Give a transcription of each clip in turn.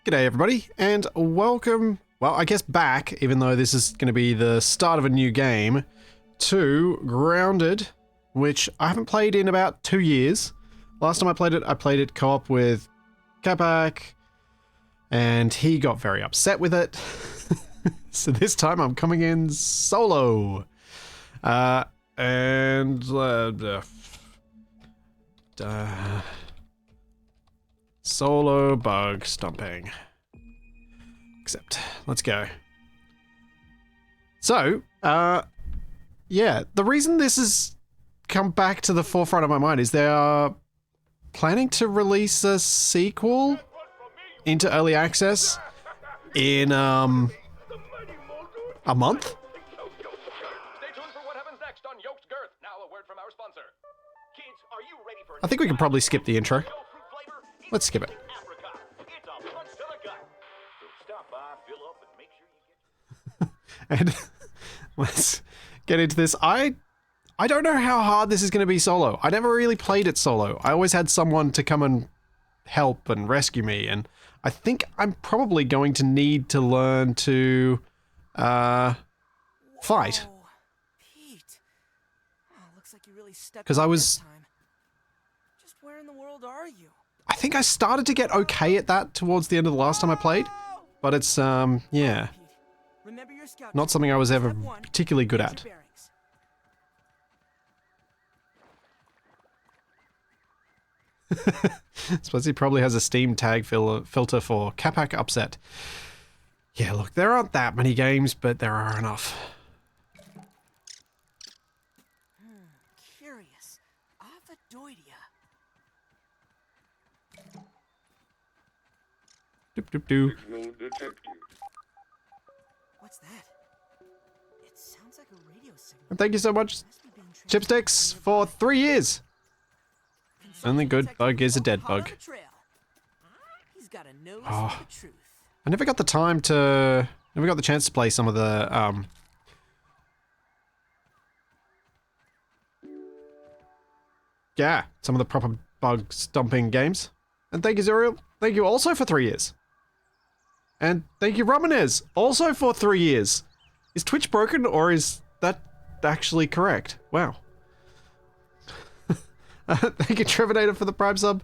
G'day everybody, and welcome, well I guess back, even though this is going to be the start of a new game, to Grounded, which I haven't played in about 2 years. Last time I played it co-op with Kapak, and he got very upset with it. So this time I'm coming in solo. Solo bug stomping. Except, let's go. So, yeah, the reason this has come back to the forefront of my mind is they are planning to release a sequel into early access in, a month? Stay tuned for what happens next on Yoked Girth. Now a word from our sponsor. Kids, are you ready for I think we can probably skip the intro. Let's skip it. It's a punch to the gut. So stop by, fill up, and make sure you get And let's get into this. I don't know how hard this is going to be solo. I never really played it solo. I always had someone to come and help and rescue me, and I think I'm probably going to need to learn to fight. Whoa, Pete. Oh, looks like you really stepped 'Cause up I was- this time. Just where in the world are you? I think I started to get okay at that towards the end of the last time I played, but it's yeah, Pete, remember your scout not something I was ever Step one, particularly good get at. your bearings. Suppose he probably has a Steam tag filter for Kapak upset. Yeah, look, there aren't that many games, but there are enough. Curious. Avodoidia. Doop doop doo. What's that? It sounds like a radio signal. And thank you so much, Must be being transmitted Chipsticks, from for nearby. 3 years. Only good Detective bug is a Will dead hot on bug. the trail. He's got a nose Oh. for the truth. I never got the time to, never got the chance to play some of the, yeah, some of the proper bug stomping games. And thank you, Zuriel. Thank you also for 3 years. And thank you, Ramirez, also for 3 years. Is Twitch broken, or is that actually correct? Wow. Thank you, Trevenator, for the Prime sub.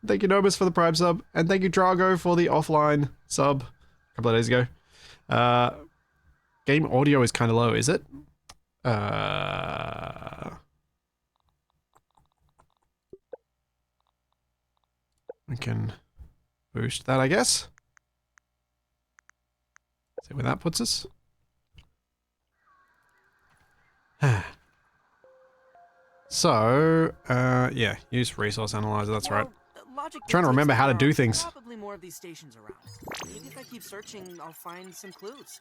Thank you, Nomus, for the Prime sub. And thank you, Drago, for the offline sub a couple of days ago. Game audio is kind of low, is it? We can boost that, I guess. See where that puts us. So, yeah, use resource analyzer, that's right. Logic Trying to dictates remember that how to there do are things. Probably more of these stations around. Maybe if I keep searching, I'll find some clues.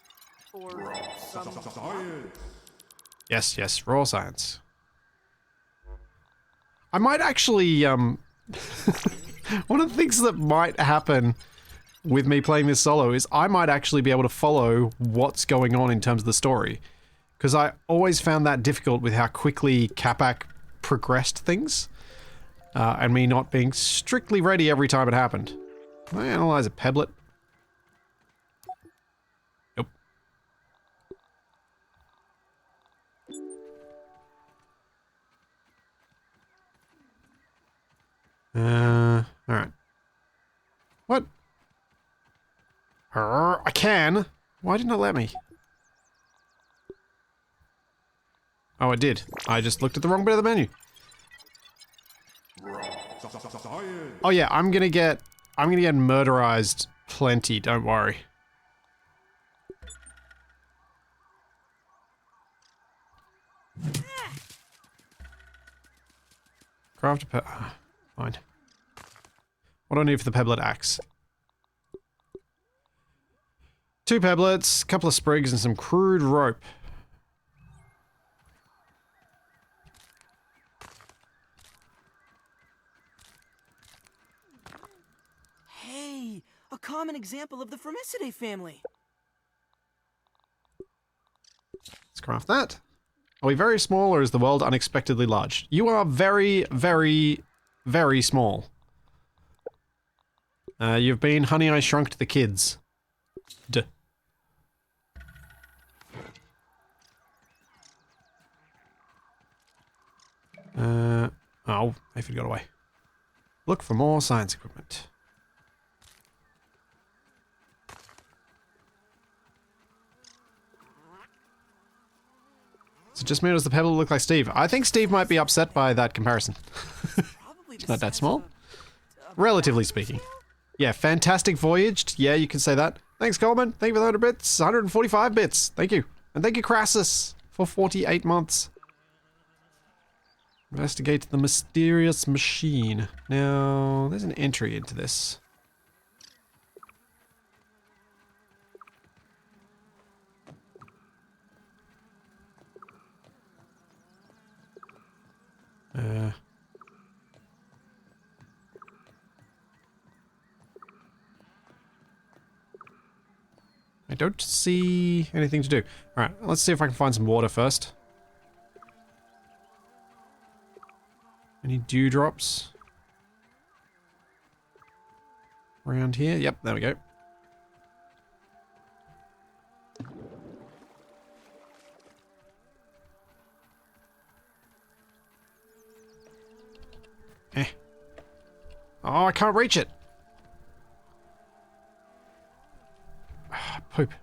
Or some. Yes, yes, raw science. I might actually, one of the things that might happen with me playing this solo is I might actually be able to follow what's going on in terms of the story. Because I always found that difficult with how quickly Kapak progressed things. And me not being strictly ready every time it happened. Can I analyze a pebblet? Nope. Alright. What? I can. Why didn't it let me? Oh, it did. I just looked at the wrong bit of the menu. Oh yeah, I'm gonna get murderized plenty, don't worry. Craft a fine. What do I need for the pebblet axe? 2 pebblets, a couple of sprigs, and some crude rope. Hey, a common example of the Formicidae family. Let's craft that. Are we very small, or is the world unexpectedly large? You are very, very, very small. You've been Honey, I Shrunk the Kids. Duh. Oh, Aphid got away. Look for more science equipment. Is it just me or does the pebble look like Steve? I think Steve might be upset by that comparison. It's not that small. Relatively speaking. Yeah, fantastic voyaged. Yeah, you can say that. Thanks, Coleman. Thank you for the 100 bits. 145 bits. Thank you. And thank you, Crassus, for 48 months. Investigate the mysterious machine. Now, there's an entry into this. I don't see anything to do. Alright, let's see if I can find some water first. Any dewdrops? Around here? Yep, there we go. Oh, I can't reach it. Poop.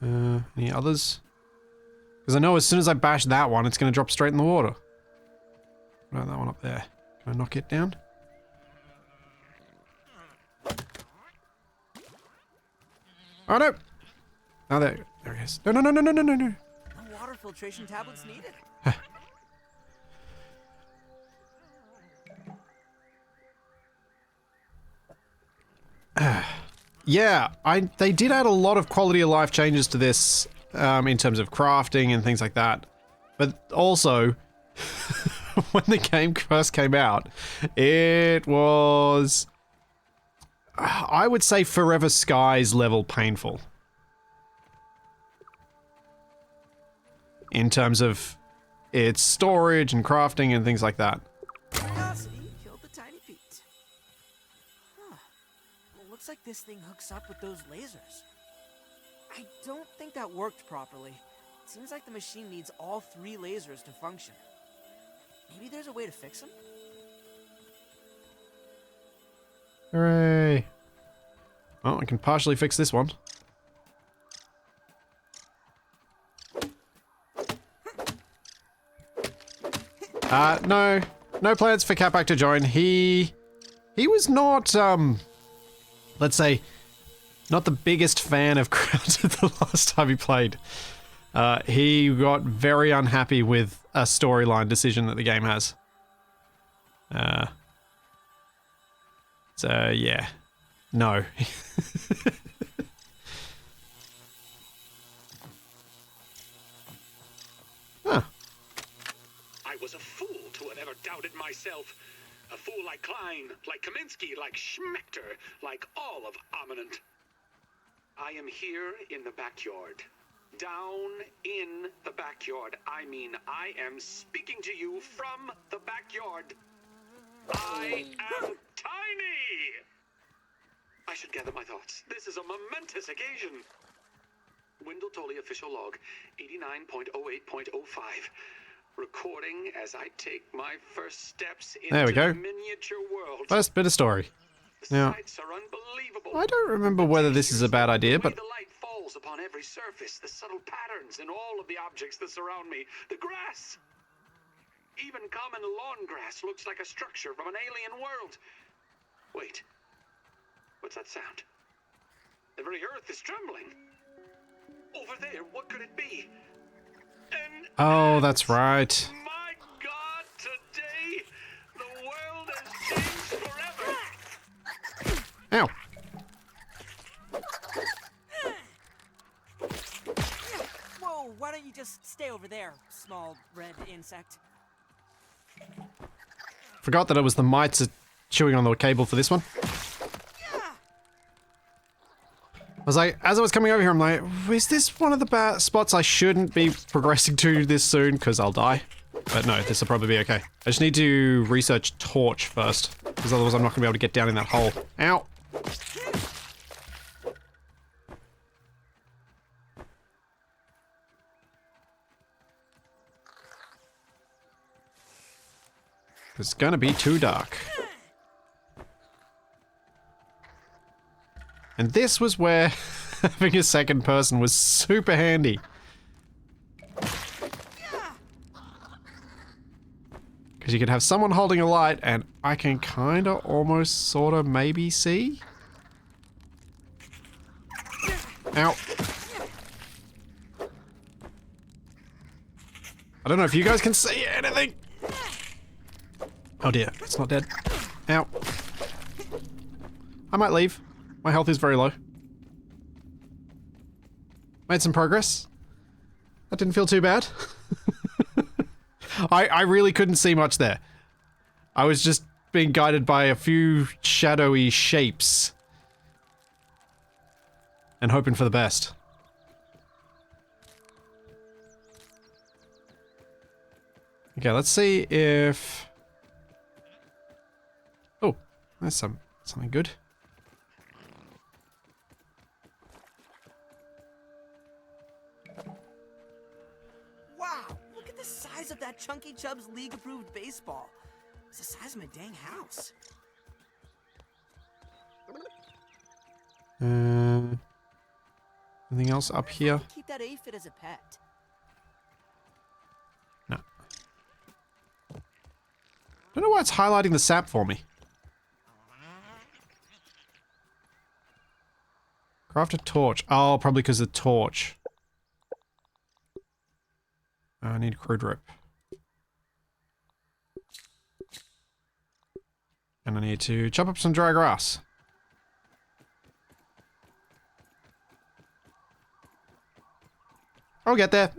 Any others? Because I know as soon as I bash that one, it's going to drop straight in the water. What about that one up there? Can I knock it down? Oh no! Oh, there it is. No. No water filtration tablets needed. Yeah, they did add a lot of quality of life changes to this in terms of crafting and things like that. But also, when the game first came out, it was, I would say, Forever Skies level painful. In terms of its storage and crafting and things like that. Curiosity killed the tiny feet. Huh. Well, looks like this thing hooks up with those lasers. I don't think that worked properly. It seems like the machine needs all 3 lasers to function. Maybe there's a way to fix them? Hooray. Well, I can partially fix this one. No plans for Capac to join. He was not, let's say, not the biggest fan of Grounded the last time he played. He got very unhappy with a storyline decision that the game has. So, yeah. No. Huh. I was a fool to have ever doubted myself. A fool like Klein, like Kaminsky, like Schmechter, like all of Ominent. I am here in the backyard. Down in the backyard. I mean, I am speaking to you from the backyard. I am tiny! I should gather my thoughts. This is a momentous occasion. Wendell Tolley official log 89.08.05. Recording as I take my first steps into There we go. the miniature world. First bit of story. The Now, sights are unbelievable. I don't remember whether this is a bad idea, but The way the light falls upon every surface, the subtle patterns in all of the objects that surround me, the grass. Even common lawn grass looks like a structure from an alien world. Wait, what's that sound? The very earth is trembling. Over there, what could it be? oh, that's right. My God, today the world has changed forever. Ow. Whoa, why don't you just stay over there, small red insect? Forgot that it was the mites chewing on the cable for this one. I was like, as I was coming over here, I'm like, is this one of the spots I shouldn't be progressing to this soon? Because I'll die. But no, this will probably be okay. I just need to research torch first. Because otherwise I'm not going to be able to get down in that hole. Ow. It's gonna be too dark. And this was where having a second person was super handy. Because you can have someone holding a light and I can kinda, almost, sorta, maybe see? Ow. I don't know if you guys can see anything. Oh dear, it's not dead. Ow. I might leave. My health is very low. Made some progress. That didn't feel too bad. I really couldn't see much there. I was just being guided by a few shadowy shapes. And hoping for the best. Okay, let's see if... Oh, that's something good. Wow, look at the size of that Chunky Chubb's league-approved baseball. It's the size of my dang house. Anything else up here? Keep that aphid as a pet. No. Don't know why it's highlighting the sap for me. Craft a torch. Oh, probably because of the torch. I need crude rip. And I need to chop up some dry grass. I'll get there.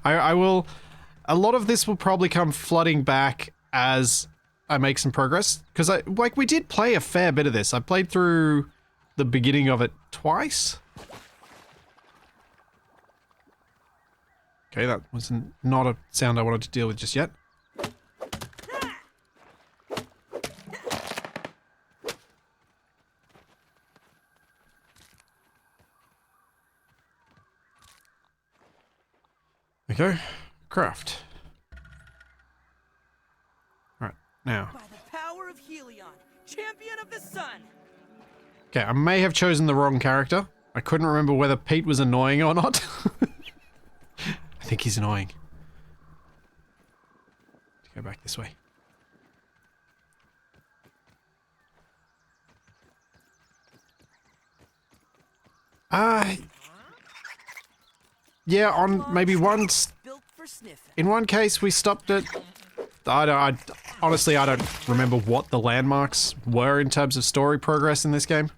I will... A lot of this will probably come flooding back as I make some progress. Because we did play a fair bit of this. I played through the beginning of it twice. Okay, that was not a sound I wanted to deal with just yet. Okay, craft. Alright, now. By the power of Helion, champion of the sun! Okay, I may have chosen the wrong character. I couldn't remember whether Pete was annoying or not. I think he's annoying. Let's go back this way. Yeah, on maybe once. In one case, we stopped it. Honestly, I don't remember what the landmarks were in terms of story progress in this game.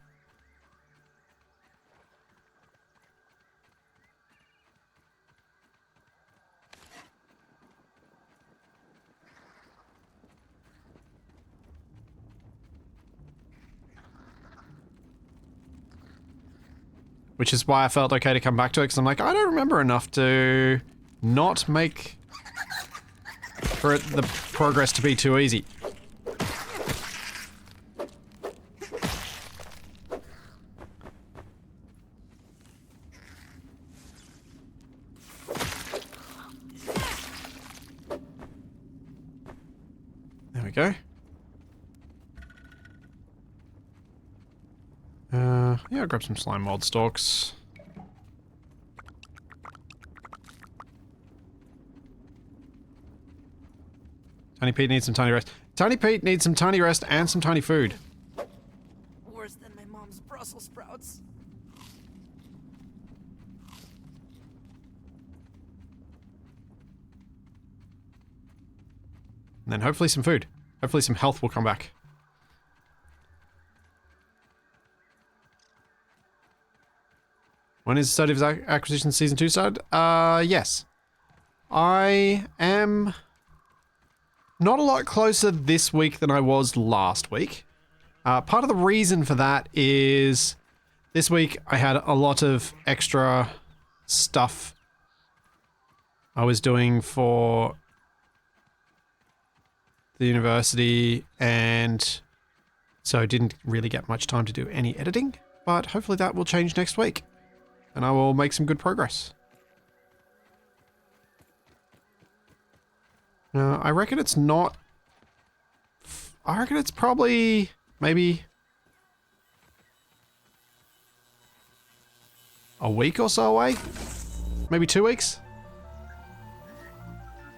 Which is why I felt okay to come back to it, because I'm like, I don't remember enough to not make for the progress to be too easy. There we go. Yeah, I'll grab some slime mold stalks. Tiny Pete needs some tiny rest. Tiny Pete needs some tiny rest and some tiny food. Worse than my mom's Brussels sprouts. And then hopefully some food. Hopefully some health will come back. When is Study of Acquisition Season 2 started? Yes. I am not a lot closer this week than I was last week. Part of the reason for that is this week I had a lot of extra stuff I was doing for the university, and so I didn't really get much time to do any editing, but hopefully that will change next week. And I will make some good progress. I reckon it's not I reckon it's probably maybe a week or so away. Maybe 2 weeks.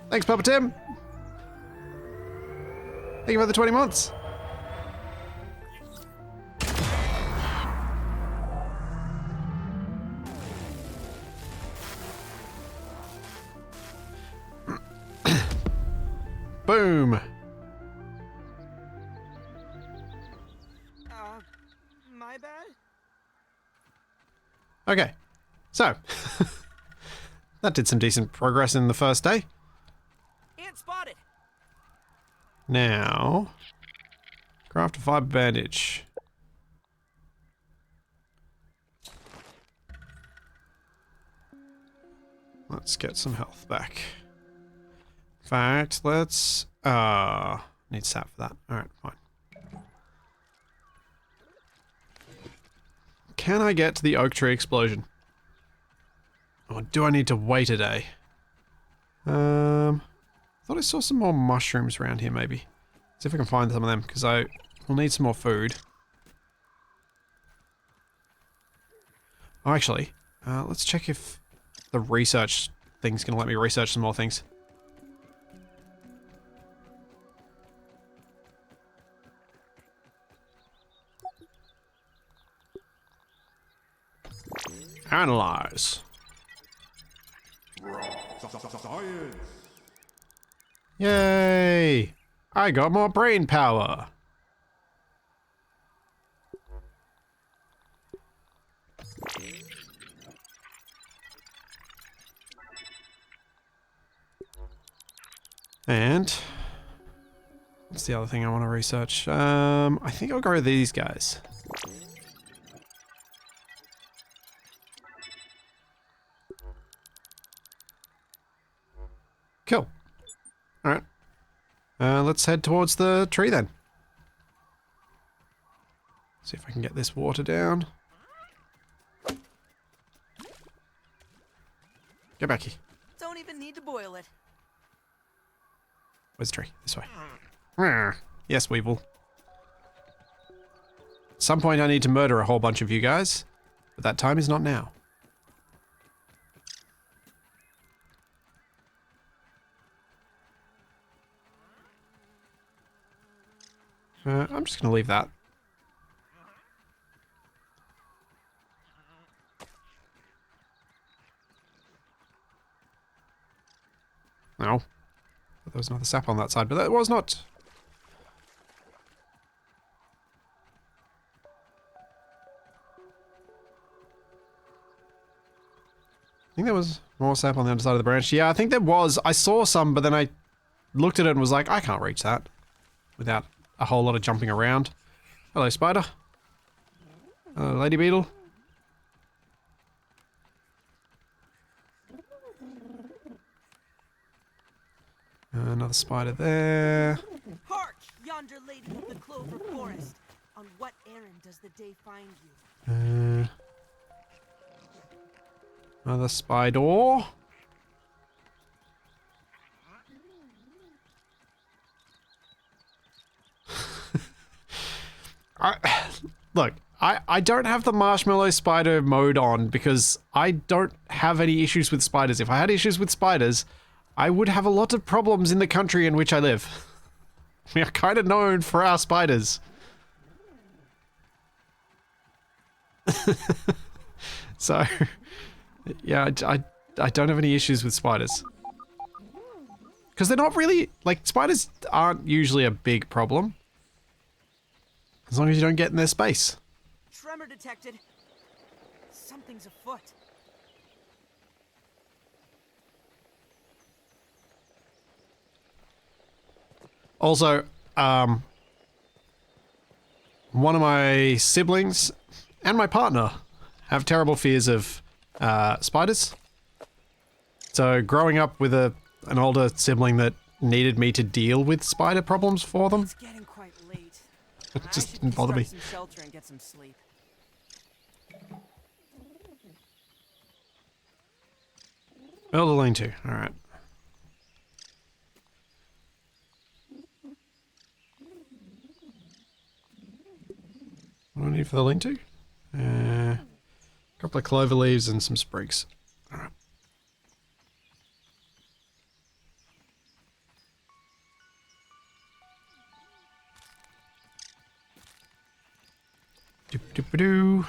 Thanks, Papa Tim. Thank you for the 20 months. Boom. My bad? Okay, so that did some decent progress in the first day. Ant spotted! Now, craft a fiber bandage. Let's get some health back. In fact, let's need sap for that. Alright, fine. Can I get to the oak tree explosion? Or do I need to wait a day? Thought I saw some more mushrooms around here maybe. See if I can find some of them, because I will need some more food. Oh, actually, let's check if the research thing's gonna let me research some more things. Analyze. Yay! I got more brain power. And what's the other thing I want to research? I think I'll go with these guys. Cool. Alright. Let's head towards the tree then. See if I can get this water down. Get back here. Don't even need to boil it. Where's the tree? This way. Yes, Weevil. At some point I need to murder a whole bunch of you guys, but that time is not now. I'm just going to leave that. No. There was another sap on that side, but that was not. I think there was more sap on the other side of the branch. Yeah, I think there was. I saw some, but then I looked at it and was like, I can't reach that without a whole lot of jumping around. Hello, spider. Hello, lady beetle. Another spider there. Hark, yonder lady of the clover forest. On what errand does the day find you? Another spider. Look, I don't have the marshmallow spider mode on because I don't have any issues with spiders. If I had issues with spiders, I would have a lot of problems in the country in which I live. We are kind of known for our spiders. So, yeah, I don't have any issues with spiders. Because they're not really, like, spiders aren't usually a big problem. As long as you don't get in their space. Tremor detected. Something's afoot. Also, one of my siblings and my partner have terrible fears of spiders. So growing up with an older sibling that needed me to deal with spider problems for them, It's getting quite late. it just didn't bother me. Some shelter and get some sleep. Elder Lane 2, alright. What do I need for the lean-to? A couple of clover leaves and some sprigs. Alright. Doop-doop-a-doo.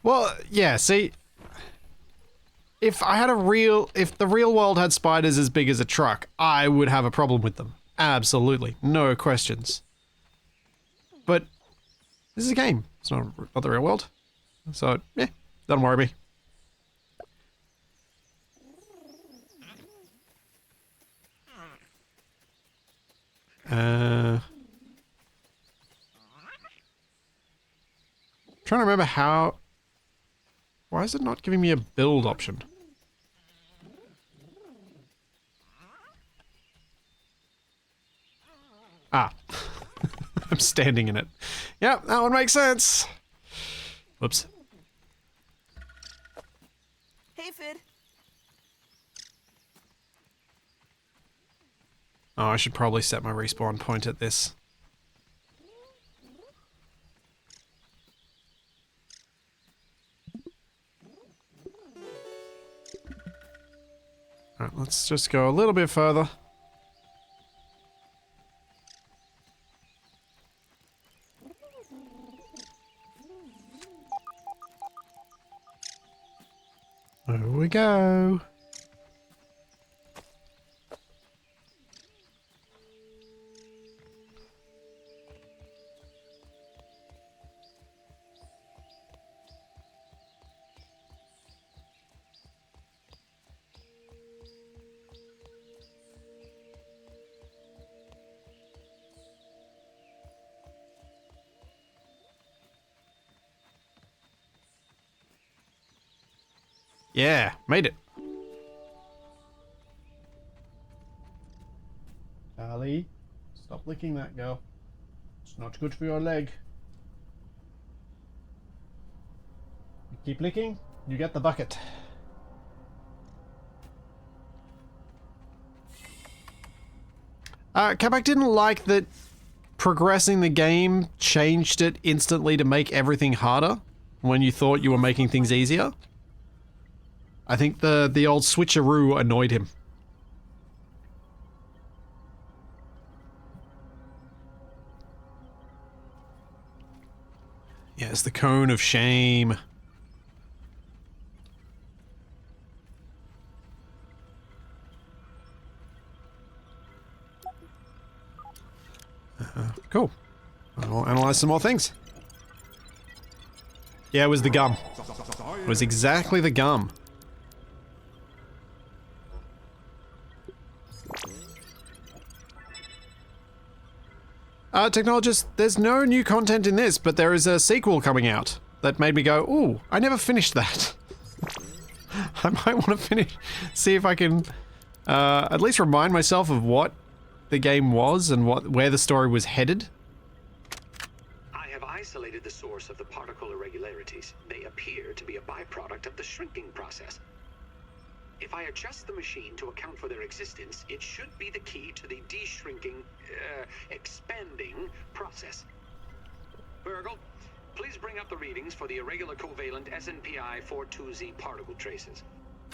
Well, yeah, see, if the real world had spiders as big as a truck, I would have a problem with them. Absolutely. No questions. But this is a game. It's not the real world. So, yeah, don't worry me. Trying to remember how... Why is it not giving me a build option? Ah. I'm standing in it. Yep, that one makes sense. Whoops. Hey, Fid. Oh, I should probably set my respawn point at this. Alright, let's just go a little bit further. There we go. Yeah, made it. Ali, stop licking that, girl. It's not good for your leg. You keep licking, you get the bucket. Kabak didn't like that progressing the game changed it instantly to make everything harder when you thought you were making things easier. I think the old switcheroo annoyed him. Yes, the cone of shame. Cool. I'll analyze some more things. Yeah, it was the gum. It was exactly the gum. Technologist, there's no new content in this, but there is a sequel coming out that made me go, ooh, I never finished that. I might want to finish, see if I can at least remind myself of what the game was and where the story was headed. I have isolated the source of the particle irregularities. They appear to be a byproduct of the shrinking process. If I adjust the machine to account for their existence, it should be the key to the de-shrinking, expanding process. BURG.L, please bring up the readings for the irregular covalent SNPI 42Z particle traces.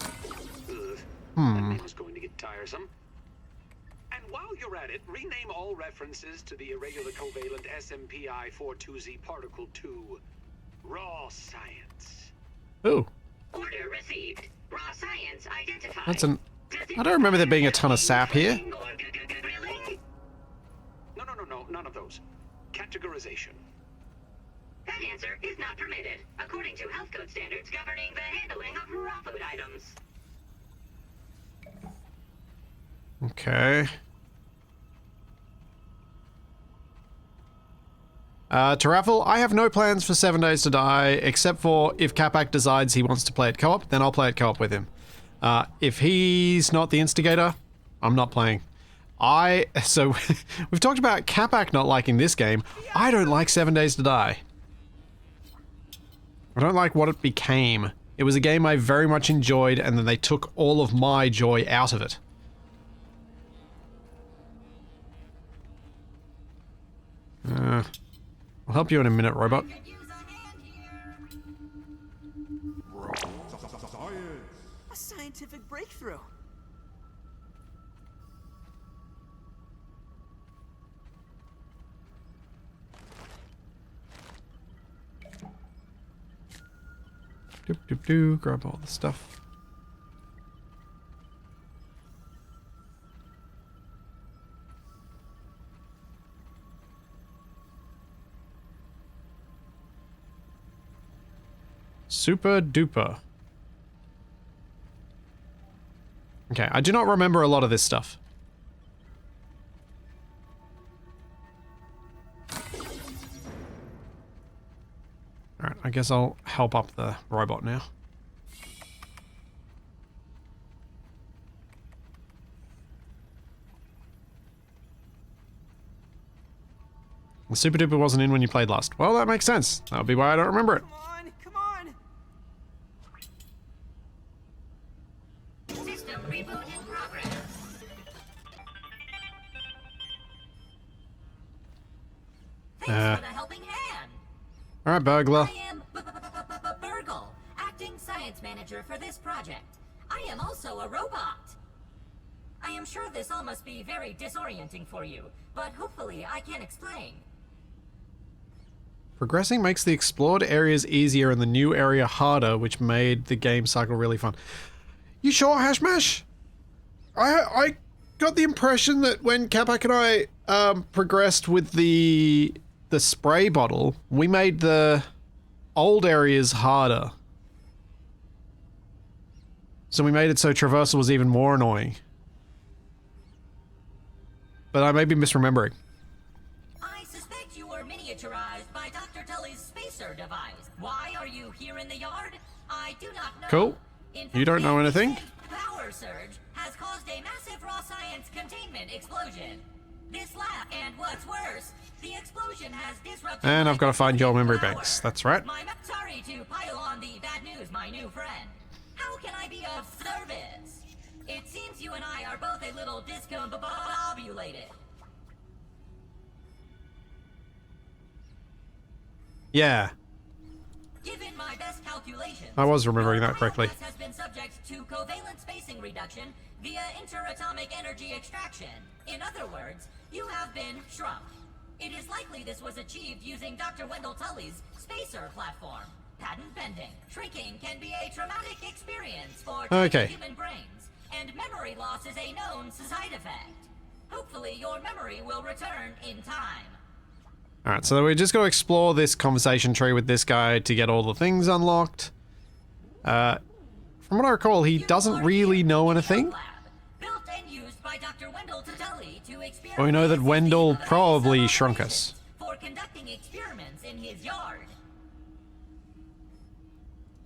Ugh, that name is going to get tiresome. And while you're at it, rename all references to the irregular covalent SNPI 42Z particle to raw science. Ooh. Order received. Raw science identified. That's an... I don't remember there being a ton of sap here. No, none of those. Categorization. That answer is not permitted, according to health code standards governing the handling of raw food items. Okay. To Raffle, I have no plans for 7 Days to Die, except for if Capac decides he wants to play it co-op, then I'll play it co-op with him. If he's not the instigator, I'm not playing. So, we've talked about Capac not liking this game. I don't like 7 Days to Die. I don't like what it became It was a game I very much enjoyed, and then they took all of my joy out of it. I'll help you in a minute, robot. A scientific breakthrough. Doop doop doo, grab all the stuff. Super duper. Okay, I do not remember a lot of this stuff. Alright, I guess I'll help up the robot now. The Super Duper wasn't in when you played last. Well, that makes sense. That would be why I don't remember it. Come on, come on. System reboot in progress. Thanks for the helping hand. Alright, BURG.L. I am BURG.L, acting science manager for this project. I am also a robot. I am sure this all must be very disorienting for you, but hopefully I can explain. Progressing makes the explored areas easier and the new area harder, which made the game cycle really fun. You sure, Hashmash? I got the impression that when Capac and I progressed with the spray bottle, we made the old areas harder. So we made it so traversal was even more annoying. But I may be misremembering. I suspect you were miniaturized by Dr. Tully's spacer device. Why are you here in the yard? I do not know. Cool. You don't know anything? Power surge has caused a massive raw science containment explosion. This lab, and what's worse, the explosion has disrupted. And I've got to find your memory power. banks. That's right. Sorry to pile on the bad news, my new friend. How can I be of service? It seems you and I are both a little discombobulated. Yeah. Given my best calculations, I was remembering your that correctly. biomass has been subject to covalent spacing reduction via interatomic energy extraction. In other words, you have been shrunk. It is likely this was achieved using Dr. Wendell Tully's spacer platform. Patent pending. Shrinking can be a traumatic experience for Okay. human brains, and memory loss is a known side effect. Hopefully your memory will return in time. Alright, so we just got to explore this conversation tree with this guy to get all the things unlocked. From what I recall, he doesn't really know anything. Built and used by Dr. Wendell Tully to experiment. Well, we know that Wendell probably shrunk us. For conducting experiments in his yard.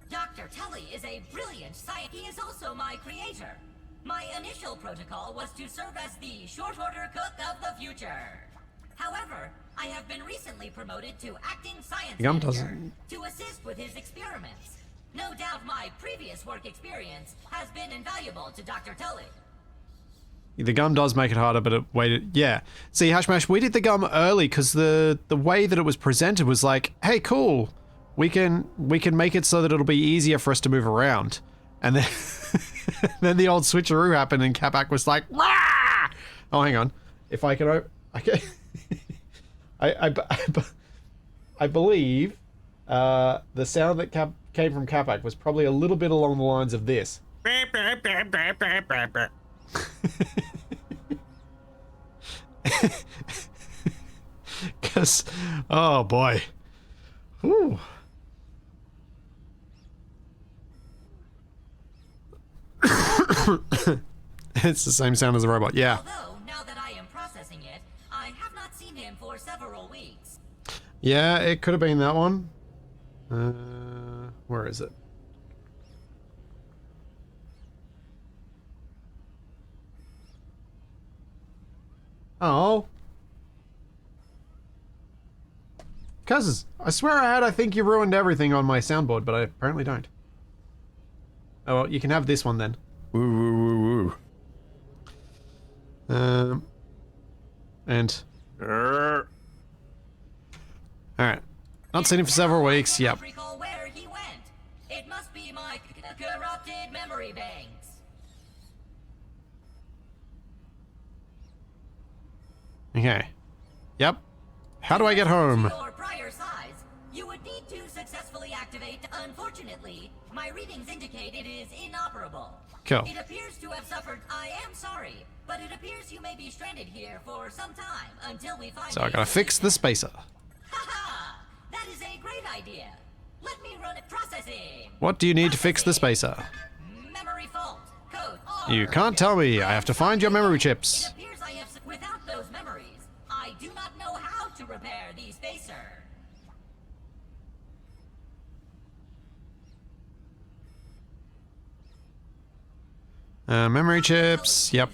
Dr. Tully is a brilliant scientist. He is also my creator. My initial protocol was to serve as the short order cook of the future. However, I have been recently promoted to acting science Gum manager doesn't. to assist with his experiments. No doubt my previous work experience has been invaluable to Dr. Tully. The gum does make it harder, but it waited. Yeah. See, Hashmash, we did the gum early because the way that it was presented was like, hey, cool. We can make it so that it'll be easier for us to move around. And then then the old switcheroo happened and Capac was like, wah! Oh, hang on. If I can I believe the sound that came from Capac was probably a little bit along the lines of this. Because, oh boy. Whew. It's the same sound as the robot, yeah. Although, now that I am processing it, I have not seen him for several weeks. Yeah, it could have been that one. Where is it? Oh. Cuz, I swear I think you ruined everything on my soundboard, but I apparently don't. Oh, well, you can have this one then. Woo, woo, woo, woo. And... Grr. Alright. Not seen him for several weeks. I Yep. cannot recall where he went. It must be my corrupted memory banks. Okay. Yep. How do I get home? To your prior size, you would need to successfully activate. Unfortunately, my readings indicate it is inoperable. Cool. It appears to have suffered. I am sorry, but it appears you may be stranded here for some time until we find. So I gotta fix the spacer. Haha! That is a great idea. Let me run it. Processing. What do you need to fix the spacer? Memory fault. Code. You can't tell me. I have to find your memory chips. It appears I have. Without those memories, I do not know how to repair the spacer. Memory chips. Yep.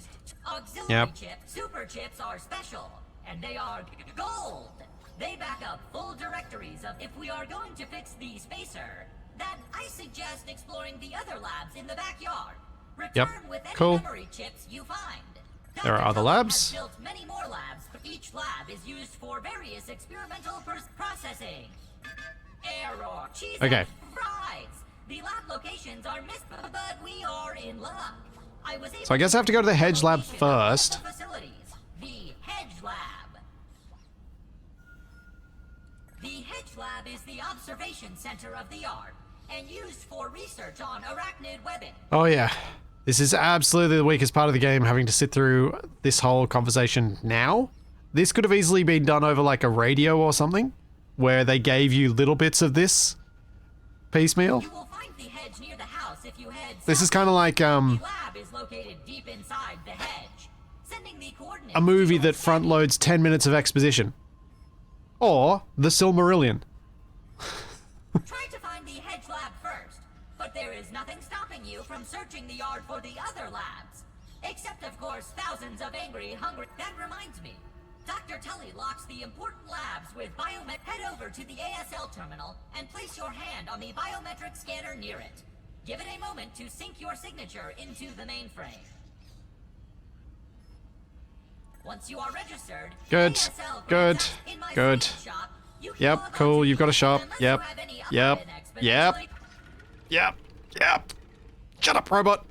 Auxiliary Yep. chips, super chips are special, and they are gold. They back up full directories of. If we are going to fix the spacer, then I suggest exploring the other labs in the backyard. Return with any Cool. memory chips you find. There are Dr. other Tully labs. has built many more labs. Each lab is used for various experimental processing. Error. Cheese Okay. and fries. The lab locations are missed, but we are in luck. So I guess I have to go to the Hedge lab first. The Hedge lab. The Hedge lab is the observation center of the yard and used for research on arachnid webbing. Oh yeah. This is absolutely the weakest part of the game, having to sit through this whole conversation now. This could have easily been done over like a radio or something, where they gave you little bits of this piecemeal. You will find the hedge near the house if you head This is south. kind of like The lab is located deep inside the hedge. Sending the coordinates a movie to that front loads 10 minutes of exposition. Or The Silmarillion. Try to find the hedge lab first, but there is nothing stopping you from searching the yard for the other labs. Except, of course, thousands of angry, hungry... That reminds me. Dr. Tully locks the important labs with biomet. Head over to the ASL terminal and place your hand on the biometric scanner near it. Give it a moment to sync your signature into the mainframe. Once you are registered, Good, ASL good, grants us in my good. speed shop. You can Yep, log on cool, to you've the got a shop. unless Yep, you have any yep, upper Linux, but yep. usually- Yep, yep. Shut up, robot.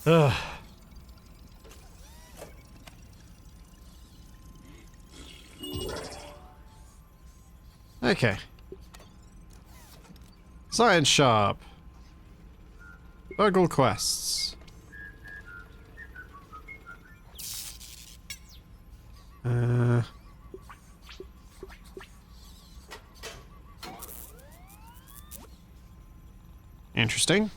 Ugh. Okay. Science shop. BURG.L quests. Interesting.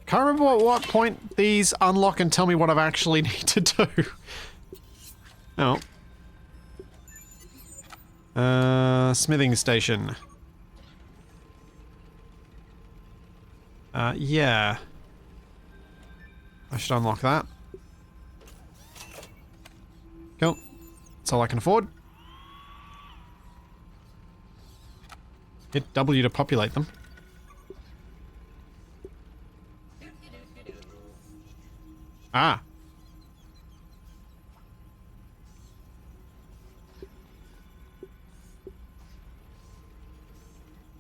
Can't remember at what point these unlock and tell me what I actually need to do. Oh. Smithing station. Yeah. I should unlock that. Cool. That's all I can afford. Hit W to populate them. Ah.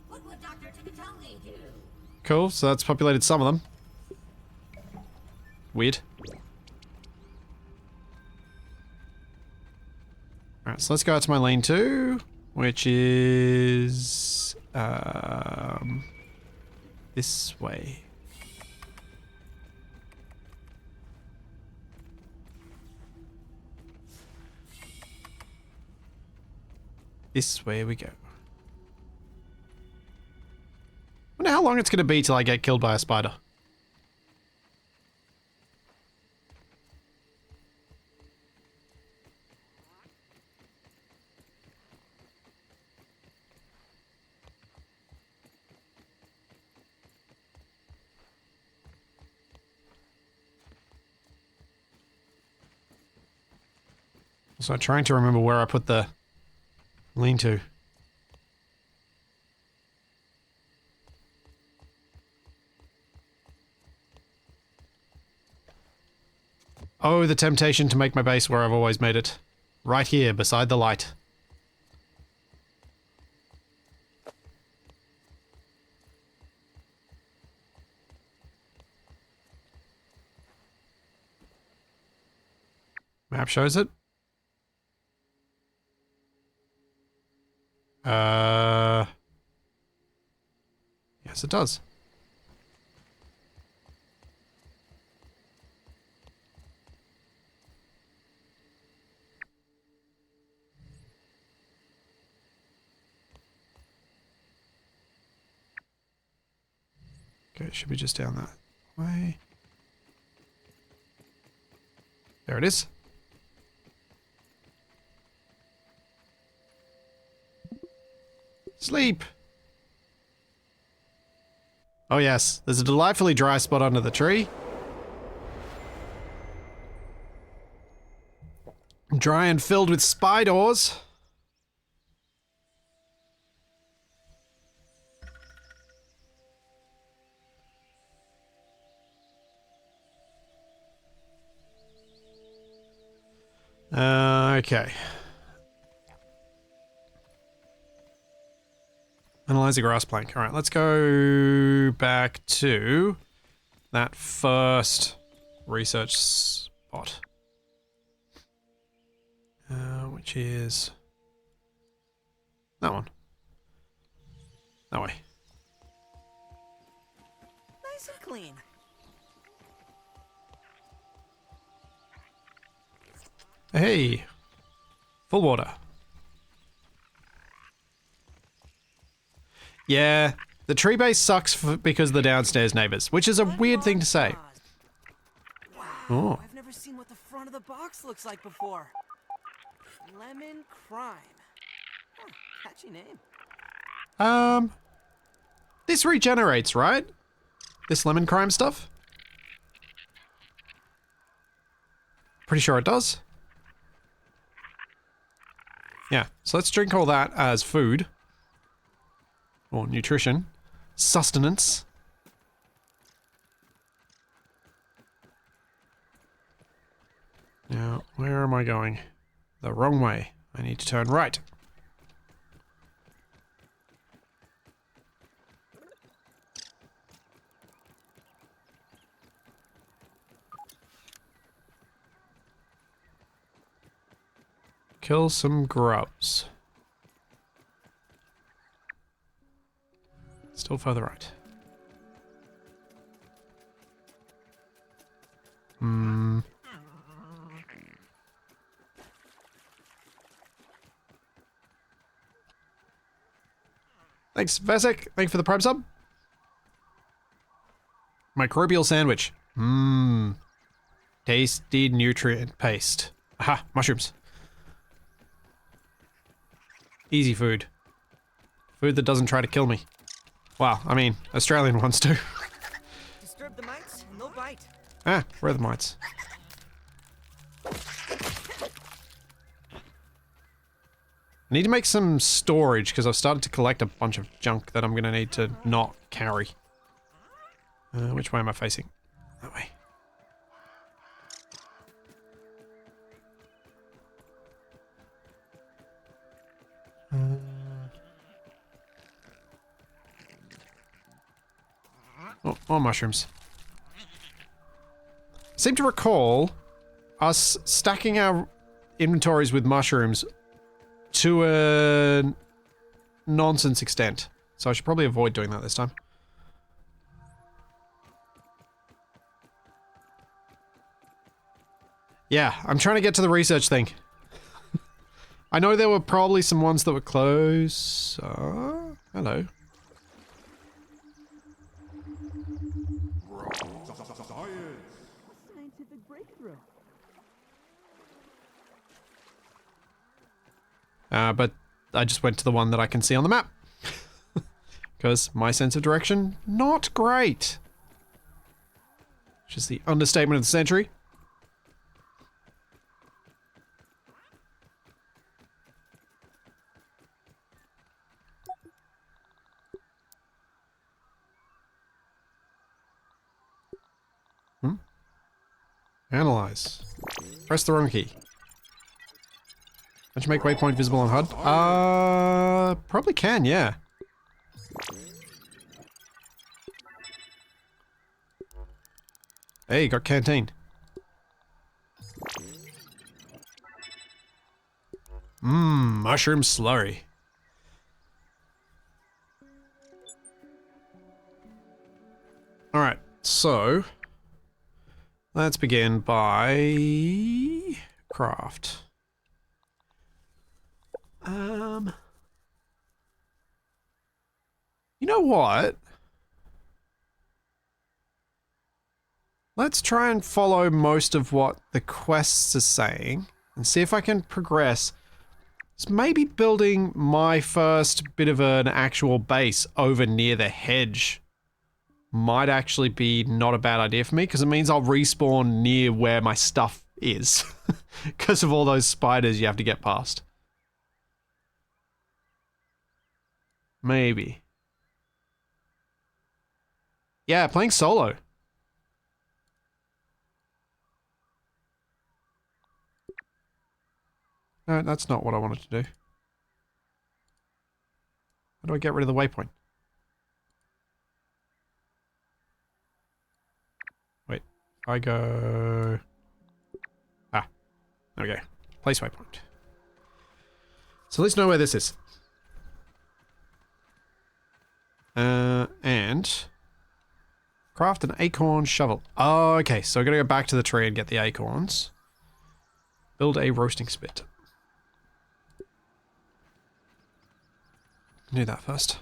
What would Dr. Tully do? Cool, so that's populated some of them. Weird. Alright, so let's go out to my lane 2, which is... this way. This way we go. Wonder how long it's gonna be till I get killed by a spider. So I'm trying to remember where I put the lean-to. Oh, the temptation to make my base where I've always made it. Right here, beside the light. Map shows it. Yes, it does. Okay, it should be just down that way. There it is. Sleep! Oh yes, there's a delightfully dry spot under the tree. Dry and filled with spiders. Okay. Analyze the grass plank. Alright, let's go back to that first research spot. Which is that one. That way. Nice and clean. Hey! Full water. Yeah, the tree base sucks because of the downstairs neighbors, which is a weird thing to say. Wow, Oh. I've never seen what the front of the box looks like before. Lemon Crime. Huh, catchy name. This regenerates, right? This lemon crime stuff? Pretty sure it does. Yeah, so let's drink all that as food. Or nutrition. Sustenance. Now, where am I going? The wrong way. I need to turn right. Kill some grubs. Still further right. Thanks, Vesek. Thank you for the Prime sub. Microbial sandwich. Tasty nutrient paste. Aha, mushrooms. Easy food. Food that doesn't try to kill me. Well, I mean, Australian ones do. Disturb the mites and they'll bite. Ah, where are the mites? I need to make some storage because I've started to collect a bunch of junk that I'm going to need to not carry. Which way am I facing? That way. Oh, more mushrooms. I seem to recall us stacking our inventories with mushrooms to a nonsense extent. So I should probably avoid doing that this time. Yeah, I'm trying to get to the research thing. I know there were probably some ones that were close. Hello. Scientific breakthrough. But I just went to the one that I can see on the map. Because my sense of direction, not great. Which is the understatement of the century. Analyze. Press the wrong key. Don't you make waypoint visible on HUD? Probably can, yeah. Hey, got canteen. Mushroom slurry. Alright, so let's begin by craft. You know what? Let's try and follow most of what the quests are saying and see if I can progress. It's maybe building my first bit of an actual base over near the hedge might actually be not a bad idea for me, because it means I'll respawn near where my stuff is. Because of all those spiders you have to get past. Maybe. Yeah, playing solo. No, that's not what I wanted to do. How do I get rid of the waypoint? Wait, I go... Ah, there we go. Place waypoint. So let's know where this is. And... Craft an acorn shovel. Oh, okay, so I gotta go back to the tree and get the acorns. Build a roasting spit. Do that first.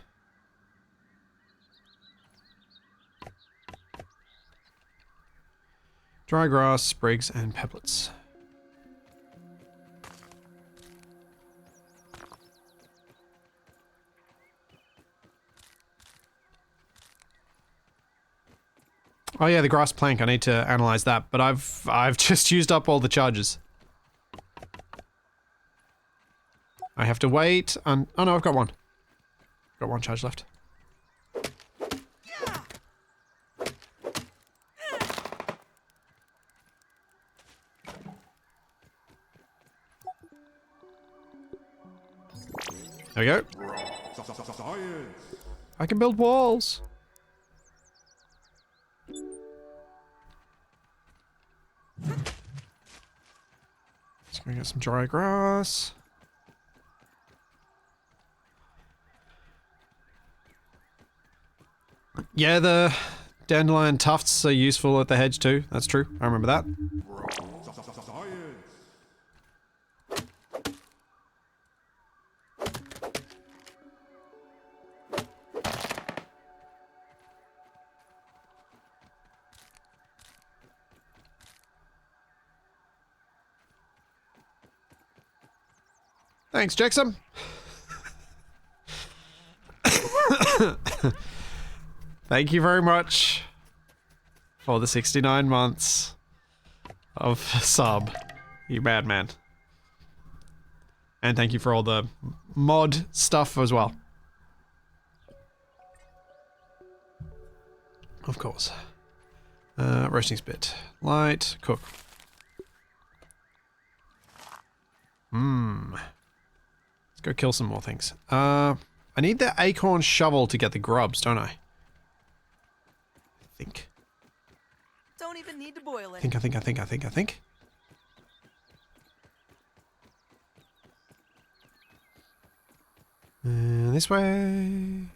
Dry grass, sprigs, and pebblets. Oh yeah, the grass plank. I need to analyze that, but I've just used up all the charges. I have to wait and oh no, I've got one. Got one charge left. There we go. I can build walls. Just gonna get some dry grass. Yeah, the dandelion tufts are useful at the hedge too. That's true. I remember that. Thanks, Jackson. Thank you very much for the 69 months of sub, you madman. And thank you for all the mod stuff as well. Of course. Roasting spit. Light. Cook. Let's go kill some more things. I need the acorn shovel to get the grubs, don't I? I think. Don't even need to boil it. I think. This way.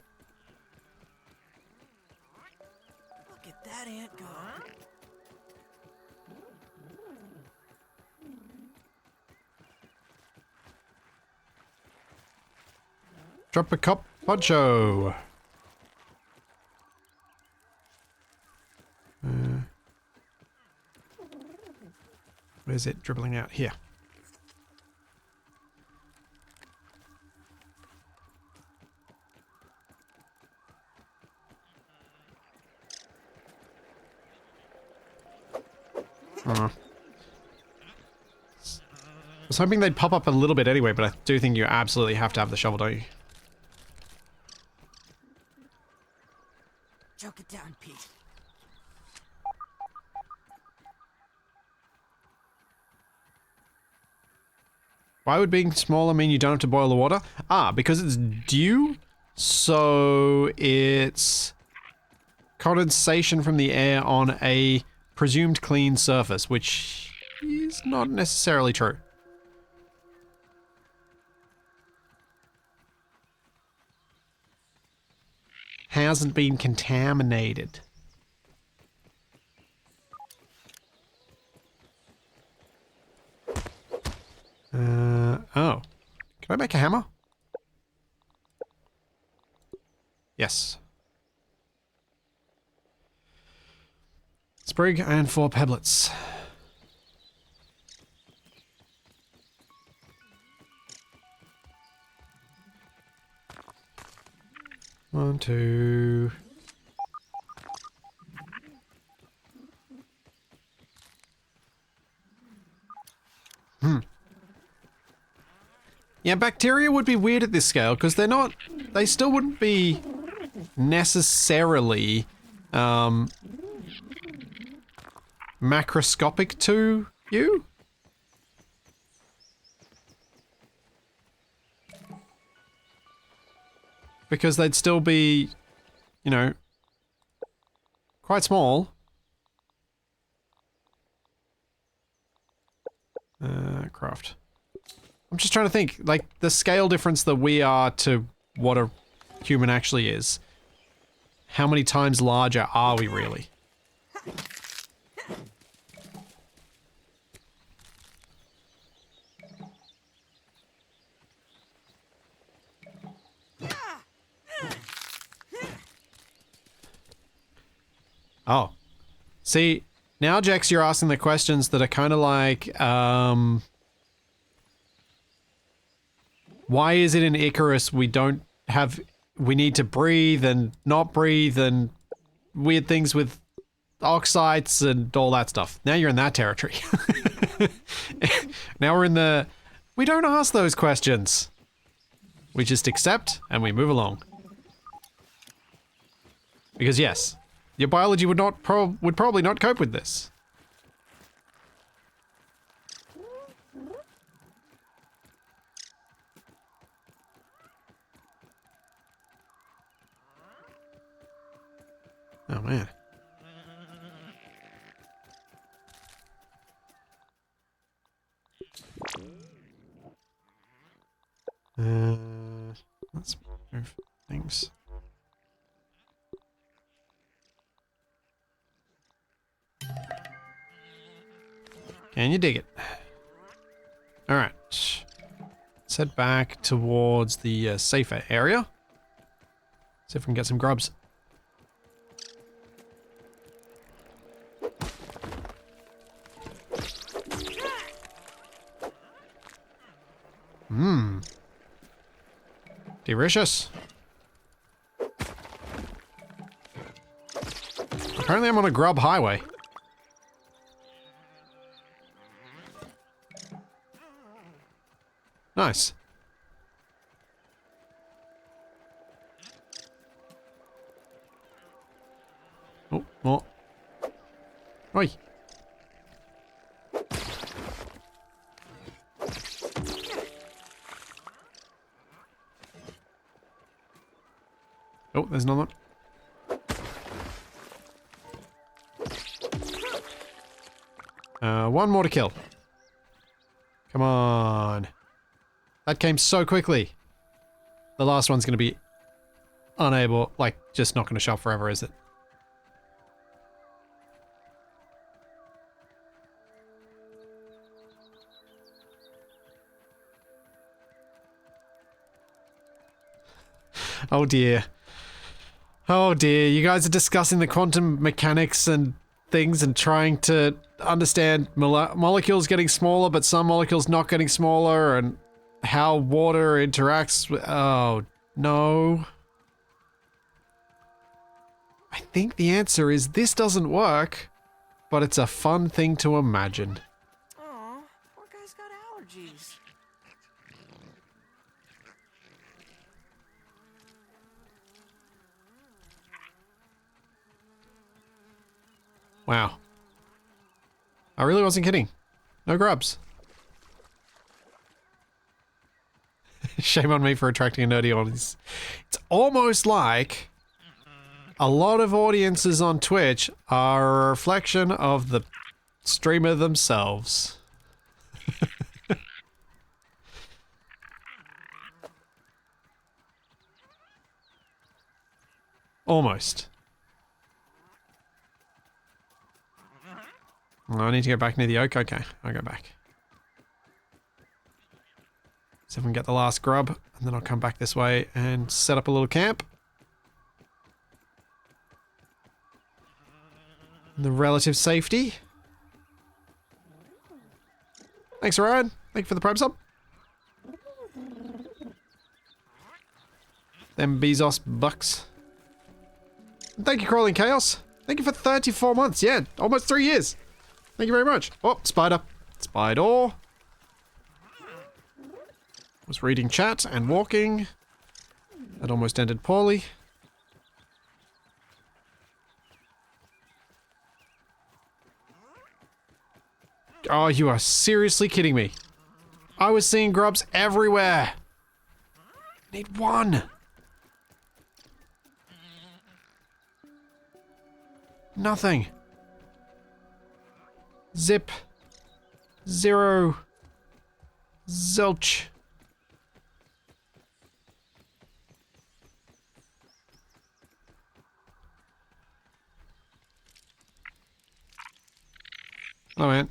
Look at that ant go. Drop a cop poncho. Where's it dribbling out? Here. I was hoping they'd pop up a little bit anyway, but I do think you absolutely have to have the shovel, don't you? Choke it down, Pete. Why would being smaller mean you don't have to boil the water? Ah, because it's dew, so it's condensation from the air on a presumed clean surface, which is not necessarily true. Hasn't been contaminated. Oh. Can I make a hammer? Yes. Sprig and 4 pebblets. One, two. Yeah, bacteria would be weird at this scale because they're not. They still wouldn't be necessarily macroscopic to you. Because they'd still be, you know, quite small. Craft. I'm just trying to think, like, the scale difference that we are to what a human actually is. How many times larger are we really? Oh. See, now, Jex, you're asking the questions that are kind of like, why is it in Icarus we need to breathe and not breathe and weird things with oxides and all that stuff. Now you're in that territory. Now we're in the, we don't ask those questions. We just accept and we move along. Because yes, your biology would probably not cope with this. Oh man. Let's move things. Can you dig it? All right. Let's head back towards the safer area. See if we can get some grubs. Delicious. Apparently I'm on a grub highway. Nice. Oh, more. Oi. Oh, there's another one. One more to kill. Come on. That came so quickly. The last one's gonna be unable, like, just not gonna show up forever, is it? Oh dear. Oh dear, you guys are discussing the quantum mechanics and things and trying to understand molecules getting smaller, but some molecules not getting smaller, and how water interacts with... Oh, no. I think the answer is this doesn't work, but it's a fun thing to imagine. Aw, poor guy's got allergies. Wow. I really wasn't kidding. No grubs. Shame on me for attracting a nerdy audience. It's almost like a lot of audiences on Twitch are a reflection of the streamer themselves. Almost. Oh, I need to go back near the oak. Okay, I'll go back. See if we can get the last grub, and then I'll come back this way and set up a little camp. The relative safety. Thanks, Ryan. Thank you for the Prime sub. Them Bezos bucks. And thank you, Crawling Chaos. Thank you for 34 months. Yeah, almost 3 years. Thank you very much. Oh, spider. Spider. Was reading chat and walking. That almost ended poorly. Oh, you are seriously kidding me. I was seeing grubs everywhere. Need one. Nothing. Zip. Zero. Zilch. Oh man.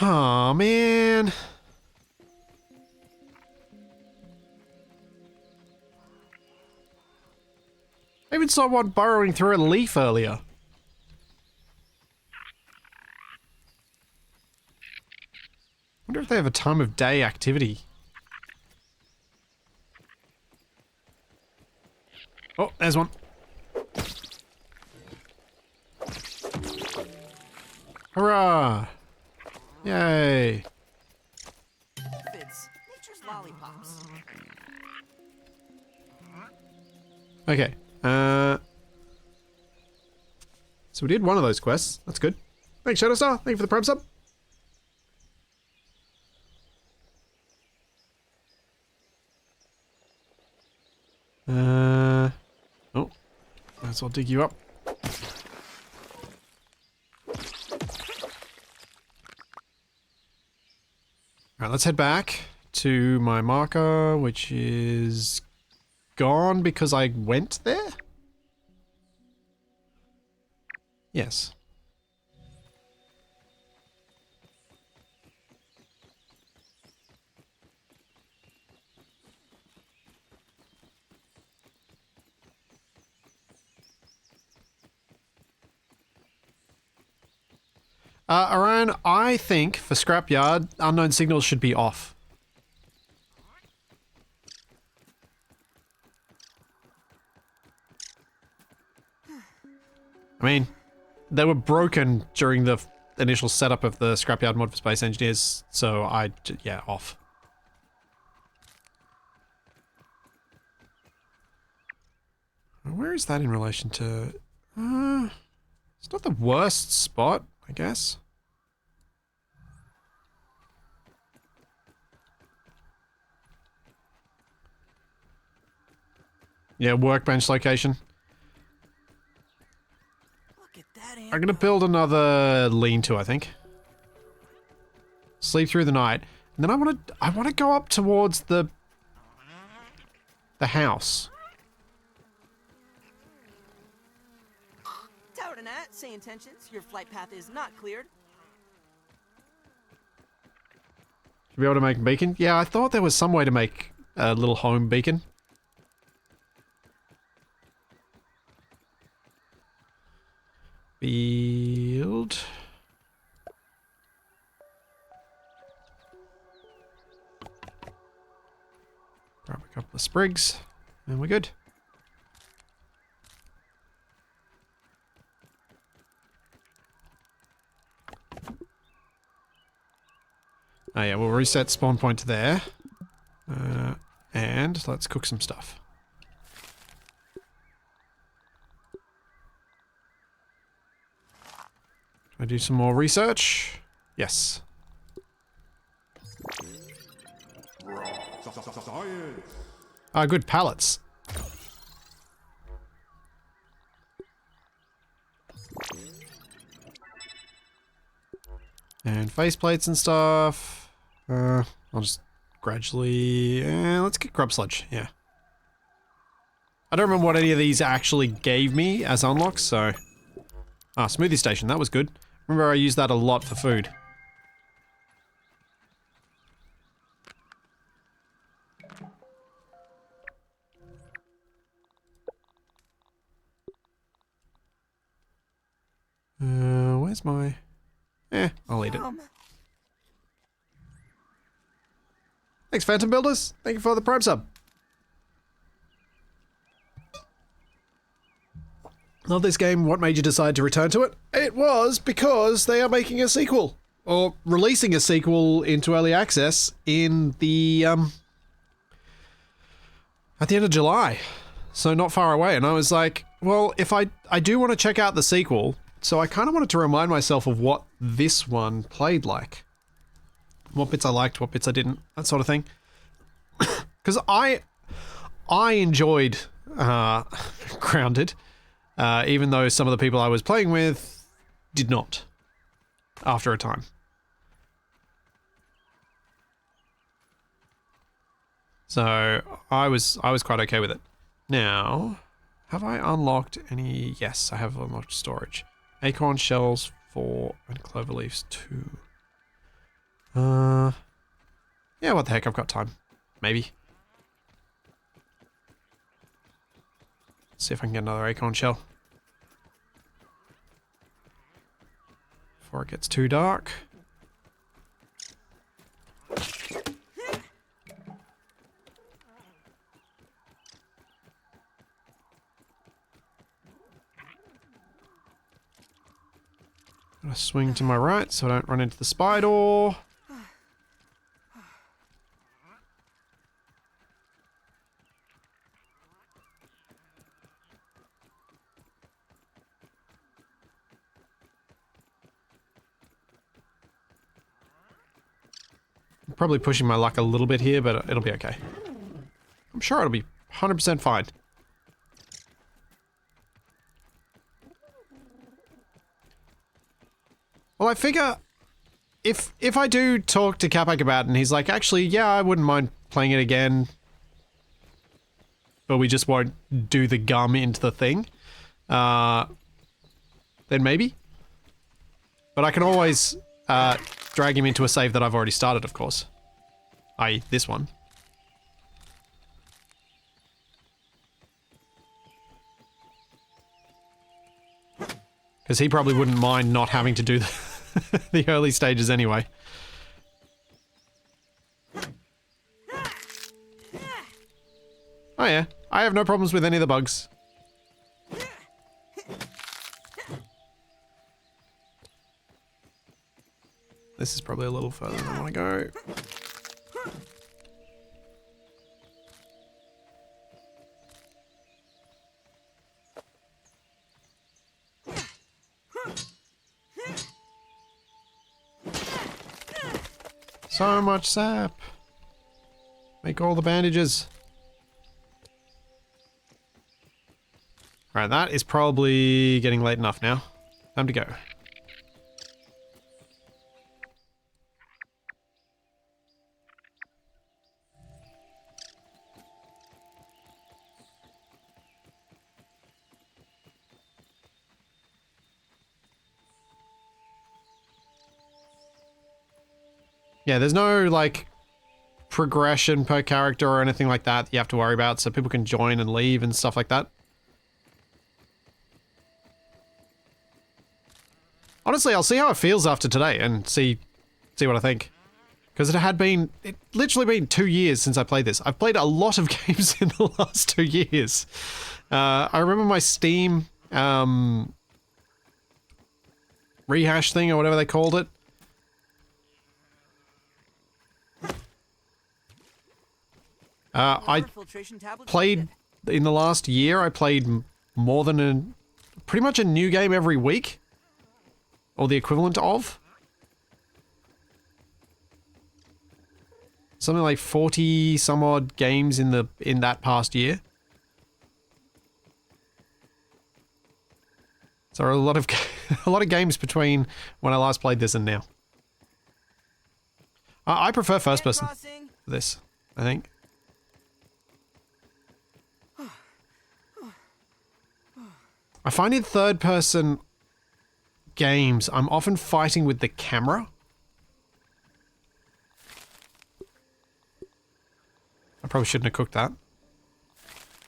Oh man. I even saw one burrowing through a leaf earlier. Wonder if they have a time of day activity. Oh, there's one. Hurrah! Yay! It's nature's lollipops. Okay. So we did one of those quests. That's good. Thanks, Shadowstar. Thank you for the Prime sub. Oh. Might as well dig you up. Alright, let's head back to my marker, which is gone because I went there? Yes. Orion, I think for Scrapyard, unknown signals should be off. I mean, they were broken during the initial setup of the Scrapyard mod for Space Engineers, so yeah, off. Where is that in relation to... it's not the worst spot, I guess. Yeah, workbench location. Look at that. I'm gonna build another lean-to, I think. Sleep through the night, and then I wanna go up towards the house. Tower to Nat, say intentions. Your flight path is not cleared. Should be able to make a beacon? Yeah, I thought there was some way to make a little home beacon. Build. Grab a couple of sprigs, and we're good. Oh yeah, we'll reset spawn point to there. And let's cook some stuff. I do some more research? Yes. Ah, good pallets. And faceplates and stuff. I'll just gradually... let's get grub sludge, yeah. I don't remember what any of these actually gave me as unlocks, so... Ah, smoothie station, that was good. Remember I used that a lot for food. Where's my... I'll eat it. Thanks, Phantom Builders. Thank you for the Prime sub. Love this game. What made you decide to return to it? It was because they are making a sequel. Or releasing a sequel into early access in the, at the end of July. So not far away. And I was like, well, if I do want to check out the sequel, so I kind of wanted to remind myself of what this one played like. What bits I liked, what bits I didn't, that sort of thing. Because I enjoyed Grounded, even though some of the people I was playing with did not, after a time. So I was quite okay with it. Now, have I unlocked any? Yes, I have unlocked storage. Acorn shells 4 and clover leaves 2. Yeah, what the heck, I've got time. Maybe. Let's see if I can get another acorn shell. Before it gets too dark. Gotta swing to my right so I don't run into the spider. I'm probably pushing my luck a little bit here, but it'll be okay. I'm sure it'll be 100% fine. Well, I figure if I do talk to Capac about it and he's like, actually, yeah, I wouldn't mind playing it again, but we just won't do the gum into the thing, then maybe. But I can always drag him into a save that I've already started, of course. I.e. this one. Because he probably wouldn't mind not having to do the early stages anyway. Oh yeah, I have no problems with any of the bugs. This is probably a little further than I want to go. So much sap. Make all the bandages. Right, that is probably getting late enough now. Time to go. Yeah, there's no, like, progression per character or anything like that you have to worry about, so people can join and leave and stuff like that. Honestly, I'll see how it feels after today and see what I think. Because it literally been 2 years since I played this. I've played a lot of games in the last 2 years. I remember my Steam, rehash thing or whatever they called it. I played, in the last year, I played more than pretty much a new game every week. or the equivalent of. Something like 40 some odd games in that past year. So a lot of a lot of games between when I last played this and now. I prefer first person for this, I think. I find in third person games, I'm often fighting with the camera. I probably shouldn't have cooked that.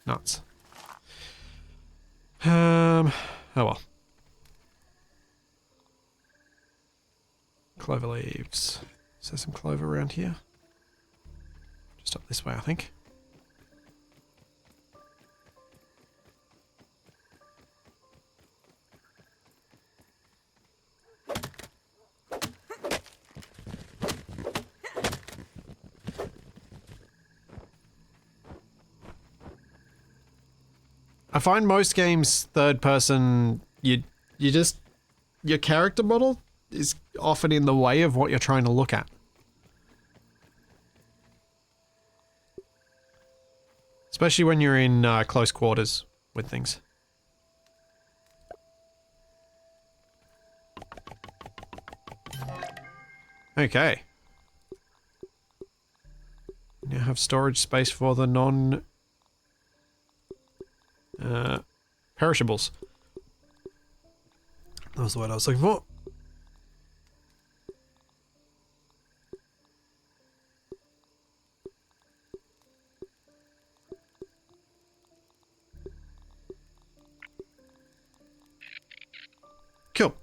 Nuts. Oh well. Clover leaves. Is there some clover around here? Just up this way, I think. I find most games third person, you just, your character model is often in the way of what you're trying to look at. Especially when you're in close quarters with things. Okay. Now have storage space for the perishables. That was the word I was looking for. Cool.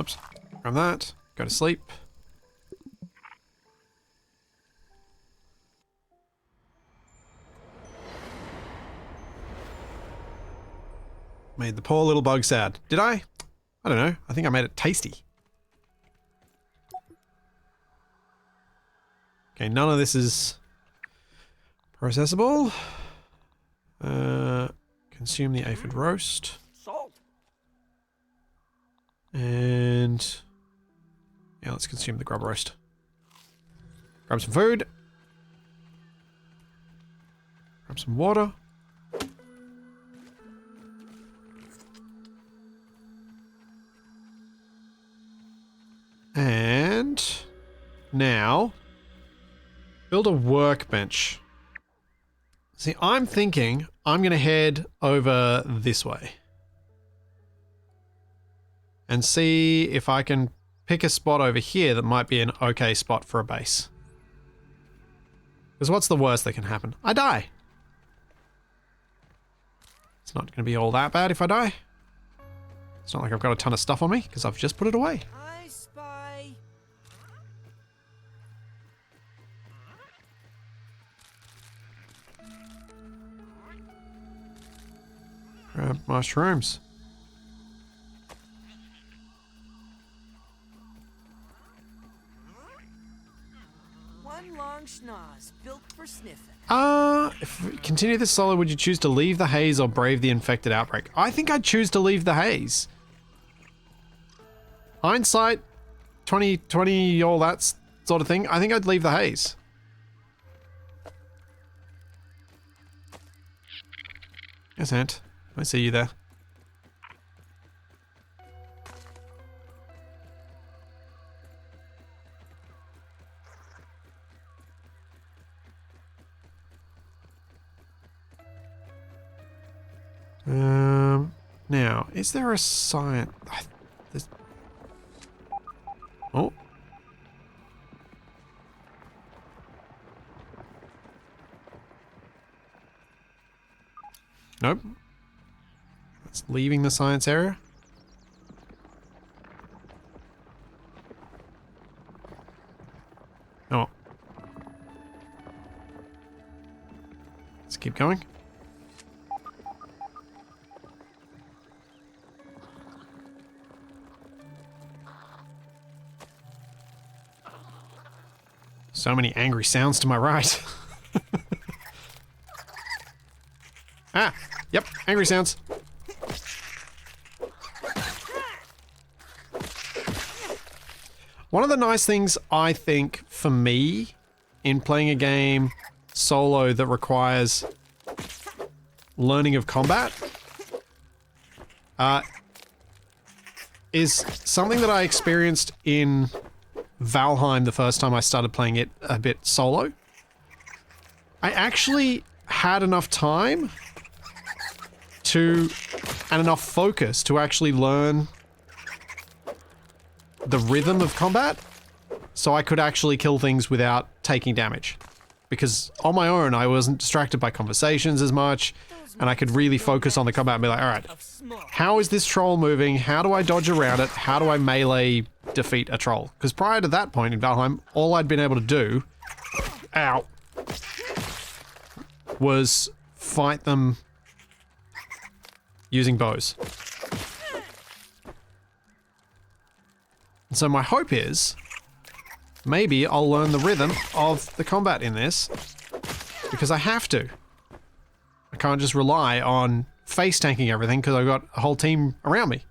Oops. Grab that. Go to sleep. Made the poor little bug sad. Did I? I don't know. I think I made it tasty. Okay, none of this is processable. Consume the aphid roast. Salt. And yeah, let's consume the grub roast. Grab some food. Grab some water. And now build a workbench. See, I'm thinking I'm going to head over this way and see if I can pick a spot over here that might be an okay spot for a base. Because what's the worst that can happen? I die. It's not going to be all that bad if I die. It's not like I've got a ton of stuff on me because I've just put it away. I spy. Grab mushrooms. One long schnoz built for sniffing. If we continue this solo, would you choose to leave the haze or brave the infected outbreak? I think I'd choose to leave the haze. Hindsight, 2020, all that sort of thing. I think I'd leave the haze. Yes, Ant. I see you there. Now, is there a sign? Oh. Nope. That's leaving the science area. Oh. Let's keep going. So many angry sounds to my right. Ah, yep, angry sounds. One of the nice things, I think, for me, in playing a game solo that requires learning of combat, is something that I experienced in Valheim the first time I started playing it a bit solo. I actually had enough time and enough focus to actually learn the rhythm of combat, so I could actually kill things without taking damage. Because on my own, I wasn't distracted by conversations as much, and I could really focus on the combat and be like, alright, how is this troll moving? How do I dodge around it? How do I melee defeat a troll? Because prior to that point in Valheim, all I'd been able to do, was fight them using bows. So my hope is, maybe I'll learn the rhythm of the combat in this, because I have to. I can't just rely on face tanking everything because I've got a whole team around me.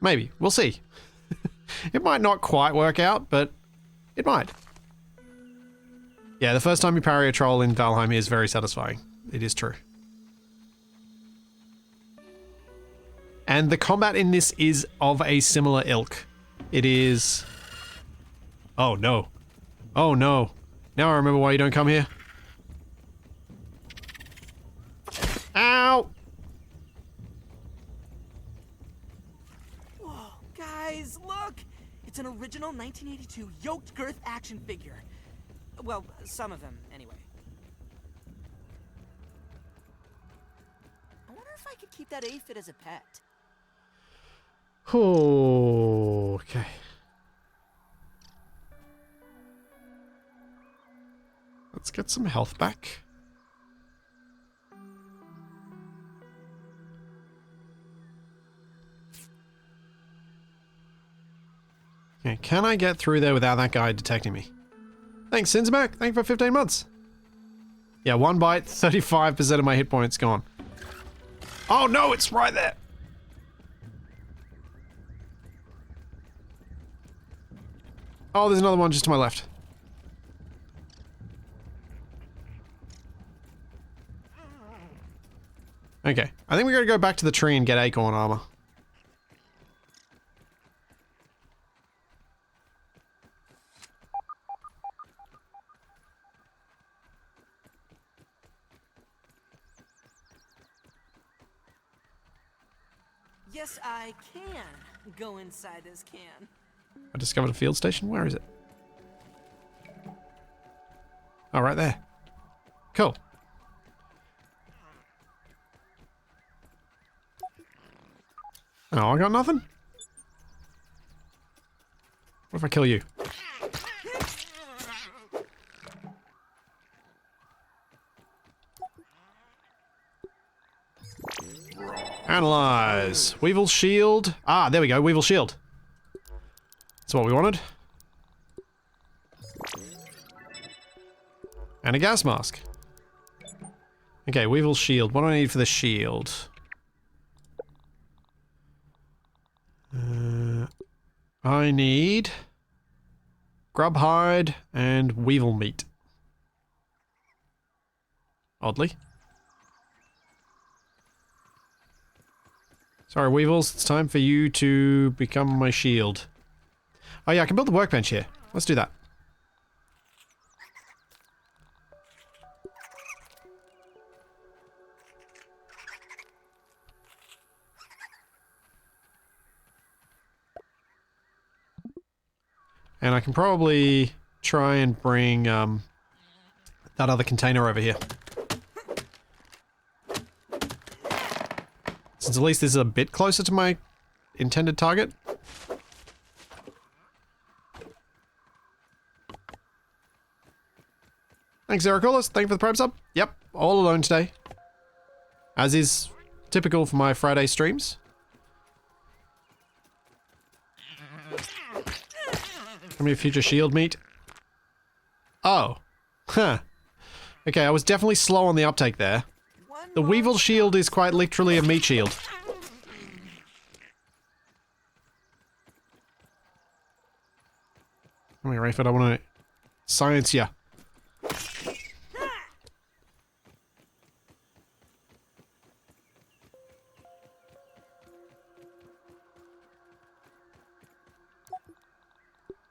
Maybe. We'll see. It might not quite work out, but it might. Yeah, the first time you parry a troll in Valheim is very satisfying. It is true. And the combat in this is of a similar ilk. It is... Oh no. Oh no. Now I remember why you don't come here. Ow! Whoa, guys, look! It's an original 1982 yoked girth action figure. Well, some of them, anyway. I wonder if I could keep that aphid as a pet. Okay. Let's get some health back. Okay, can I get through there without that guy detecting me? Thanks, Sinzmac. Thank you for 15 months. Yeah, one bite, 35% of my hit points gone. Oh no, it's right there. Oh, there's another one just to my left. Okay, I think we gotta go back to the tree and get acorn armor. Yes, I can go inside this can. I discovered a field station. Where is it? Oh, right there. Cool. Oh, I got nothing? What if I kill you? Analyze. Weevil shield. Ah, there we go. Weevil shield. That's what we wanted. And a gas mask. Okay, Weevil shield. What do I need for the shield? I need grub hide and weevil meat. Oddly. Sorry, Weevils, it's time for you to become my shield. Oh yeah, I can build the workbench here. Let's do that. And I can probably try and bring that other container over here. Since at least this is a bit closer to my intended target. Thanks, Zeracolis. Thank you for the Prime sub. Yep, all alone today. As is typical for my Friday streams. How many future shield meat? Oh. Huh. Okay, I was definitely slow on the uptake there. The Weevil shield is quite literally a meat shield. Come here, Rayford, I want to science ya.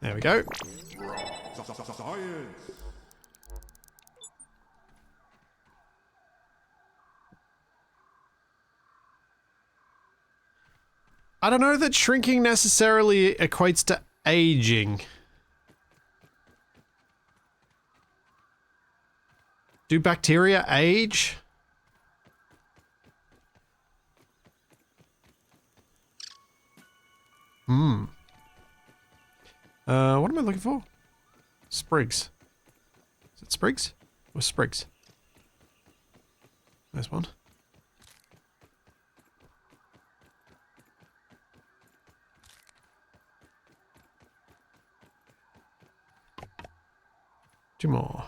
There we go. I don't know that shrinking necessarily equates to aging. Do bacteria age? What am I looking for? Sprigs. Is it sprigs? Or sprigs? There's one. Two more.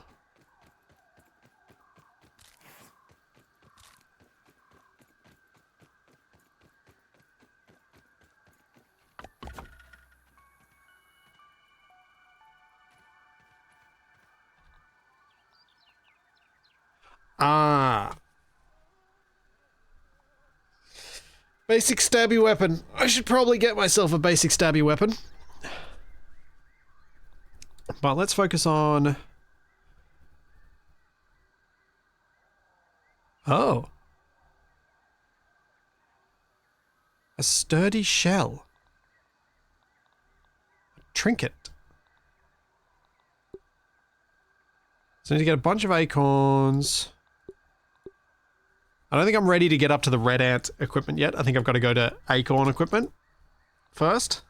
Ah. Basic stabby weapon. I should probably get myself a basic stabby weapon. But let's focus on... Oh. A sturdy shell. A trinket. So I need to get a bunch of acorns. I don't think I'm ready to get up to the red ant equipment yet. I think I've got to go to acorn equipment first.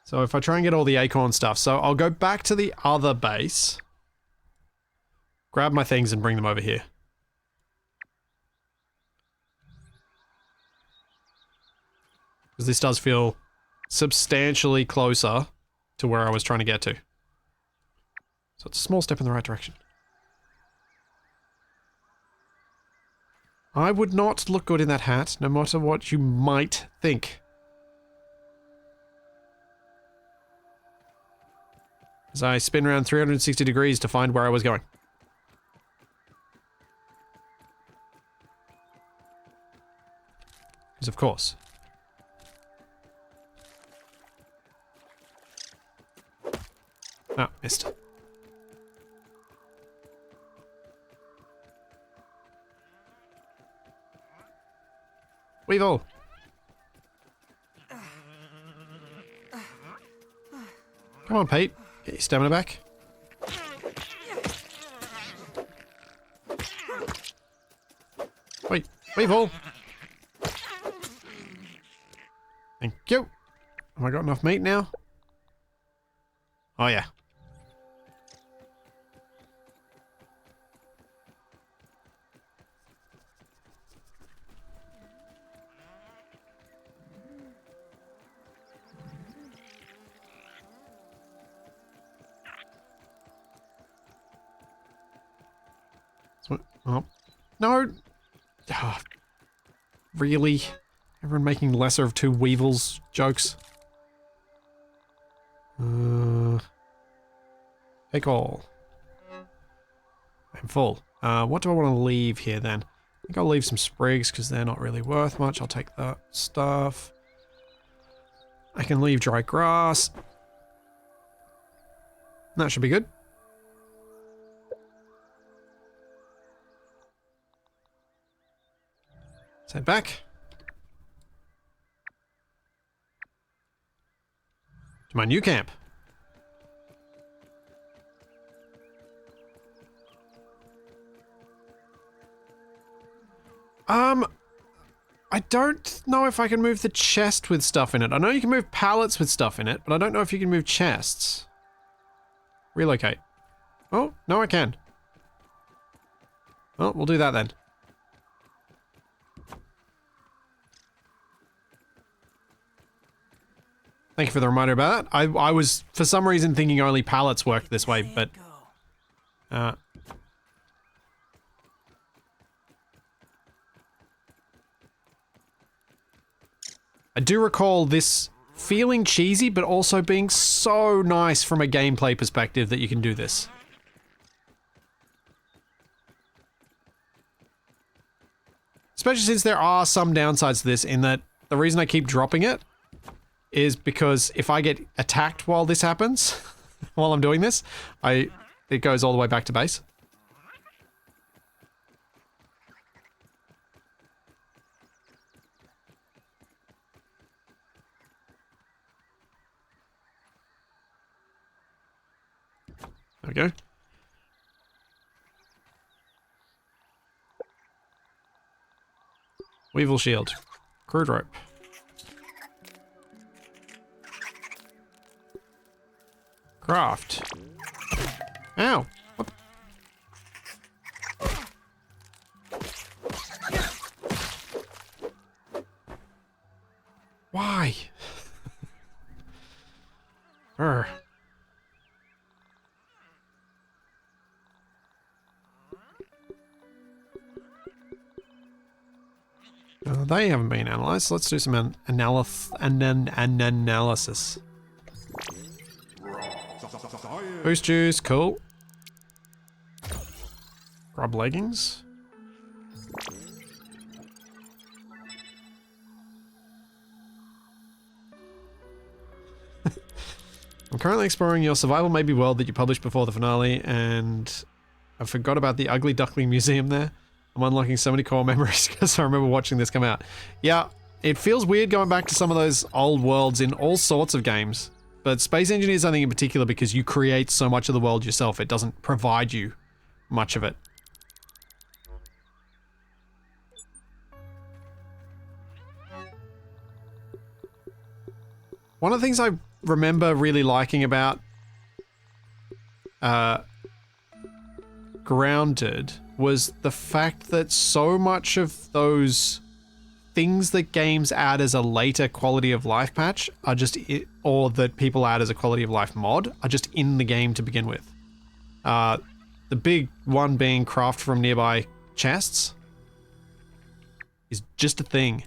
So if I try and get all the acorn stuff, so I'll go back to the other base, grab my things and bring them over here. Because this does feel substantially closer to where I was trying to get to. So it's a small step in the right direction. I would not look good in that hat, no matter what you might think. As I spin around 360 degrees to find where I was going. Because of course. Oh, missed. Weevil! Come on, Pete. Get your stamina back. Wait, Weevil! Thank you. Have I got enough meat now? Oh yeah. Oh. No! Oh, really? Everyone making lesser of two weevils jokes? Take all. I'm full. What do I want to leave here then? I think I'll leave some sprigs because they're not really worth much. I'll take that stuff. I can leave dry grass. That should be good. Let's head back. To my new camp. I don't know if I can move the chest with stuff in it. I know you can move pallets with stuff in it, but I don't know if you can move chests. Relocate. Oh, no I can. Well, we'll do that then. Thank you for the reminder about that. I was, for some reason, thinking only pallets worked this way, but... I do recall this feeling cheesy, but also being so nice from a gameplay perspective that you can do this. Especially since there are some downsides to this, in that the reason I keep dropping it is because if I get attacked while this happens, while I'm doing this, it goes all the way back to base. There we go. Weevil shield. Crude rope. Craft. Ow! What? Why? Urgh. They haven't been analyzed, so let's do some analysis. Boost juice, cool. Grub leggings. I'm currently exploring your survival maybe world that you published before the finale, and I forgot about the ugly duckling museum there. I'm unlocking so many core memories because I remember watching this come out. Yeah, it feels weird going back to some of those old worlds in all sorts of games. But Space Engineers, I think, in particular, because you create so much of the world yourself, it doesn't provide you much of it. One of the things I remember really liking about Grounded was the fact that so much of those things that games add as a later quality of life patch are just, or that people add as a quality of life mod, are just in the game to begin with. The big one being craft from nearby chests is just a thing.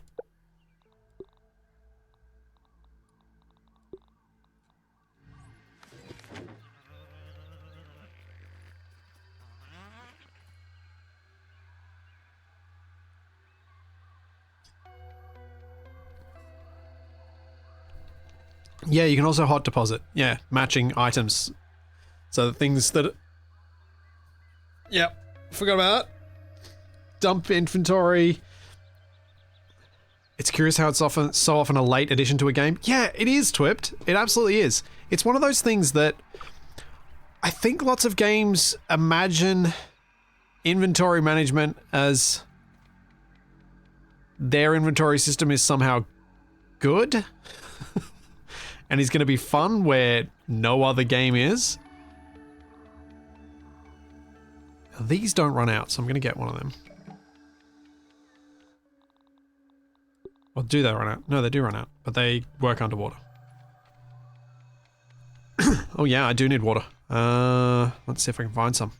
Yeah, you can also hot deposit. Yeah, matching items. So the things that... Yep, forgot about that. Dump inventory. It's curious how it's so often a late addition to a game. Yeah, it is, Twipped. It absolutely is. It's one of those things that I think lots of games imagine inventory management as their inventory system is somehow good. And is going to be fun where no other game is. These don't run out, so I'm going to get one of them. Or do they run out? No, they do run out, but they work underwater. Oh yeah, I do need water. Let's see if I can find some.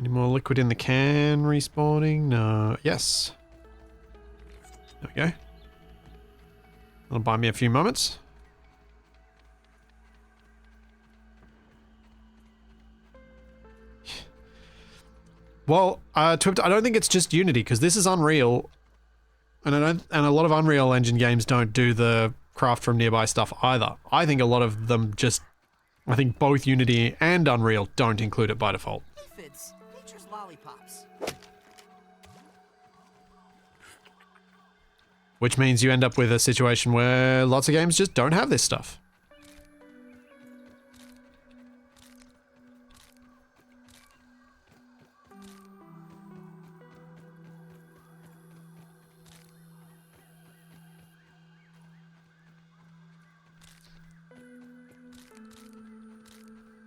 Any more liquid in the can respawning? No. Yes. There we go. That'll buy me a few moments. Well, Twipped, I don't think it's just Unity, because this is Unreal. And a lot of Unreal Engine games don't do the craft from nearby stuff either. I think a lot of them just... I think both Unity and Unreal don't include it by default. Aphids, nature's lollipops. Which means you end up with a situation where lots of games just don't have this stuff.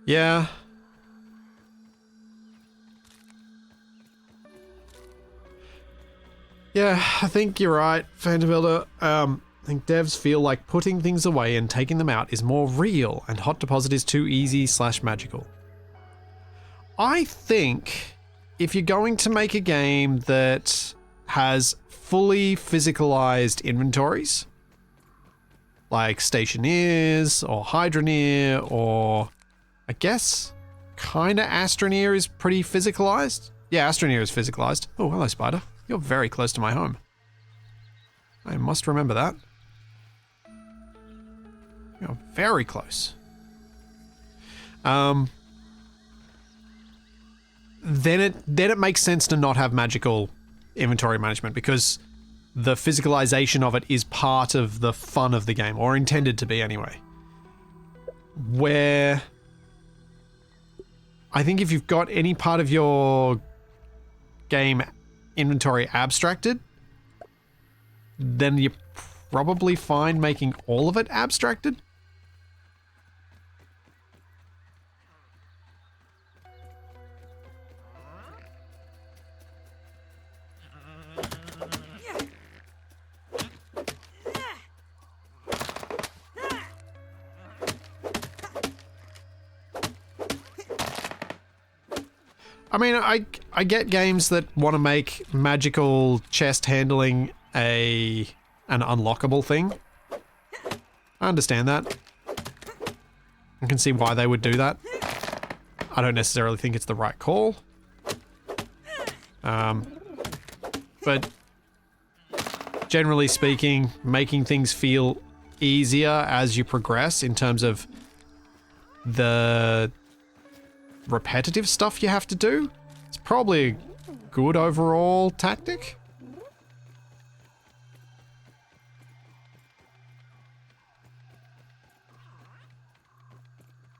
Yeah. Yeah, I think you're right, Phantom Builder. I think devs feel like putting things away and taking them out is more real, and Hot Deposit is too easy / magical. I think if you're going to make a game that has fully physicalized inventories, like Stationeers or Hydroneer, or I guess kinda Astroneer is pretty physicalized. Yeah, Astroneer is physicalized. Oh, hello, Spider. You're very close to my home. I must remember that. You're very close. Then it makes sense to not have magical inventory management, because the physicalization of it is part of the fun of the game, or intended to be anyway. Where I think if you've got any part of your game inventory abstracted, then you're probably fine making all of it abstracted. I mean, I get games that want to make magical chest handling an unlockable thing. I understand that. I can see why they would do that. I don't necessarily think it's the right call. But generally speaking, making things feel easier as you progress in terms of the repetitive stuff you have to do, it's probably a good overall tactic.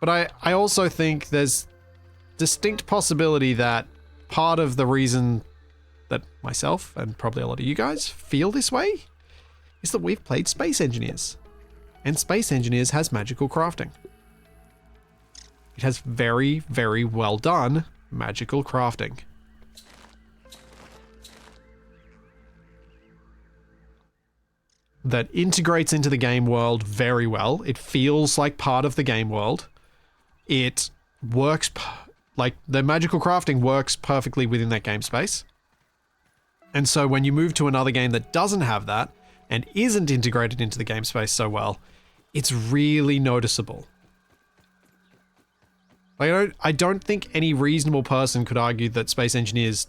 But I also think there's distinct possibility that part of the reason that myself and probably a lot of you guys feel this way is that we've played Space Engineers. And Space Engineers has magical crafting. It has very, very well done magical crafting. That integrates into the game world very well. It feels like part of the game world. It works, like the magical crafting works perfectly within that game space. And so when you move to another game that doesn't have that and isn't integrated into the game space so well, it's really noticeable. I don't think any reasonable person could argue that Space Engineers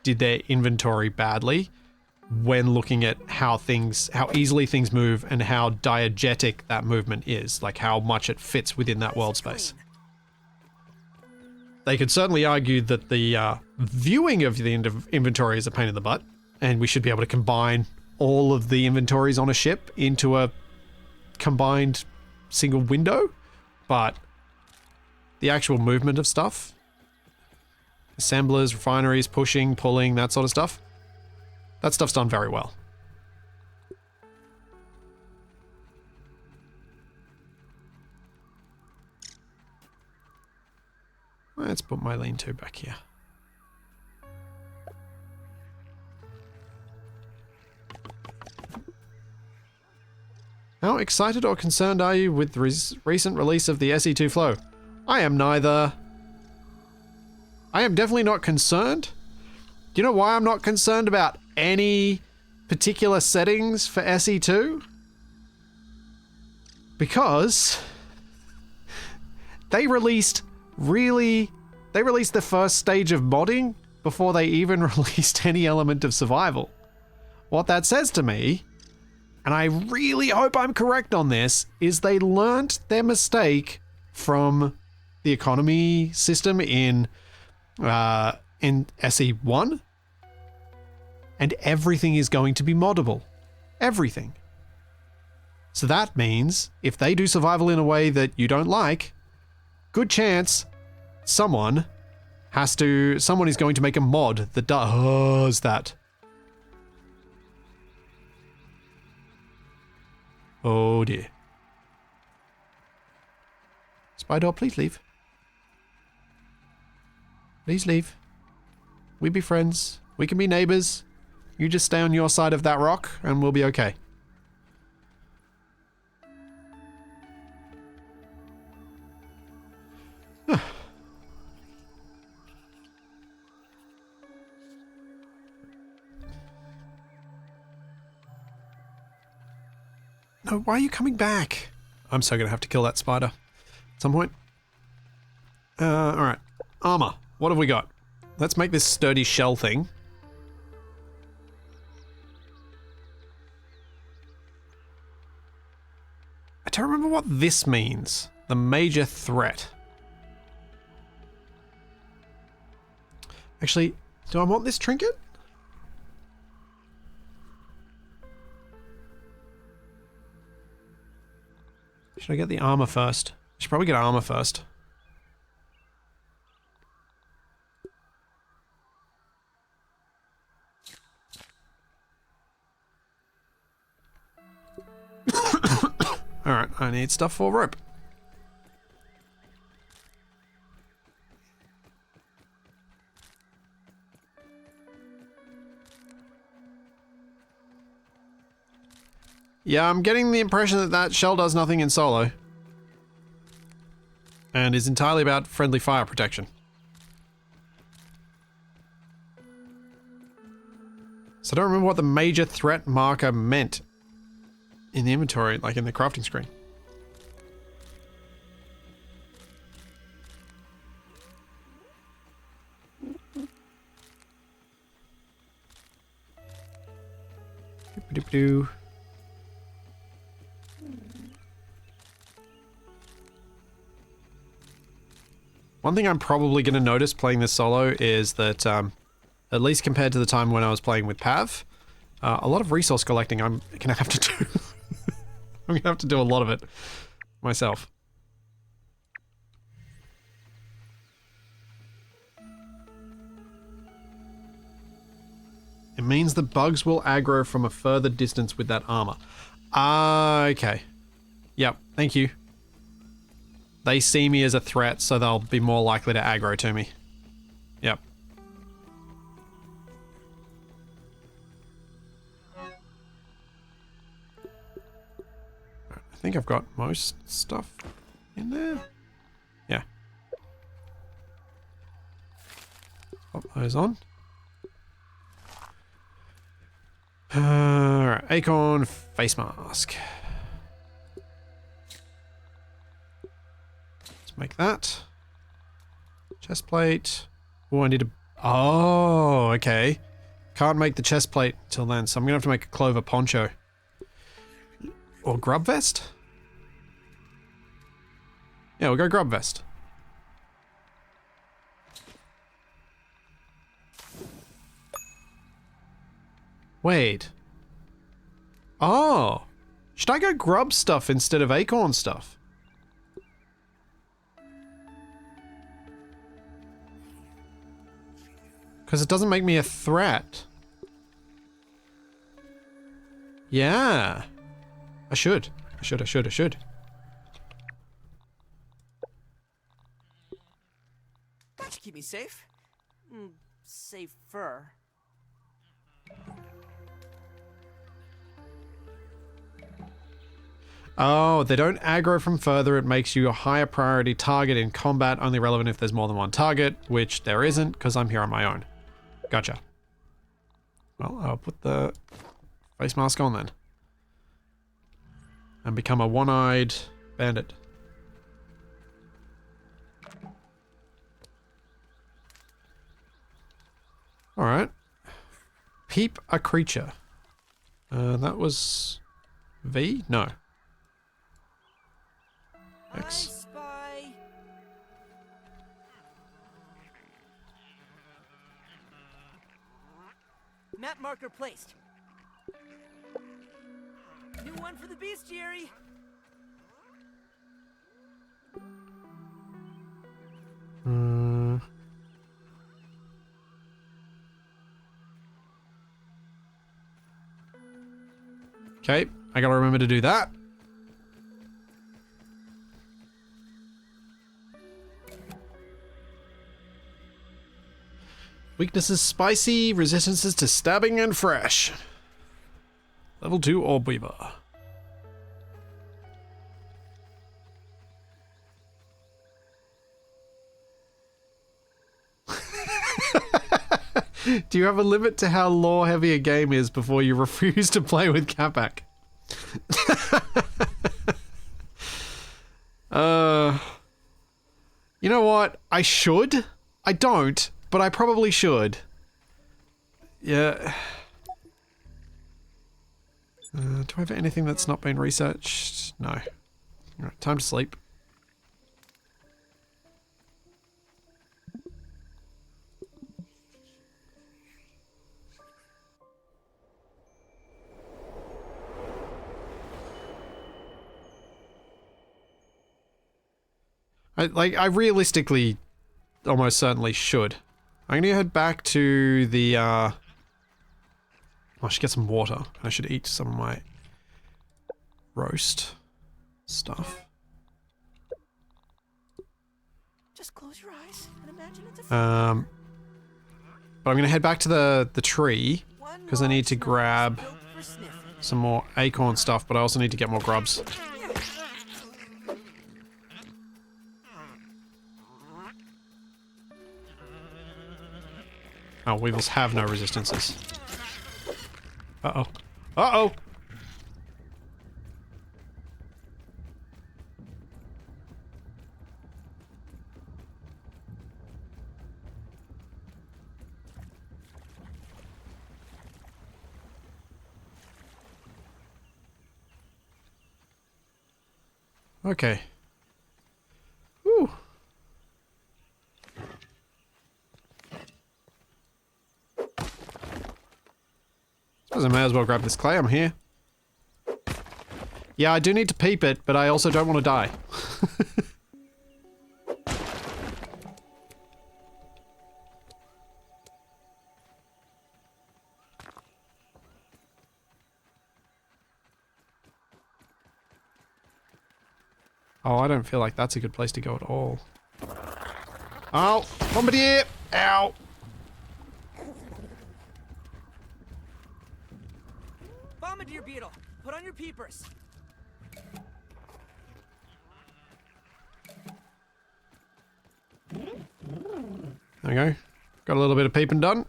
did their inventory badly when looking at how easily things move and how diegetic that movement is, like how much it fits within that world space. They could certainly argue that the viewing of the inventory is a pain in the butt, and we should be able to combine all of the inventories on a ship into a combined single window, but the actual movement of stuff, assemblers, refineries, pushing, pulling, that sort of stuff, that stuff's done very well. Let's put my lean-to back here. How excited or concerned are you with the recent release of the SE2 Flow? I am neither. I am definitely not concerned. Do you know why I'm not concerned about any particular settings for SE2? Because they released the first stage of modding before they even released any element of survival. What that says to me, and I really hope I'm correct on this, is they learnt their mistake from the economy system in SE1, and everything is going to be moddable. Everything. So that means if they do survival in a way that you don't like, good chance someone is going to make a mod that does that. Oh dear. Spider, please leave. Please leave. We be friends. We can be neighbors. You just stay on your side of that rock and we'll be okay. No, why are you coming back? I'm so gonna have to kill that spider at some point. Alright. Armor. What have we got? Let's make this sturdy shell thing. I don't remember what this means. The major threat. Actually, do I want this trinket? Should I get the armor first? I should probably get armor first. Alright, I need stuff for rope. Yeah, I'm getting the impression that that shell does nothing in solo. And is entirely about friendly fire protection. So I don't remember what the major threat marker meant in the inventory, like in the crafting screen. Doop-a-doop-doo. One thing I'm probably going to notice playing this solo is that, at least compared to the time when I was playing with Pav, a lot of resource collecting I'm going to have to do. I'm going to have to do a lot of it myself. It means the bugs will aggro from a further distance with that armor. Ah, okay. Yep, thank you. They see me as a threat, so they'll be more likely to aggro to me. Yep. I think I've got most stuff in there. Yeah. Pop those on. Alright, acorn face mask. Make that. Chest plate. Oh, I need a... Oh, okay. Can't make the chest plate till then, so I'm gonna have to make a clover poncho. Or grub vest? Yeah, we'll go grub vest. Wait. Oh. Should I go grub stuff instead of acorn stuff? Because it doesn't make me a threat. Yeah. I should. I should. That should keep me safe. Safer. Oh, they don't aggro from further. It makes you a higher priority target in combat, only relevant if there's more than one target, which there isn't because I'm here on my own. Gotcha. Well, I'll put the face mask on then. And become a one-eyed bandit. Alright. Peep a creature. That was... V? No. I X. spy. Map marker placed. New one for the bestiary. Okay, I gotta remember to do that. Weaknesses spicy, resistances to stabbing and fresh. Level 2 Orb Weaver. Do you have a limit to how lore heavy a game is before you refuse to play with Capac? You know what? I should. I don't, but I probably should. Yeah. Do I have anything that's not been researched? No. Alright, time to sleep. I realistically almost certainly should. I'm gonna head back to the, I should get some water. I should eat some of my roast stuff. Just close your eyes and imagine it's a But I'm gonna head back to the tree, because I need to grab some more acorn stuff, but I also need to get more grubs. Oh, weevils have no resistances. Uh-oh. Uh-oh! Okay. Whew. Suppose I may as well grab this clay, I'm here. Yeah, I do need to peep it, but I also don't want to die. Oh, I don't feel like that's a good place to go at all. Oh, bombardier! Ow! Bombardier beetle, put on your peepers. There we go. Got a little bit of peeping done.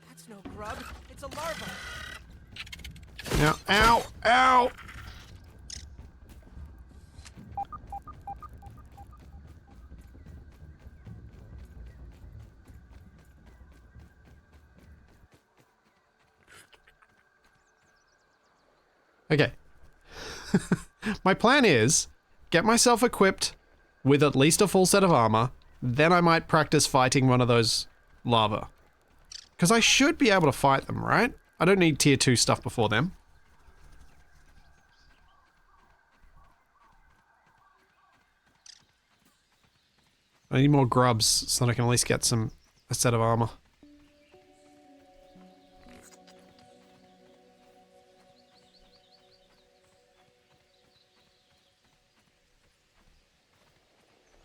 That's no grub, it's a larva. Now, ow! Ow! Okay. My plan is get myself equipped with at least a full set of armor, then I might practice fighting one of those larvae. Because I should be able to fight them, right? I don't need tier 2 stuff before them. I need more grubs so that I can at least get a set of armor.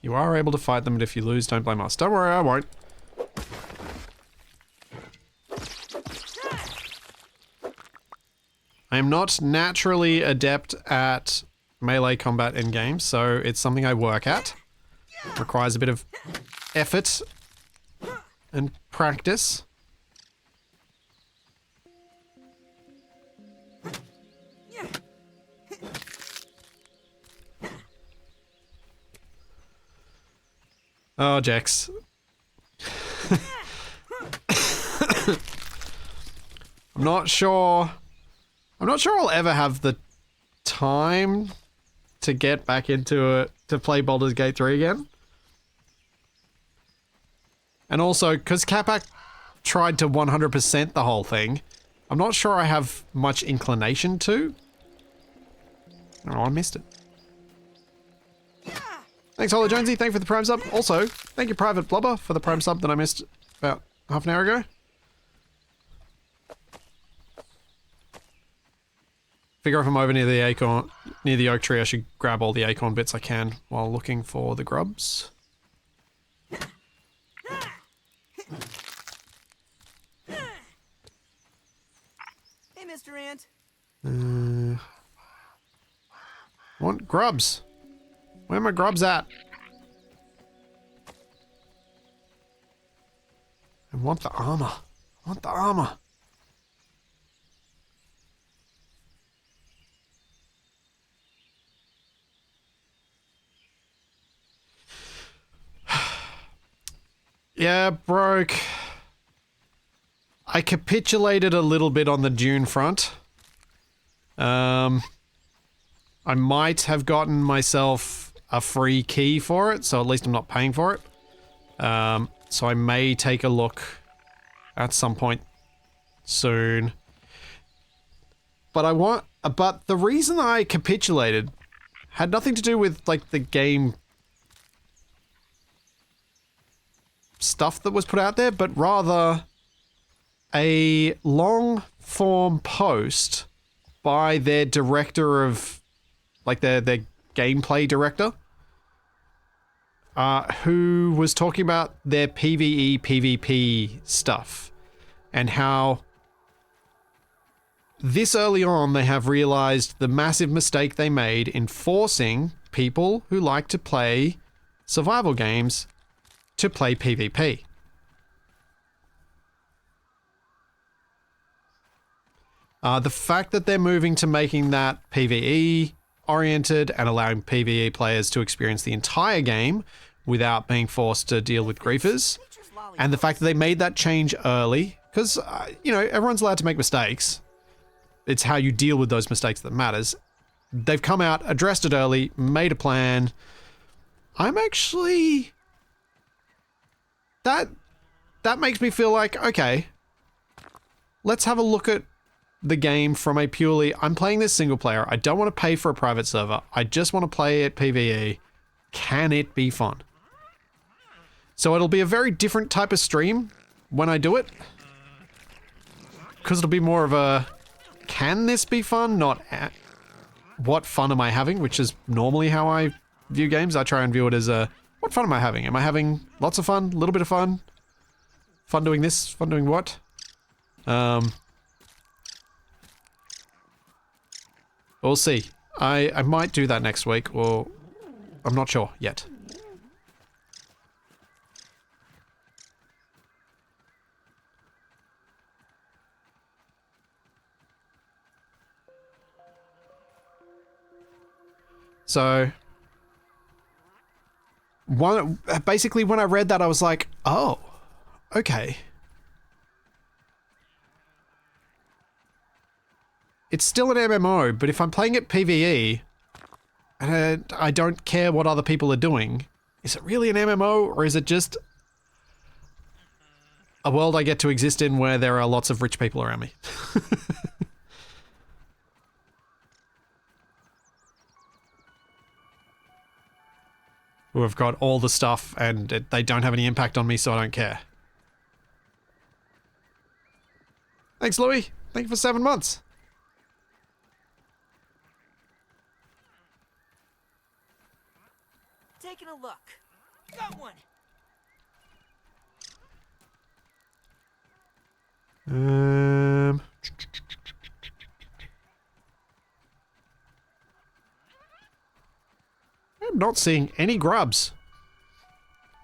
You are able to fight them, but if you lose, don't blame us. Don't worry, I won't. I am not naturally adept at melee combat in games, so it's something I work at. It requires a bit of effort and practice. Oh, Jax. I'm not sure I'll ever have the time to get back into it, to play Baldur's Gate 3 again. And also, because Capac tried to 100% the whole thing, I'm not sure I have much inclination to. Oh, I missed it. Thanks, Hollow Jonesy. Thank you for the Prime sub. Also, thank you, Private Blubber, for the Prime sub that I missed about half an hour ago. Figure if I'm over near the oak tree, I should grab all the acorn bits I can while looking for the grubs. Hey, Mr. Ant. Want grubs? Where are my grubs at? I want the armor. I want the armor. Yeah, broke. I capitulated a little bit on the Dune front. I might have gotten myself a free key for it, so at least I'm not paying for it. So I may take a look at some point soon. But but the reason I capitulated had nothing to do with, like, the game stuff that was put out there, but rather a long-form post by their director of, like, their gameplay director, who was talking about their PvE, PvP stuff, and how this early on they have realized the massive mistake they made in forcing people who like to play survival games to play PvP. The fact that they're moving to making that PvE oriented and allowing PvE players to experience the entire game without being forced to deal with griefers, and the fact that they made that change early, because, you know, everyone's allowed to make mistakes. It's how you deal with those mistakes that matters. They've come out, addressed it early, made a plan. I'm actually... That makes me feel like, okay, let's have a look at the game from a purely, I'm playing this single player, I don't want to pay for a private server, I just want to play it PvE. Can it be fun? So it'll be a very different type of stream when I do it. Because it'll be more of a, can this be fun? Not what fun am I having, which is normally how I view games. I try and view it as a, what fun am I having? Am I having lots of fun? A little bit of fun? Fun doing this? Fun doing what? We'll see. I might do that next week, or I'm not sure yet. So, basically when I read that, I was like, oh, okay. It's still an MMO, but if I'm playing it PvE, and I don't care what other people are doing, is it really an MMO, or is it just a world I get to exist in where there are lots of rich people around me? Who have got all the stuff and they don't have any impact on me, so I don't care. Thanks, Louis. Thank you for 7 months. Taking a look. Got one. I'm not seeing any grubs.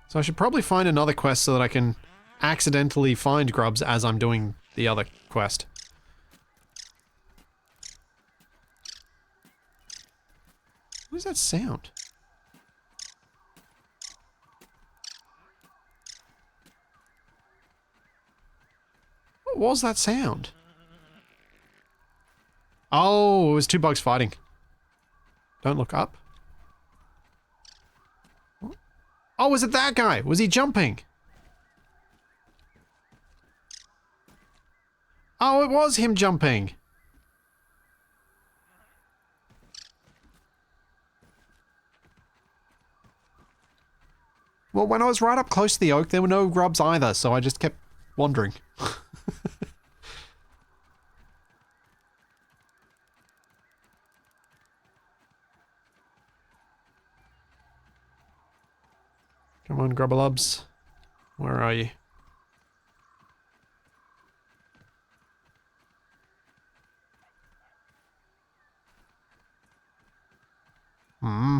So I should probably find another quest so that I can accidentally find grubs as I'm doing the other quest. What is that sound? What was that sound? Oh, it was 2 bugs fighting. Don't look up. Oh, was it that guy? Was he jumping? Oh, it was him jumping. Well, when I was right up close to the oak, there were no grubs either, so I just kept wandering. Come on, grubbalubs. Where are you? Hmm.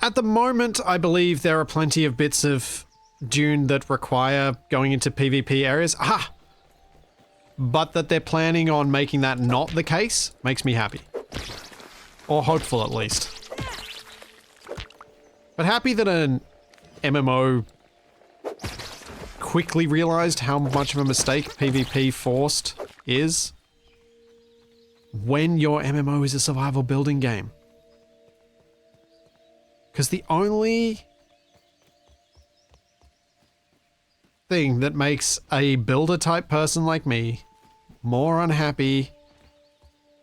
At the moment, I believe there are plenty of bits of Dune that require going into PvP areas. Aha! But that they're planning on making that not the case makes me happy. Or hopeful, at least. But happy that an MMO quickly realized how much of a mistake PvP forced is when your MMO is a survival building game. Because the only thing that makes a builder type person like me more unhappy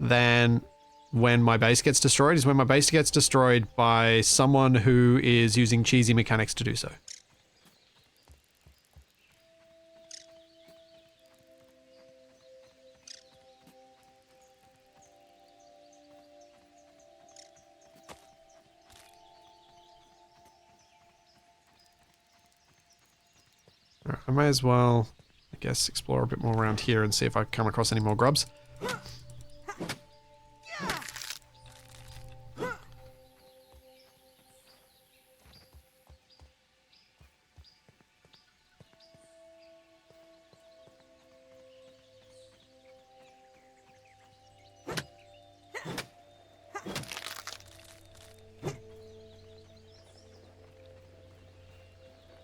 than when my base gets destroyed is when my base gets destroyed by someone who is using cheesy mechanics to do so. Alright, I may as well, I guess, explore a bit more around here and see if I come across any more grubs.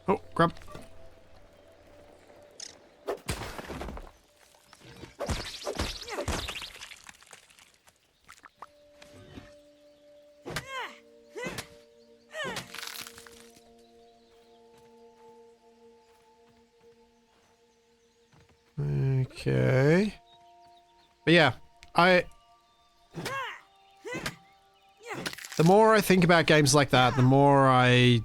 Oh, grub. Okay. But yeah, the more I think about games like that, the more I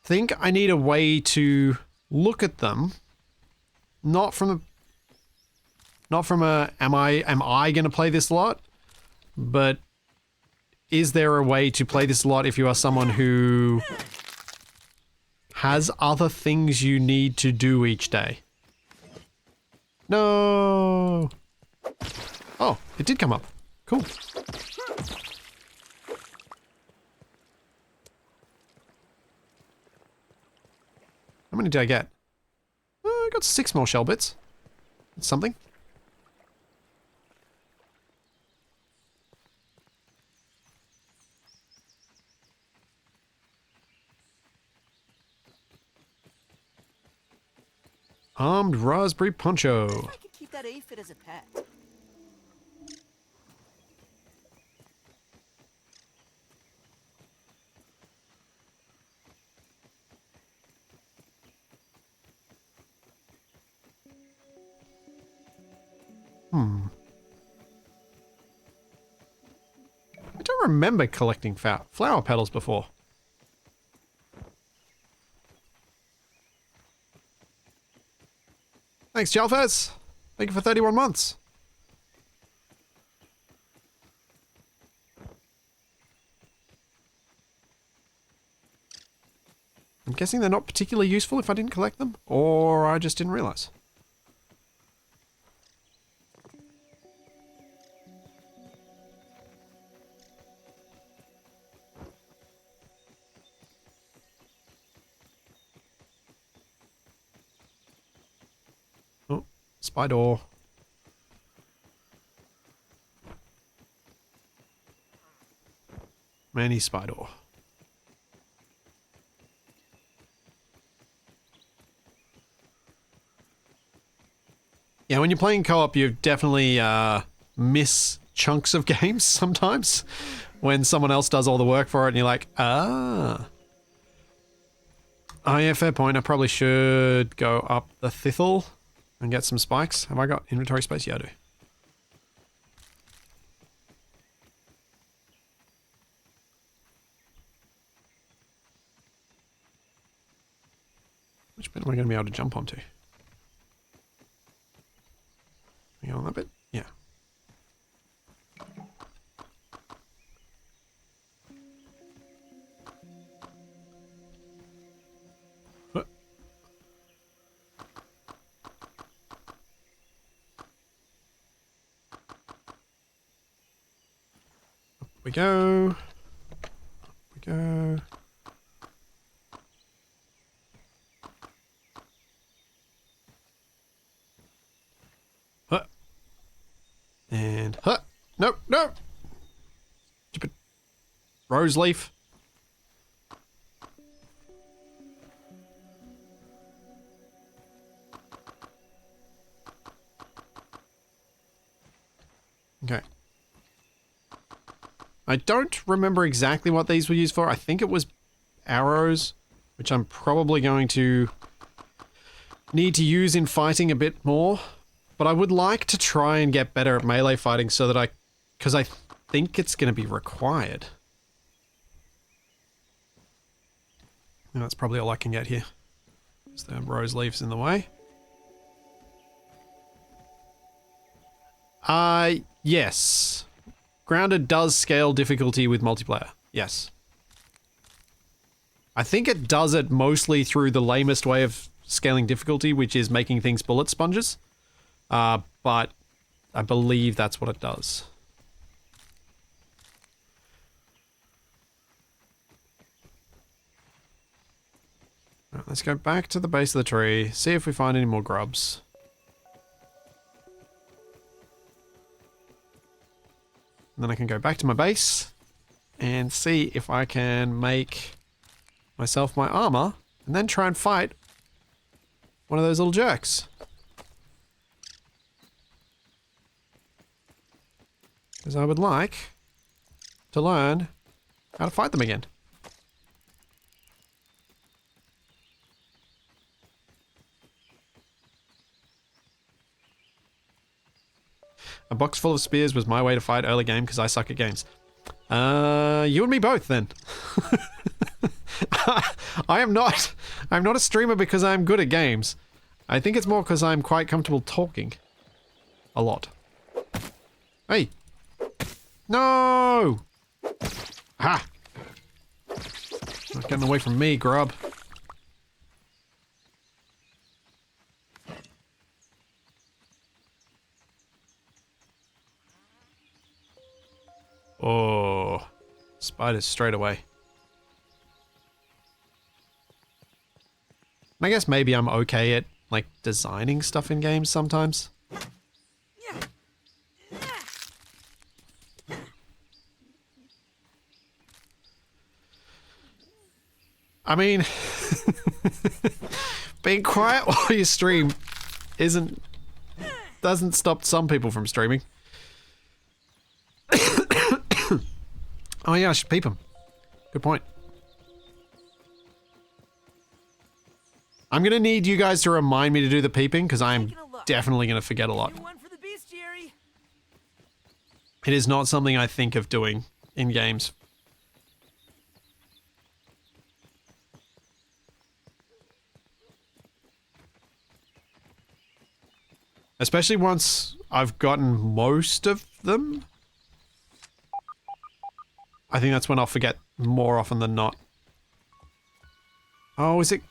think I need a way to look at them, not from a am I going to play this a lot, but is there a way to play this a lot if you are someone who has other things you need to do each day? No. Oh, it did come up. Cool. How many did I get? I got 6 more shell bits. That's something. Armed raspberry poncho. I could keep that aphid as a pet. I don't remember collecting flower petals before. Thanks, Jalfaz. Thank you for 31 months. I'm guessing they're not particularly useful if I didn't collect them, or I just didn't realize. Oh, spider. Many spider. Yeah, when you're playing co-op, you definitely miss chunks of games sometimes when someone else does all the work for it and you're like, ah. Oh yeah, fair point. I probably should go up the Thithel and get some spikes. Have I got inventory space? Yeah, I do. Which bit am I going to be able to jump onto? we go. Up we go. Huh. And huh. Nope, nope. Stupid rose leaf. Okay. I don't remember exactly what these were used for. I think it was arrows, which I'm probably going to need to use in fighting a bit more. But I would like to try and get better at melee fighting so that because I think it's going to be required. And that's probably all I can get here. There's the rose leaves in the way. Yes. Grounded does scale difficulty with multiplayer. Yes. I think it does it mostly through the lamest way of scaling difficulty, which is making things bullet sponges. But I believe that's what it does. Alright, let's go back to the base of the tree, see if we find any more grubs. And then I can go back to my base and see if I can make myself my armor and then try and fight one of those little jerks. Because I would like to learn how to fight them again. A box full of spears was my way to fight early game because I suck at games. You and me both then. I'm not a streamer because I'm good at games. I think it's more because I'm quite comfortable talking. A lot. Hey. No! Ha! Not getting away from me, grub. Oh, spiders straight away. I guess maybe I'm okay at, like, designing stuff in games sometimes. I mean, being quiet while you stream doesn't stop some people from streaming. Oh yeah, I should peep him. Good point. I'm gonna need you guys to remind me to do the peeping because I'm definitely gonna forget a lot. It is not something I think of doing in games. Especially once I've gotten most of them. I think that's when I'll forget more often than not. Oh, is it?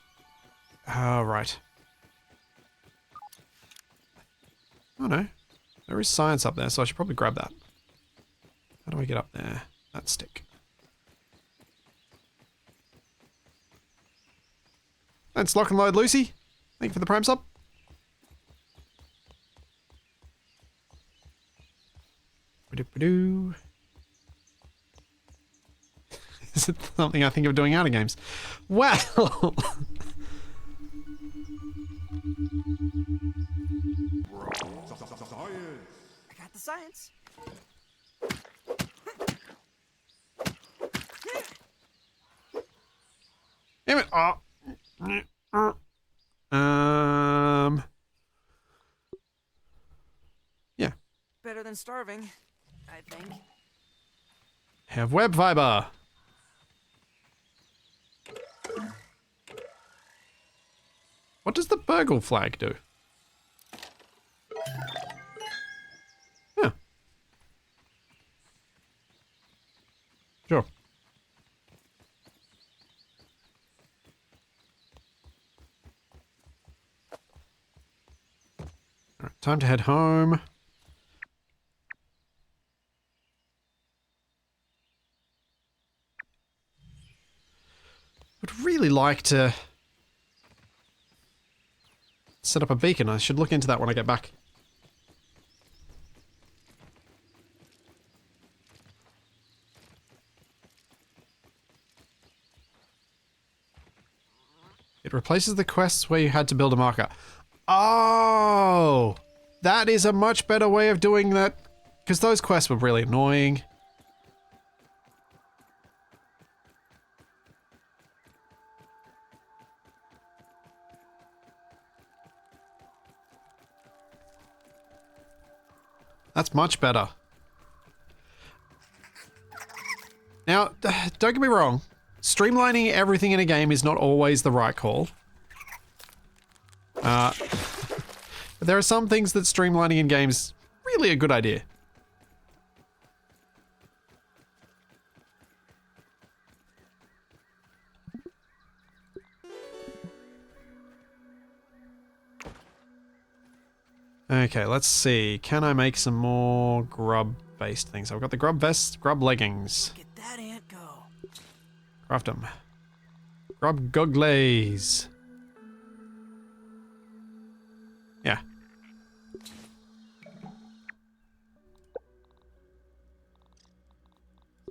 Oh, right. Oh no. There is science up there, so I should probably grab that. How do I get up there? That stick. Thanks, Lock and Load Lucy. Thank you for the Prime sub. Ba-do-ba-doo. Is it something I think of doing out of games? Well! I got the science. Damn it! Oh. Yeah. Better than starving, I think. Have web fiber. What does the BURG.L flag do? Yeah. Sure. Alright, time to head home. I'd really like to set up a beacon. I should look into that when I get back. It replaces the quests where you had to build a marker. Oh! That is a much better way of doing that, because those quests were really annoying. That's much better. Now, don't get me wrong. Streamlining everything in a game is not always the right call. But there are some things that streamlining in games is really a good idea. Okay, let's see. Can I make some more grub-based things? I've got the grub vest, grub leggings. Get that ant go. Craft them. Grub goggles. Yeah.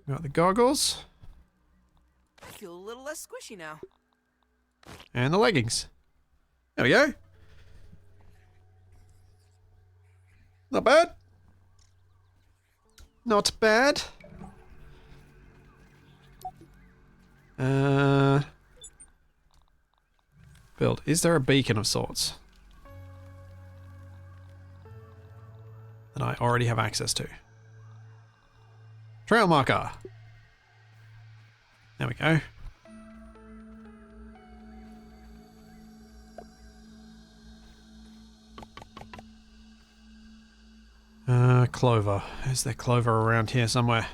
Got the goggles. I feel a little less squishy now. And the leggings. There we go. Not bad. Not bad. Build. Is there a beacon of sorts that I already have access to? Trail marker. There we go. Clover. Is there clover around here somewhere?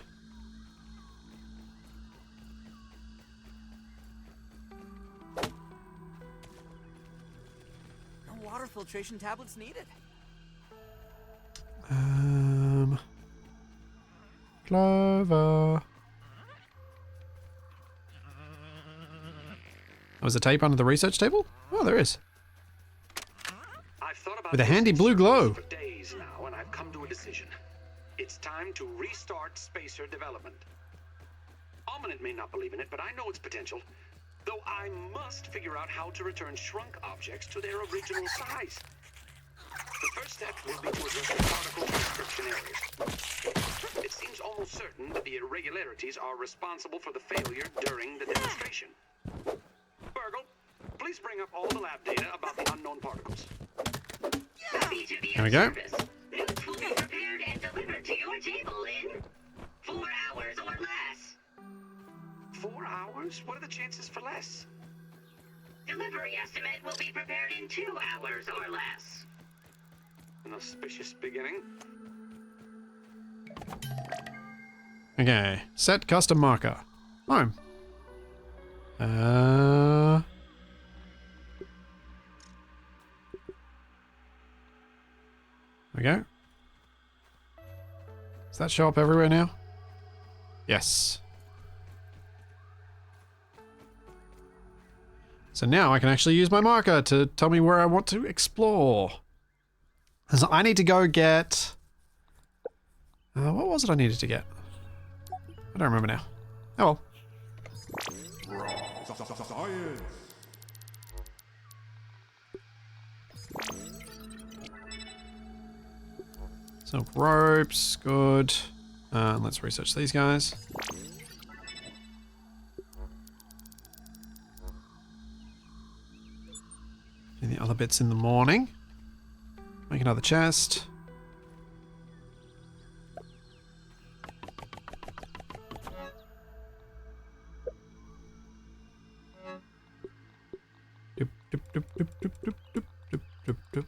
No water filtration tablets needed. Clover. Oh, is a tape under the research table? Oh, there is. I've thought about With a this handy blue glow. for days now, and I've come to a decision. It's time to restart spacer development. Ominent may not believe in it, but I know its potential. Though I must figure out how to return shrunk objects to their original size. The first step will be to address the particle transcription errors. It seems almost certain that the irregularities are responsible for the failure during the demonstration. BURG.L, please bring up all the lab data about the unknown particles. There we go. Notes will be prepared and delivered to your table in 4 hours or less. 4 hours? What are the chances for less? Delivery estimate will be prepared in 2 hours or less. An auspicious beginning. Okay. Set custom marker. Home. There we go. Does that show up everywhere now? Yes. So now I can actually use my marker to tell me where I want to explore. So I need to go get... what was it I needed to get? I don't remember now. Oh well. So ropes, good. Let's research these guys. And the other bits in the morning. Make another chest. Doop, doop, doop, doop, doop, doop, doop, doop, doop, doop.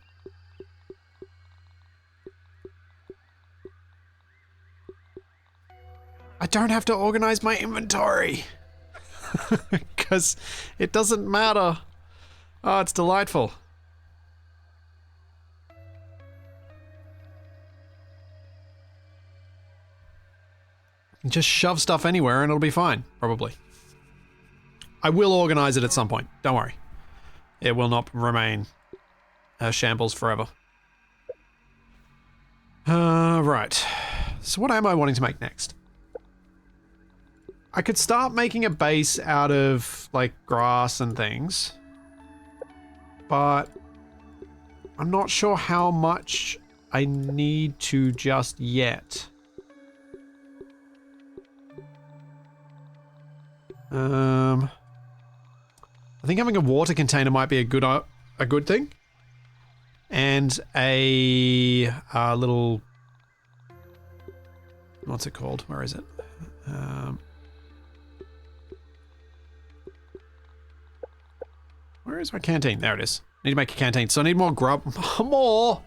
I don't have to organize my inventory because it doesn't matter. Oh, it's delightful. Just shove stuff anywhere and it'll be fine, probably. I will organize it at some point. Don't worry. It will not remain a shambles forever. Right. So what am I wanting to make next? I could start making a base out of, like, grass and things. But I'm not sure how much I need to just yet. I think having a water container might be a good thing. And a little... What's it called? Where is it? Where is my canteen? There it is. Need to make a canteen. So I need more grub. More!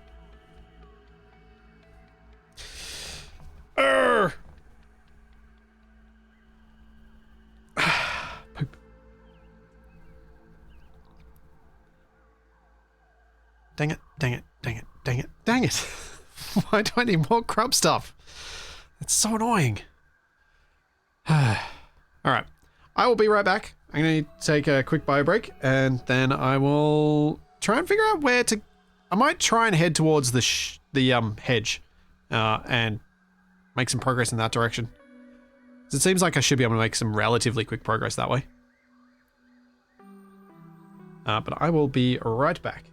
Poop. Dang it, dang it, dang it, dang it, dang it. Why do I need more grub stuff? It's so annoying. Alright. I will be right back. I'm going to take a quick bio break, and then I will try and figure out where to... I might try and head towards the hedge, and make some progress in that direction. It seems like I should be able to make some relatively quick progress that way. But I will be right back.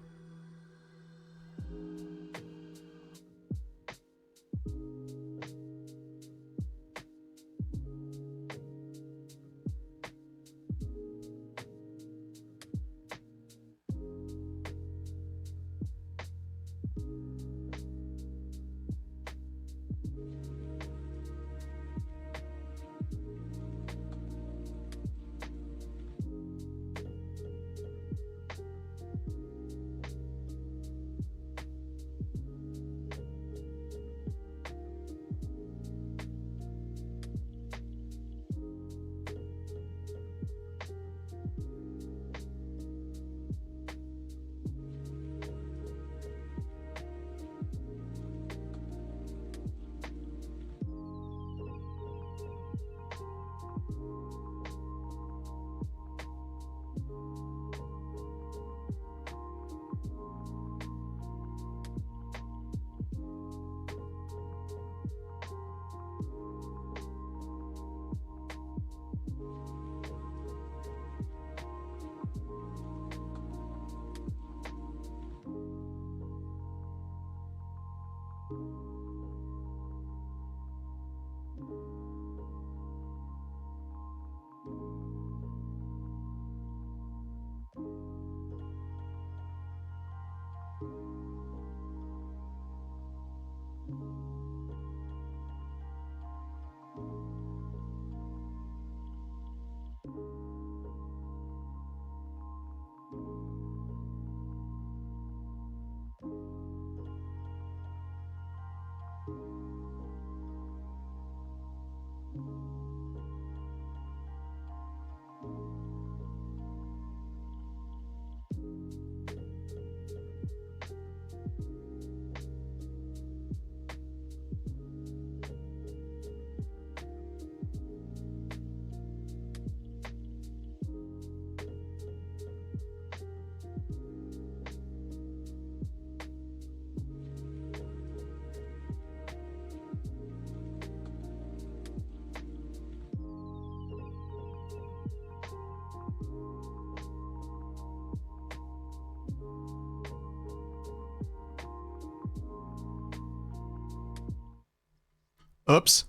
Oops.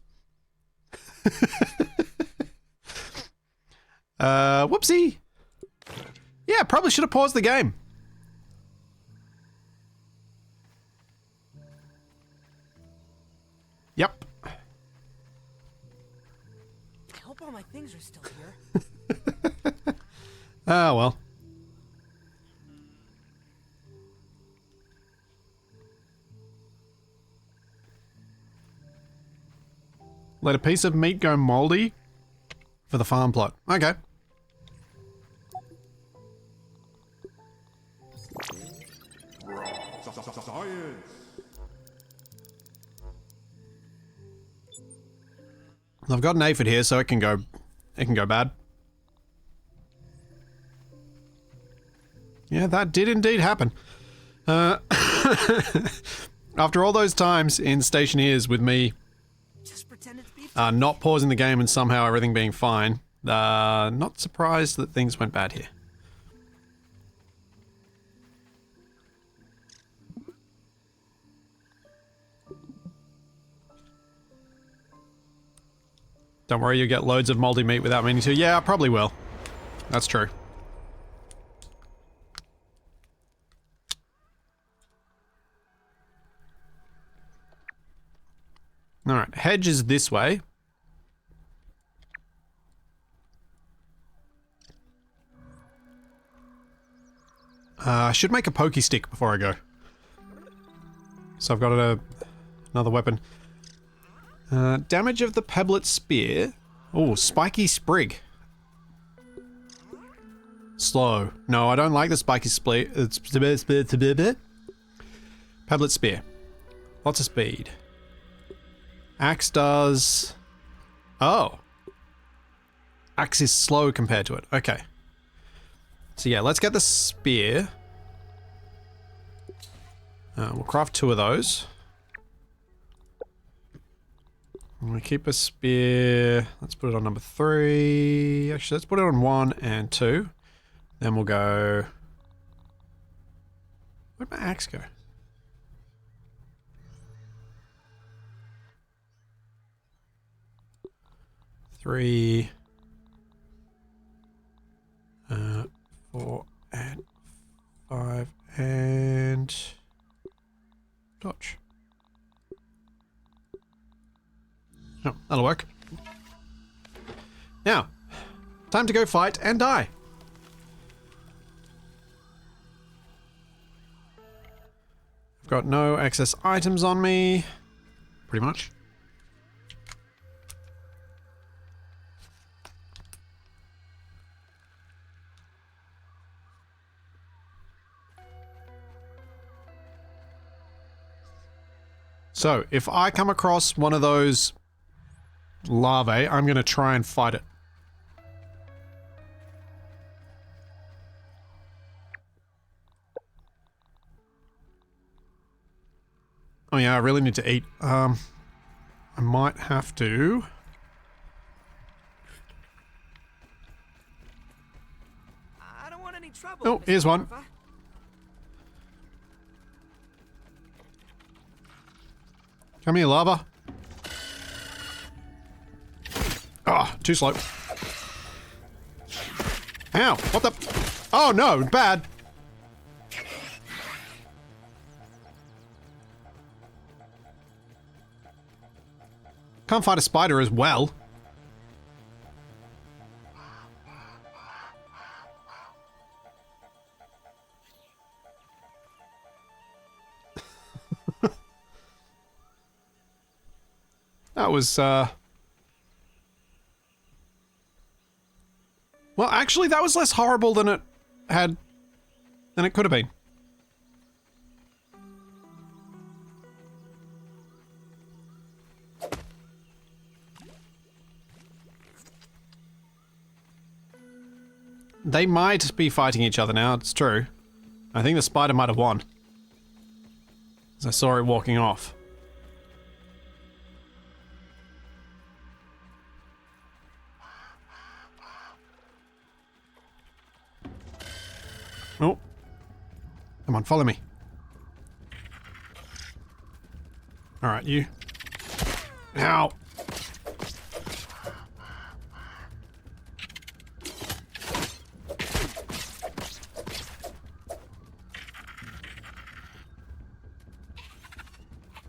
Whoopsie. Yeah, probably should have paused the game. Yep. I hope all my things are still here. Ah, well. Let a piece of meat go moldy for the farm plot. Okay. I've got an aphid here, so it can go bad. Yeah, that did indeed happen. After all those times in Stationeers with me Just pretended to be. not pausing the game and somehow everything being fine, not surprised that things went bad here. Don't worry, you'll get loads of moldy meat without meaning to. Yeah, I probably will. That's true. Alright, Hedge is this way. I should make a pokey stick before I go. So I've got another weapon. Damage of the pebblet spear. Oh, spiky sprig. Slow. No, I don't like the spiky split. Pebblet spear. Lots of speed. Axe does... Oh. Axe is slow compared to it. Okay. So yeah, let's get the spear. We'll craft 2 of those. We keep a spear. Let's put it on number 3. Actually, let's put it on 1 and 2. Then we'll go... Where'd my axe go? Three, 4, and 5, and dodge. Oh, that'll work. Now, time to go fight and die. I've got no excess items on me, pretty much. So, if I come across one of those larvae, I'm going to try and fight it. Oh yeah, I really need to eat. I might have to... I don't want any trouble. Oh, Mr. here's one. Larva. Come here, lava. Ah, too slow. Ow, what the... Oh no, bad. Can't fight a spider as well. That was, well, actually, that was less horrible than it could have been. They might be fighting each other now, it's true. I think the spider might have won. As I saw it walking off. Oh. Come on, follow me. Alright, you. Ow.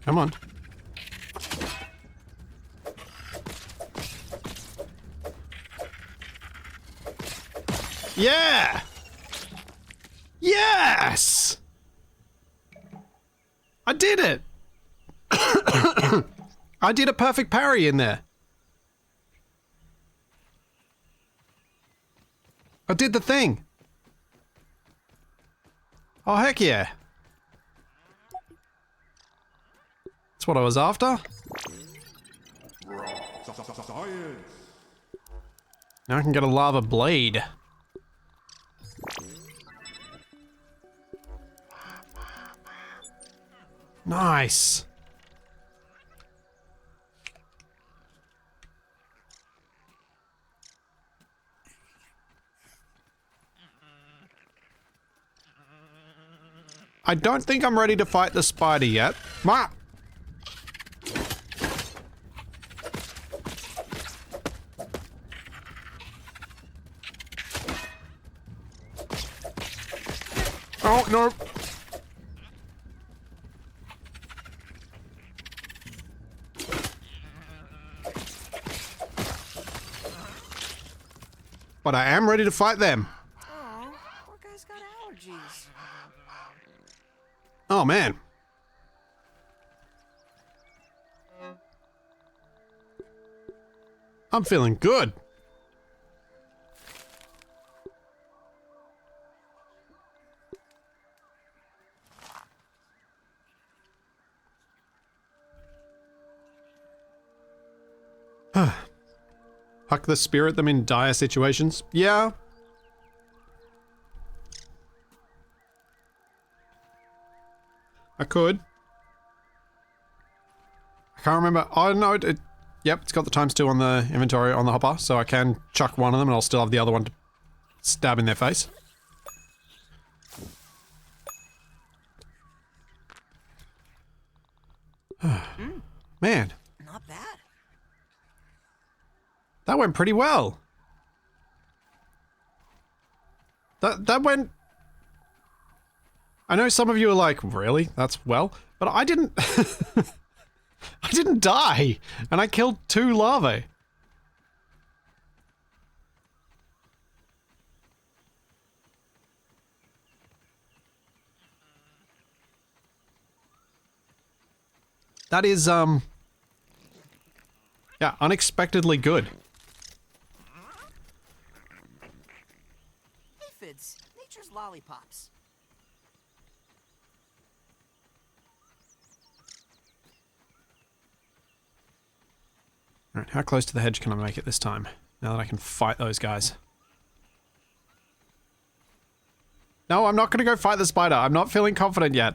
Come on. Yeah! Yes! I did it! I did a perfect parry in there. I did the thing. Oh, heck yeah. That's what I was after. Now I can get a lava blade. Nice. I don't think I'm ready to fight the spider yet. Ma! Oh, no. But I am ready to fight them. Oh, poor guy's got allergies. Oh, man. I'm feeling good. Huck the spirit them in dire situations? Yeah. I could. I can't remember. Oh, no. Yep, it's got the ×2 on the inventory on the hopper, so I can chuck one of them and I'll still have the other one to stab in their face. Man, Not bad. that went pretty well. That went... I know some of you are like, really? That's well? But I didn't... I didn't die! And I killed 2 larvae. That is, yeah, unexpectedly good. Aphids, nature's lollipops. Alright, how close to the hedge can I make it this time? Now that I can fight those guys. No, I'm not gonna go fight the spider. I'm not feeling confident yet.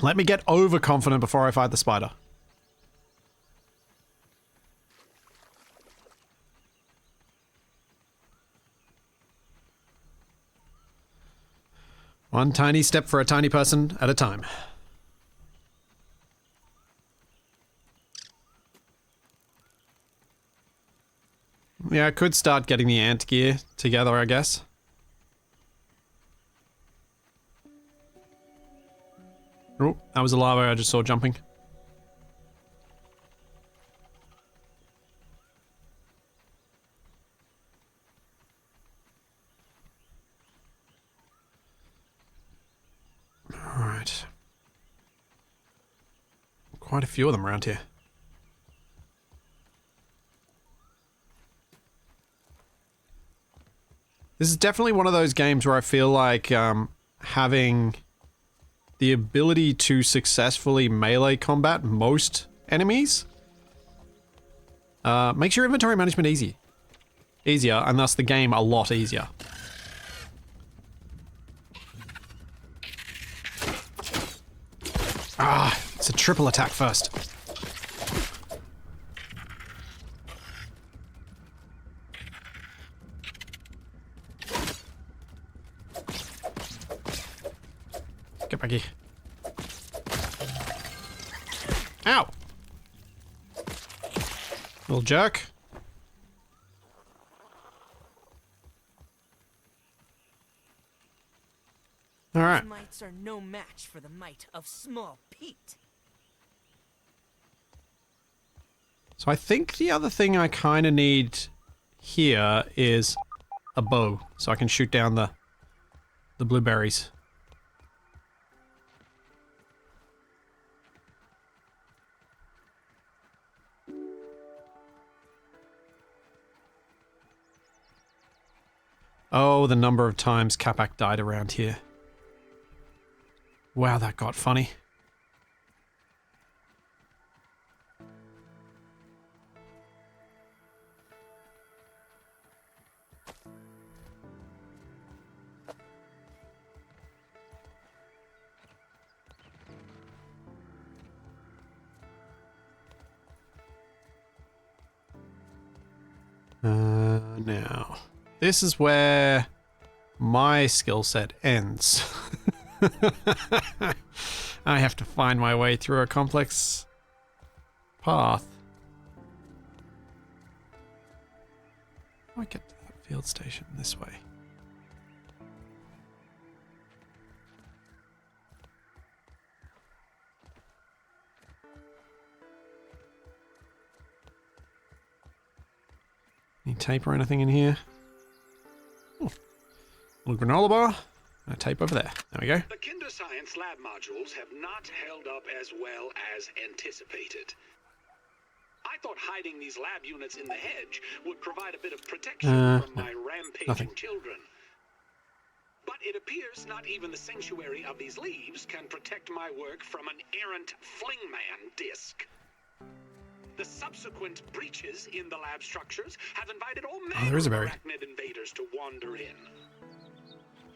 Let me get overconfident before I fight the spider. One tiny step for a tiny person at a time. Yeah, I could start getting the ant gear together, I guess. Oh, that was a larva I just saw jumping. Alright. Quite a few of them around here. This is definitely one of those games where I feel like having the ability to successfully melee combat most enemies makes your inventory management easier, and thus the game a lot easier. Ah, it's a triple attack first. Get back here. Ow! Little jerk. Alright. Mites are no match for the might of Small Pete. So I think the other thing I kind of need here is a bow, so I can shoot down the blueberries. Oh, the number of times Capac died around here. Wow, that got funny. Now, this is where my skill set ends. I have to find my way through a complex path. How do I get to that field station this way? Any tape or anything in here? Oh, little granola bar. And a tape over there. There we go. The Kinder Science lab modules have not held up as well as anticipated. I thought hiding these lab units in the hedge would provide a bit of protection from my rampaging nothing. children. But it appears not even the sanctuary of these leaves can protect my work from an errant flingman disc. The subsequent breaches in the lab structures have invited all manner there is a of berry. arachnid invaders to wander in.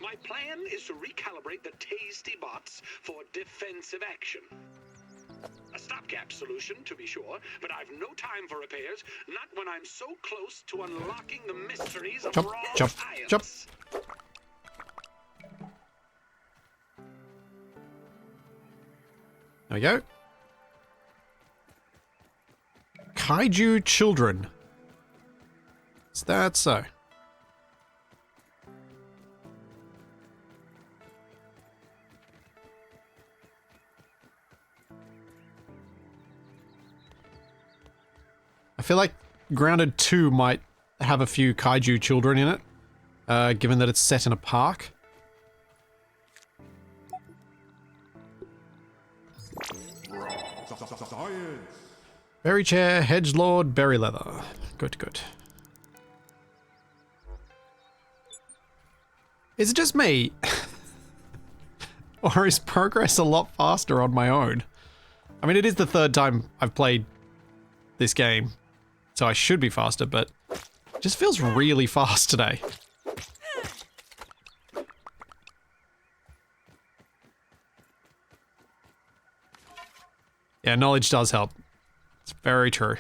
My plan is to recalibrate the tasty bots for defensive action. A stopgap solution, to be sure, but I've no time for repairs, not when I'm so close to unlocking the mysteries of Jump, raw jump, science. jump. There we go. Kaiju children. Is that so? I feel like Grounded 2 might have a few kaiju children in it, given that it's set in a park. Berry chair, hedge lord, berry leather. Good, good. Is it just me? Or is progress a lot faster on my own? I mean, it is the third time I've played this game, so I should be faster, but it just feels really fast today. Yeah, knowledge does help. It's very true.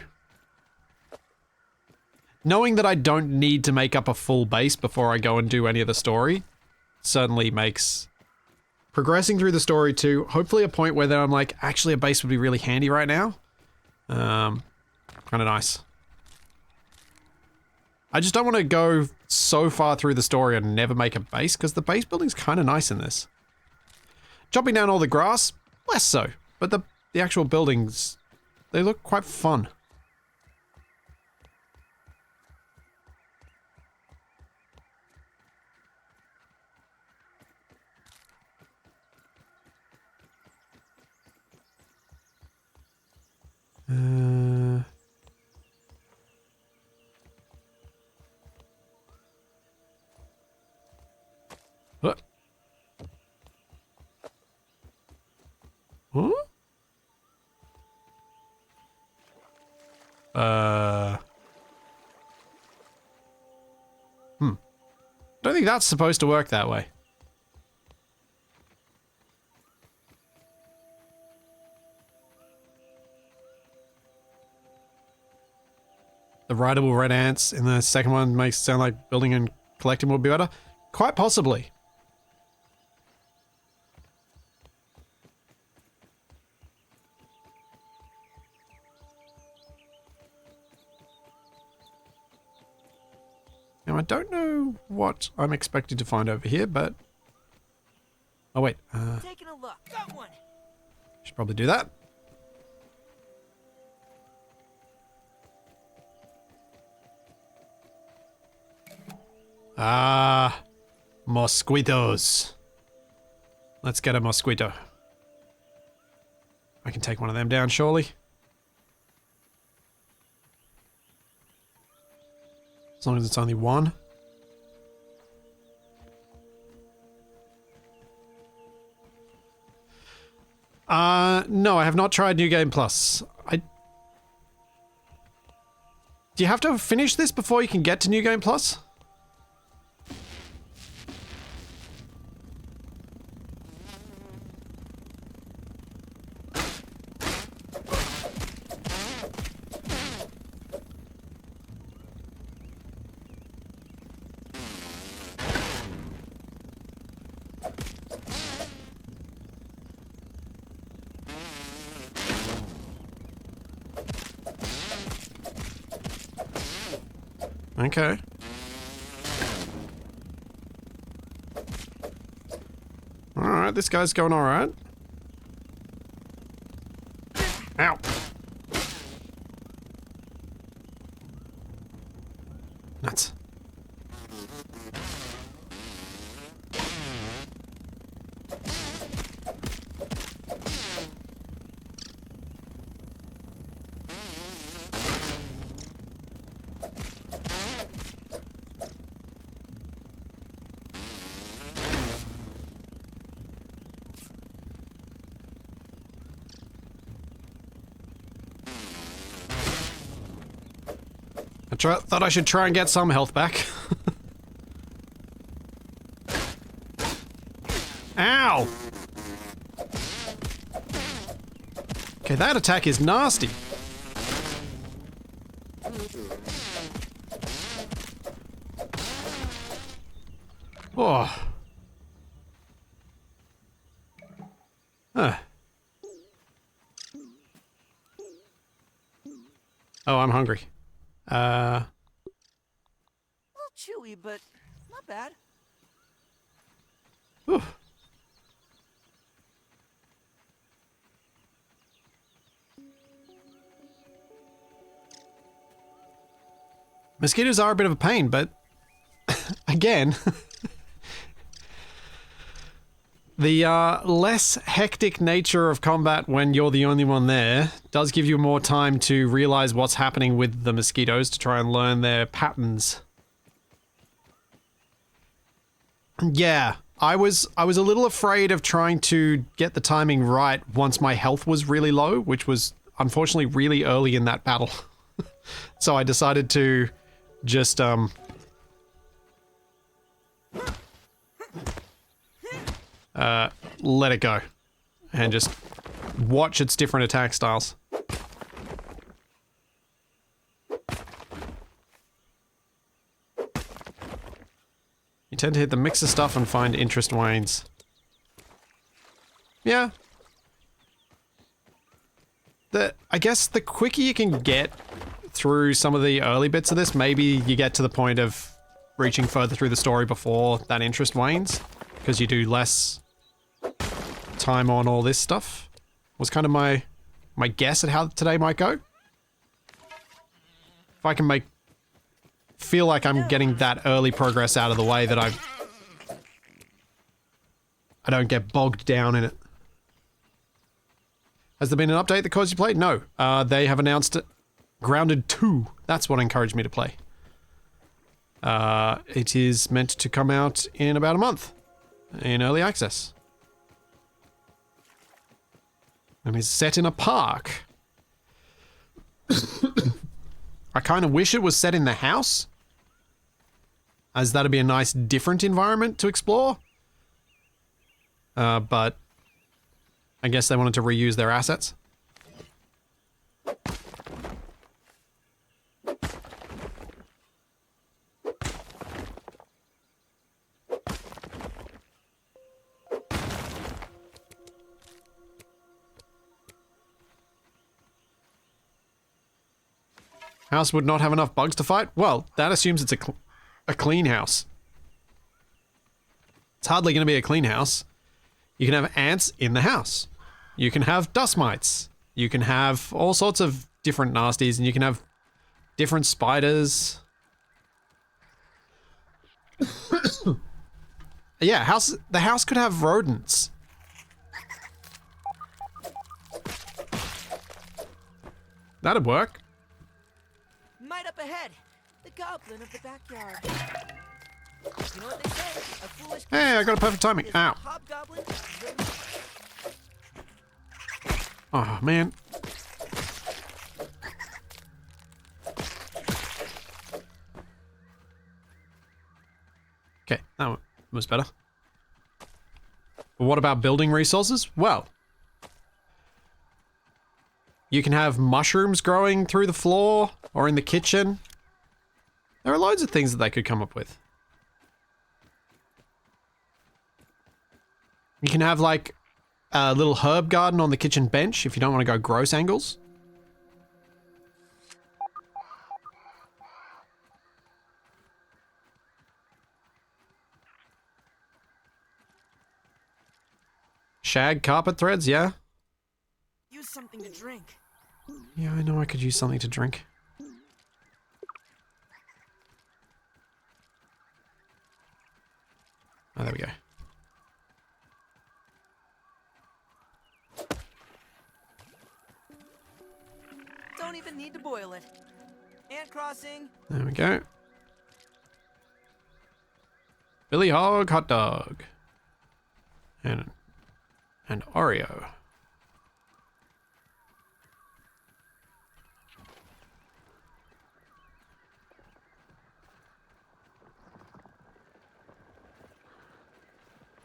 Knowing that I don't need to make up a full base before I go and do any of the story certainly makes progressing through the story to hopefully a point where then I'm like, actually a base would be really handy right now. Kind of nice. I just don't want to go so far through the story and never make a base, because the base building's kind of nice in this. Chopping down all the grass, less so. But the actual buildings, they look quite fun. What? Huh? Don't think that's supposed to work that way. The rideable red ants in the second one makes it sound like building and collecting would be better. Quite possibly. Now, I don't know what I'm expected to find over here, but... Oh, wait. Taking a look. Got one. Should probably do that. Ah, mosquitoes. Let's get a mosquito. I can take one of them down, surely. As long as it's only one. No, I have not tried New Game Plus. Do you have to finish this before you can get to New Game Plus? Okay. Alright, this guy's going alright. Ow. Nuts. Thought I should try and get some health back. Ow! Okay, that attack is nasty. Oh. Huh. Oh, I'm hungry. A little chewy, but not bad. Whew. Mosquitoes are a bit of a pain, but again, the less hectic nature of combat when you're the only one there does give you more time to realize what's happening with the mosquitoes to try and learn their patterns. Yeah, I was a little afraid of trying to get the timing right once my health was really low, which was unfortunately really early in that battle. So I decided to just let it go and just watch its different attack styles. You tend to hit the mix of stuff and find interest wanes. Yeah. I guess the quicker you can get through some of the early bits of this, maybe you get to the point of reaching further through the story before that interest wanes, because you do less time on all this stuff. Was kind of my guess at how today might go. If I can feel like I'm getting that early progress out of the way, that I don't get bogged down in it. Has there been an update that caused you to play? No. They have announced Grounded 2. That's what encouraged me to play. It is meant to come out in about a month in early access. And is set in a park. I kind of wish it was set in the house, as that'd be a nice different environment to explore. But I guess they wanted to reuse their assets. House would not have enough bugs to fight? Well, that assumes it's a clean house. It's hardly going to be a clean house. You can have ants in the house. You can have dust mites. You can have all sorts of different nasties, and you can have different spiders. Yeah, the house could have rodents. That'd work. Might up ahead. The goblin of the backyard. You know what they say? A foolish Hey, I got a perfect timing. is Ow. a hobgoblin. Oh, man. Okay, that was better. But what about building resources? Well, you can have mushrooms growing through the floor or in the kitchen. There are loads of things that they could come up with. You can have like a little herb garden on the kitchen bench if you don't want to go gross angles. Shag carpet threads, yeah? Use something to drink. Yeah, I know I could use something to drink. Oh, there we go. Don't even need to boil it. Ant crossing. There we go. Billy Hog hot dog. And Oreo.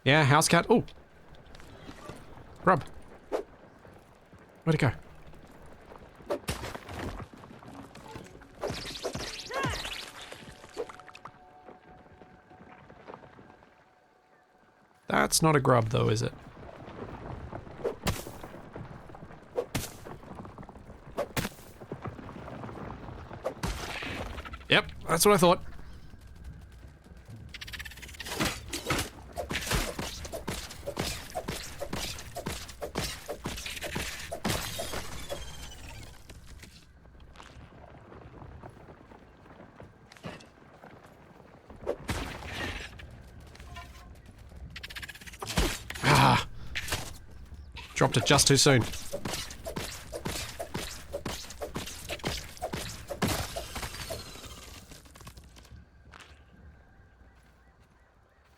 Yeah, house cat. Oh. Grub. Where'd it go? That's not a grub though, is it? Yep, that's what I thought. Ah! Dropped it just too soon.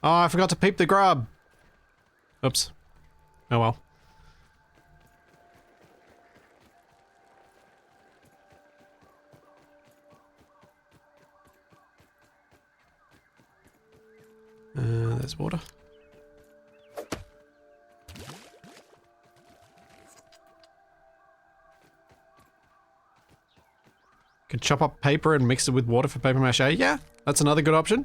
Oh, I forgot to peep the grub. Oops. Oh well. There's water. Could chop up paper and mix it with water for paper mache. Yeah, that's another good option.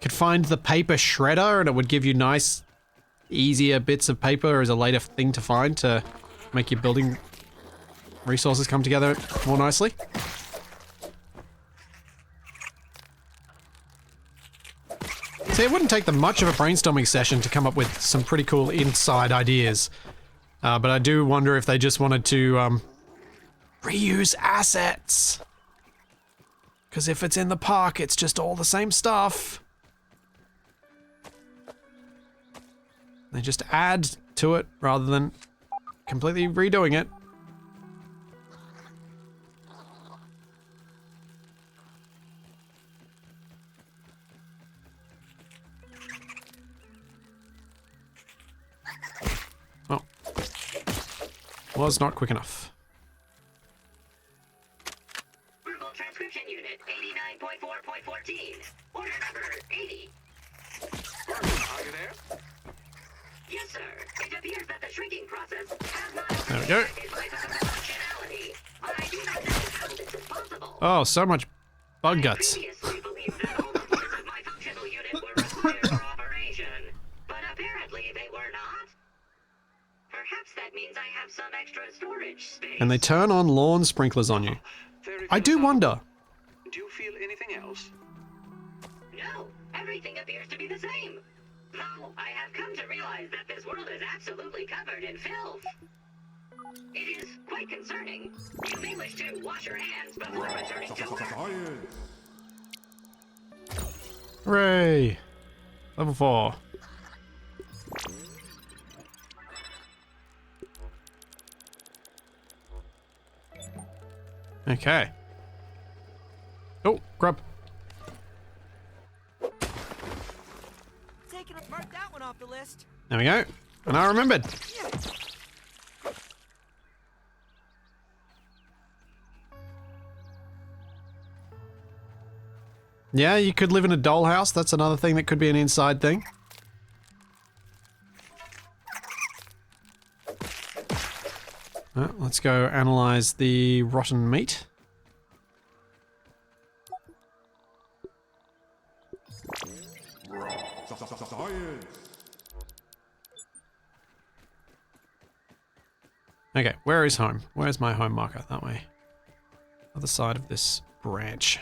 Could find the paper shredder and it would give you nice, easier bits of paper as a later thing to find to make your building resources come together more nicely. See, it wouldn't take them much of a brainstorming session to come up with some pretty cool inside ideas. But I do wonder if they just wanted to reuse assets. Because if it's in the park, it's just all the same stuff. They just add to it rather than completely redoing it. Oh. Was not quick enough. Verbal transcription unit 89.4.14. Order number 80. Are you there? Yes, sir. It appears that the shrinking process has not There we go. affected my functionality. I do not know how this is possible. Oh, so much bug guts. Previously believed that all the parts of my functional unit were required for operation, but apparently they were not. Perhaps that means I have some extra storage space. And they turn on lawn sprinklers on you. Very I do well. wonder. Do you feel anything else? No, everything appears to be the same. Though I have come to realize that this world is absolutely covered in filth. It is quite concerning. You may wish to wash your hands before returning to work. Hooray! Level 4. Okay. Oh, grub. Mark that one off the list. There we go. And I remembered. Yeah, you could live in a dollhouse. That's another thing that could be an inside thing. Let's go analyze the rotten meat. Okay, where is home? Where's my home marker? That way. Other side of this branch.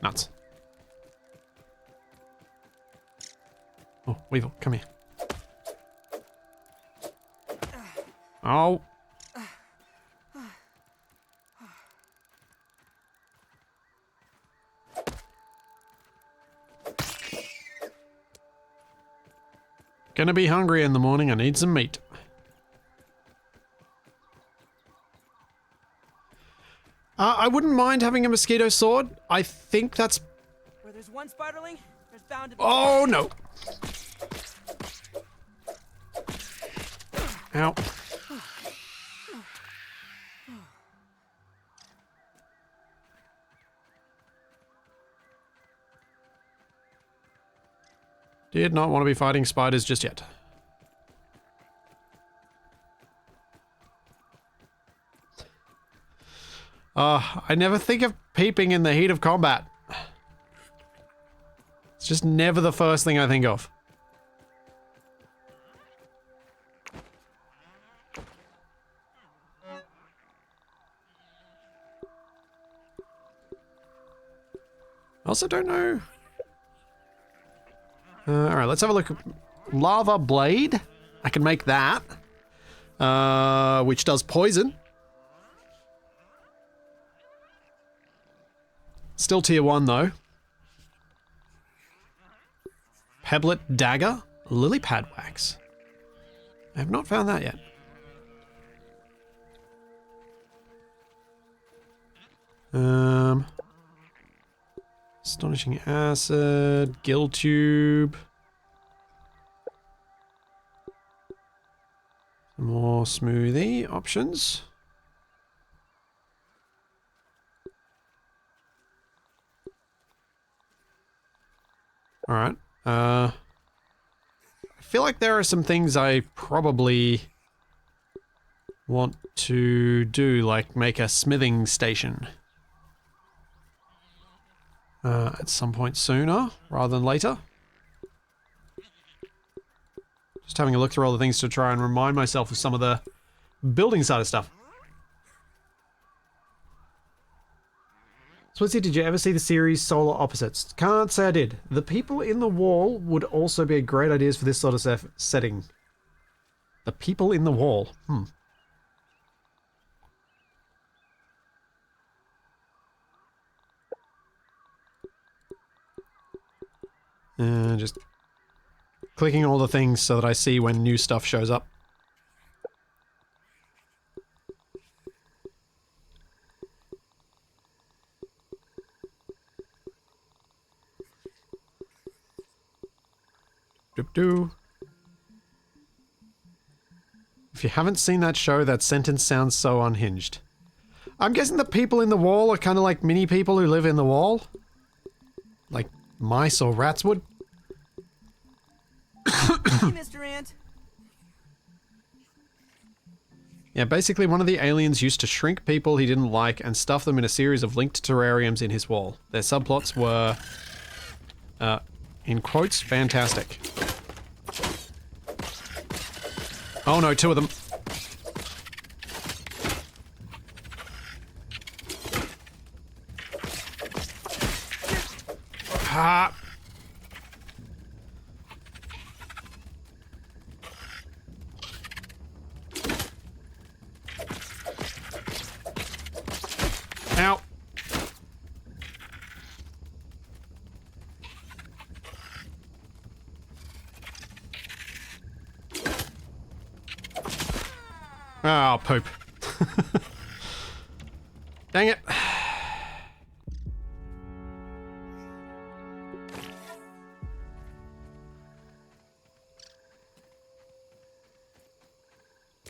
Nuts. Oh, Weevil, come here. Oh. Gonna be hungry in the morning. I need some meat. I wouldn't mind having a mosquito sword. I think that's... Where there's one spiderling, there's bound to be... Oh, no. Ow. Did not want to be fighting spiders just yet. I never think of peeping in the heat of combat. It's just never the first thing I think of. I also don't know. Alright, let's have a look. Lava blade. I can make that. Which does poison. Still tier 1 though. Pebblet dagger. Lily pad wax. I have not found that yet. Astonishing acid, gill tube. Some more smoothie options. All right. I feel like there are some things I probably want to do, like make a smithing station. At some point sooner, rather than later. Just having a look through all the things to try and remind myself of some of the building side of stuff. Switzy, did you ever see the series Solar Opposites? Can't say I did. The people in the wall would also be great ideas for this sort of setting. The people in the wall. Just clicking all the things so that I see when new stuff shows up. Doop-doo. If you haven't seen that show, that sentence sounds so unhinged. I'm guessing the people in the wall are kind of like mini people who live in the wall? Like mice or rats would? Hey, Mr. Ant. Yeah, basically one of the aliens used to shrink people he didn't like and stuff them in a series of linked terrariums in his wall. Their subplots were, in quotes, fantastic. Oh no, 2 of them. Ah. Ow. Oh, poop. Dang it.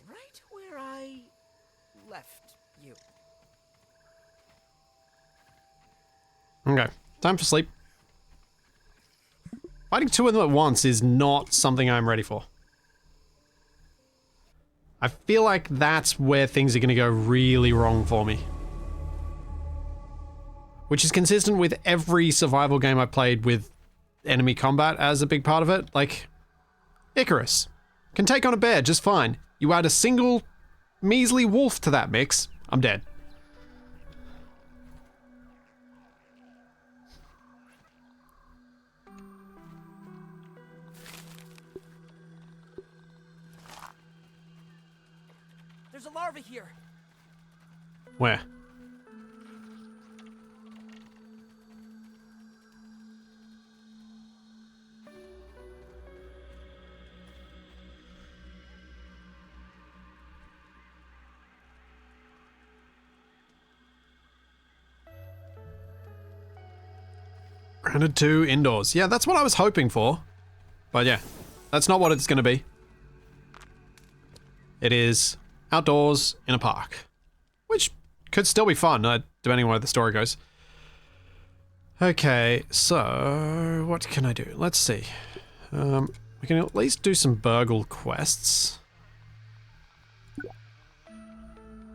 Right where I left you. Okay, time for sleep. Fighting 2 of them at once is not something I'm ready for. I feel like that's where things are going to go really wrong for me. Which is consistent with every survival game I played with enemy combat as a big part of it. Like, Icarus can take on a bear just fine. You add a single measly wolf to that mix, I'm dead. There's a larva here. Where? Grounded 2 indoors. Yeah, that's what I was hoping for. But yeah, that's not what it's going to be. It is outdoors in a park. Which could still be fun, depending on where the story goes. Okay, so what can I do? Let's see. We can at least do some BURG.L quests.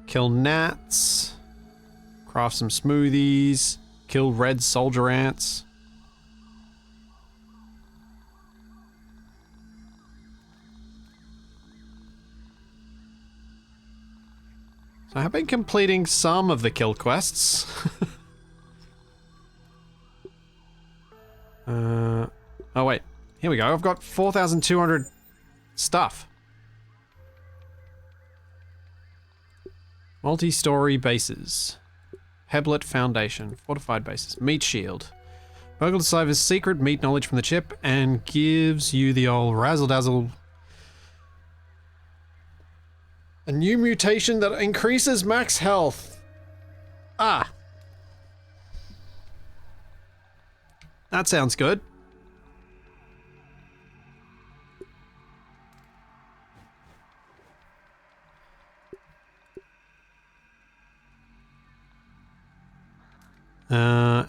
Kill gnats. Craft some smoothies. Kill red soldier ants. So I have been completing some of the kill quests. Oh wait, here we go. I've got 4,200 stuff. Multi-story bases. Heblet Foundation. Fortified bases. Meat shield. BURG.L deciphers secret meat knowledge from the chip and gives you the old razzle-dazzle. A new mutation that increases max health. Ah. That sounds good.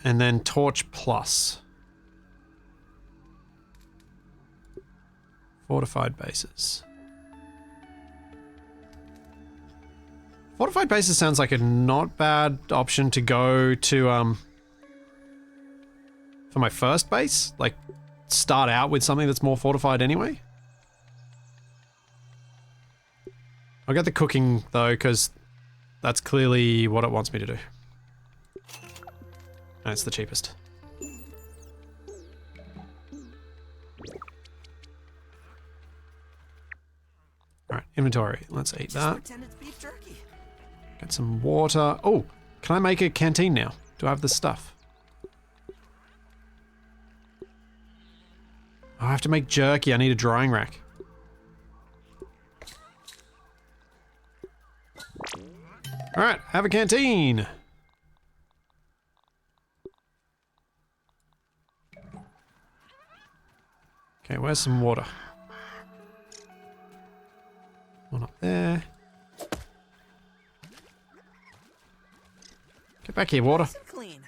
And then Torch Plus. Fortified bases. Fortified bases sounds like a not bad option to go to, for my first base. Like, start out with something that's more fortified anyway. I'll get the cooking, though, because that's clearly what it wants me to do. And it's the cheapest. Alright, inventory. Let's eat that. Pretend it's beef jerky. Get some water. Oh, can I make a canteen now? Do I have the stuff? Oh, I have to make jerky. I need a drying rack. Alright, have a canteen. Okay, where's some water? One up there. Get back here, water. Nice and clean.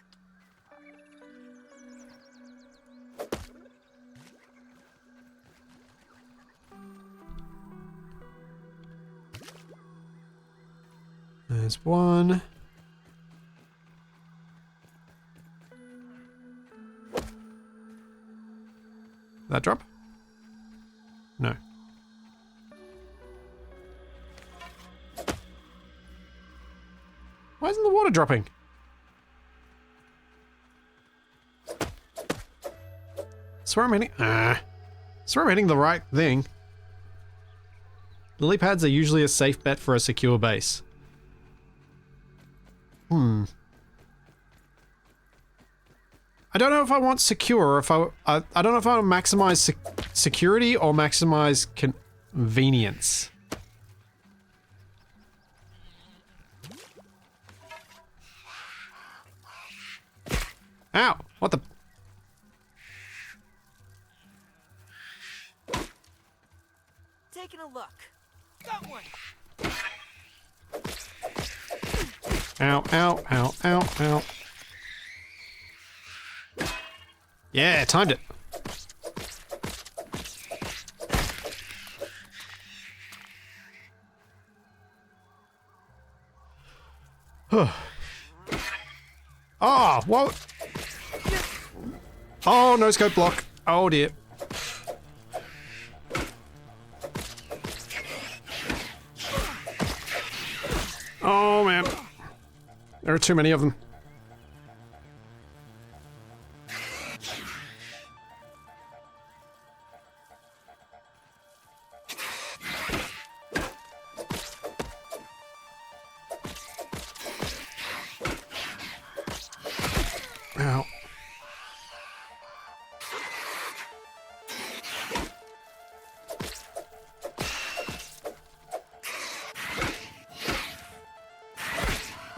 There's one. That drop? No. Why isn't the water dropping? Swear I'm hitting. Swear I'm hitting the right thing. Lily pads are usually a safe bet for a secure base. I don't know if I want secure or if I don't know if I want to maximize security or maximize convenience. Ow! What the? Taking a look. Got one. Ow, ow, ow, ow, ow. Yeah, timed it. Oh, what? Oh, no scope block. Oh dear. Oh man. There are too many of them.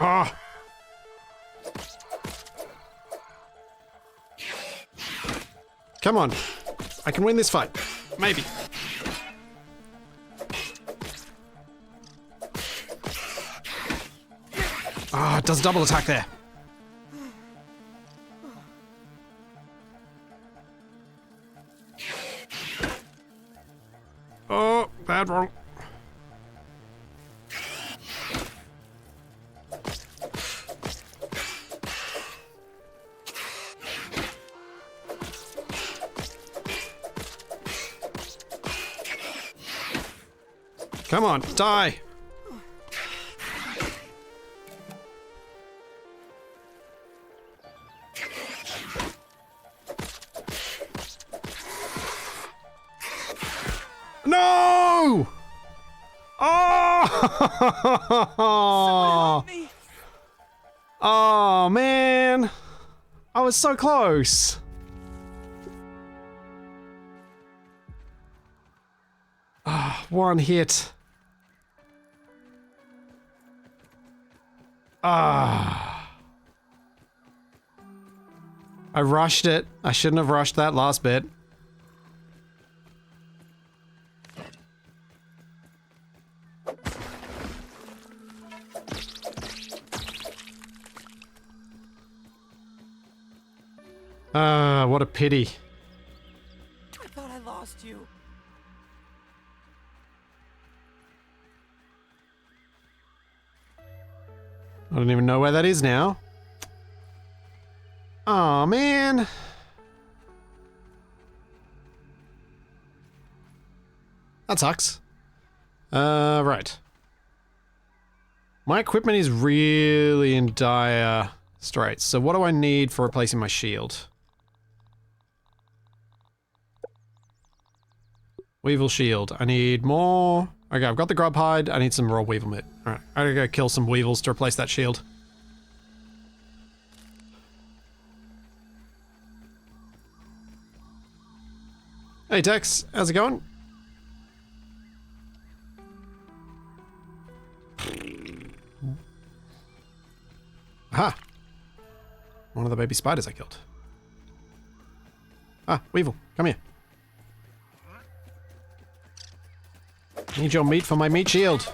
Ah! Come on. I can win this fight. Maybe. Ah, it does double attack there. Oh, bad roll. Come on, die! No! Oh! Me. Oh, man! I was so close! Ah, one hit. Ah. I rushed it. I shouldn't have rushed that last bit. Ah, what a pity. I thought I lost you. I don't even know where that is now. Aw, man. That sucks. Right. My equipment is really in dire straits. So what do I need for replacing my shield? Weevil shield. I need more. Okay, I've got the grub hide. I need some raw weevil meat. Alright, I gotta go kill some weevils to replace that shield. Hey Tex, how's it going? Aha! One of the baby spiders I killed. Ah, Weevil, come here. Need your meat for my meat shield.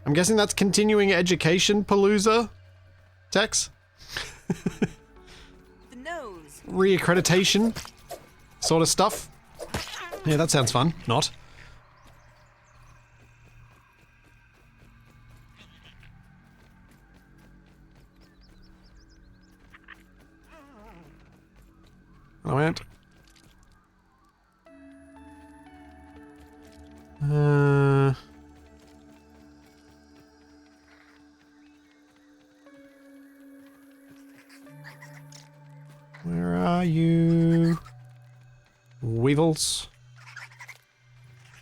I'm guessing that's continuing education, Palooza? Tex? The nose. Reaccreditation? Sort of stuff? Yeah, that sounds fun. Not. I went. Where are you? Weevils.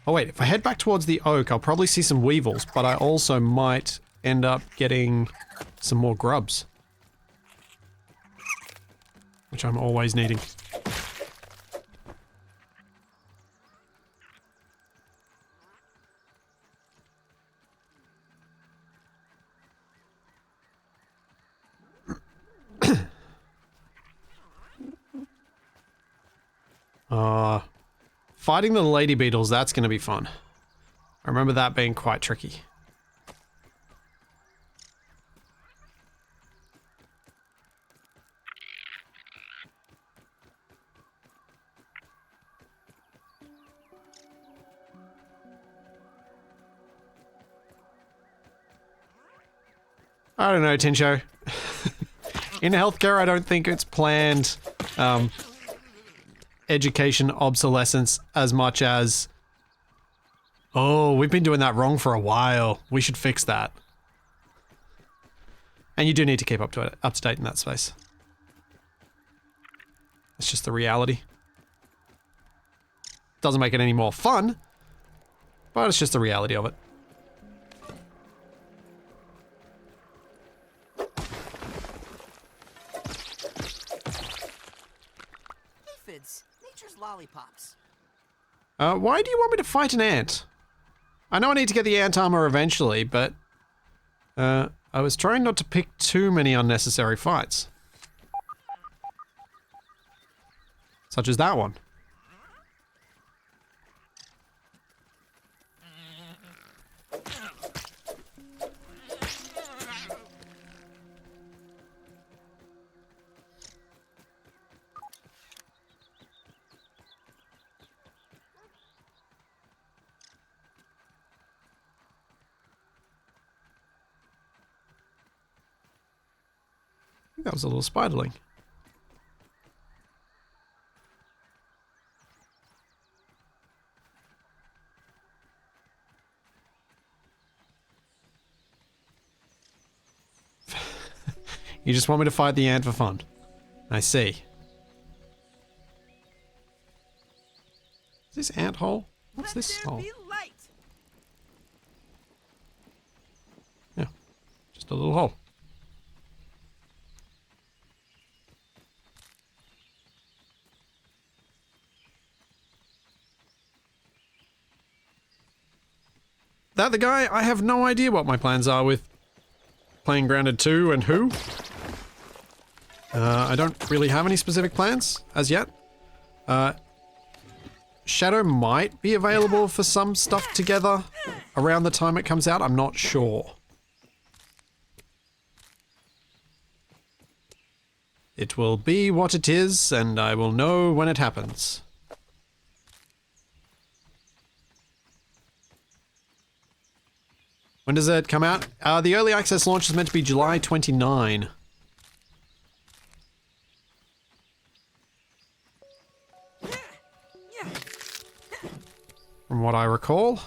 Oh wait, if I head back towards the oak, I'll probably see some weevils, but I also might end up getting some more grubs. Which I'm always needing. Fighting the lady beetles, that's going to be fun. I remember that being quite tricky. I don't know, Tincho. In healthcare, I don't think it's planned education obsolescence as much as, oh, we've been doing that wrong for a while. We should fix that. And you do need to keep up to date in that space. It's just the reality. Doesn't make it any more fun, but it's just the reality of it. lollipops. Why do you want me to fight an ant? I know I need to get the ant armor eventually, but I was trying not to pick too many unnecessary fights. Such as that one. I think that was a little spiderling. You just want me to fight the ant for fun. I see. Is this ant hole? What's Let this there hole? be light. Yeah, just a little hole. That the guy? I have no idea what my plans are with playing Grounded 2 and who. I don't really have any specific plans as yet. Shadow might be available for some stuff together around the time it comes out. I'm not sure. It will be what it is, and I will know when it happens. When does it come out? The early access launch is meant to be July 29. From what I recall.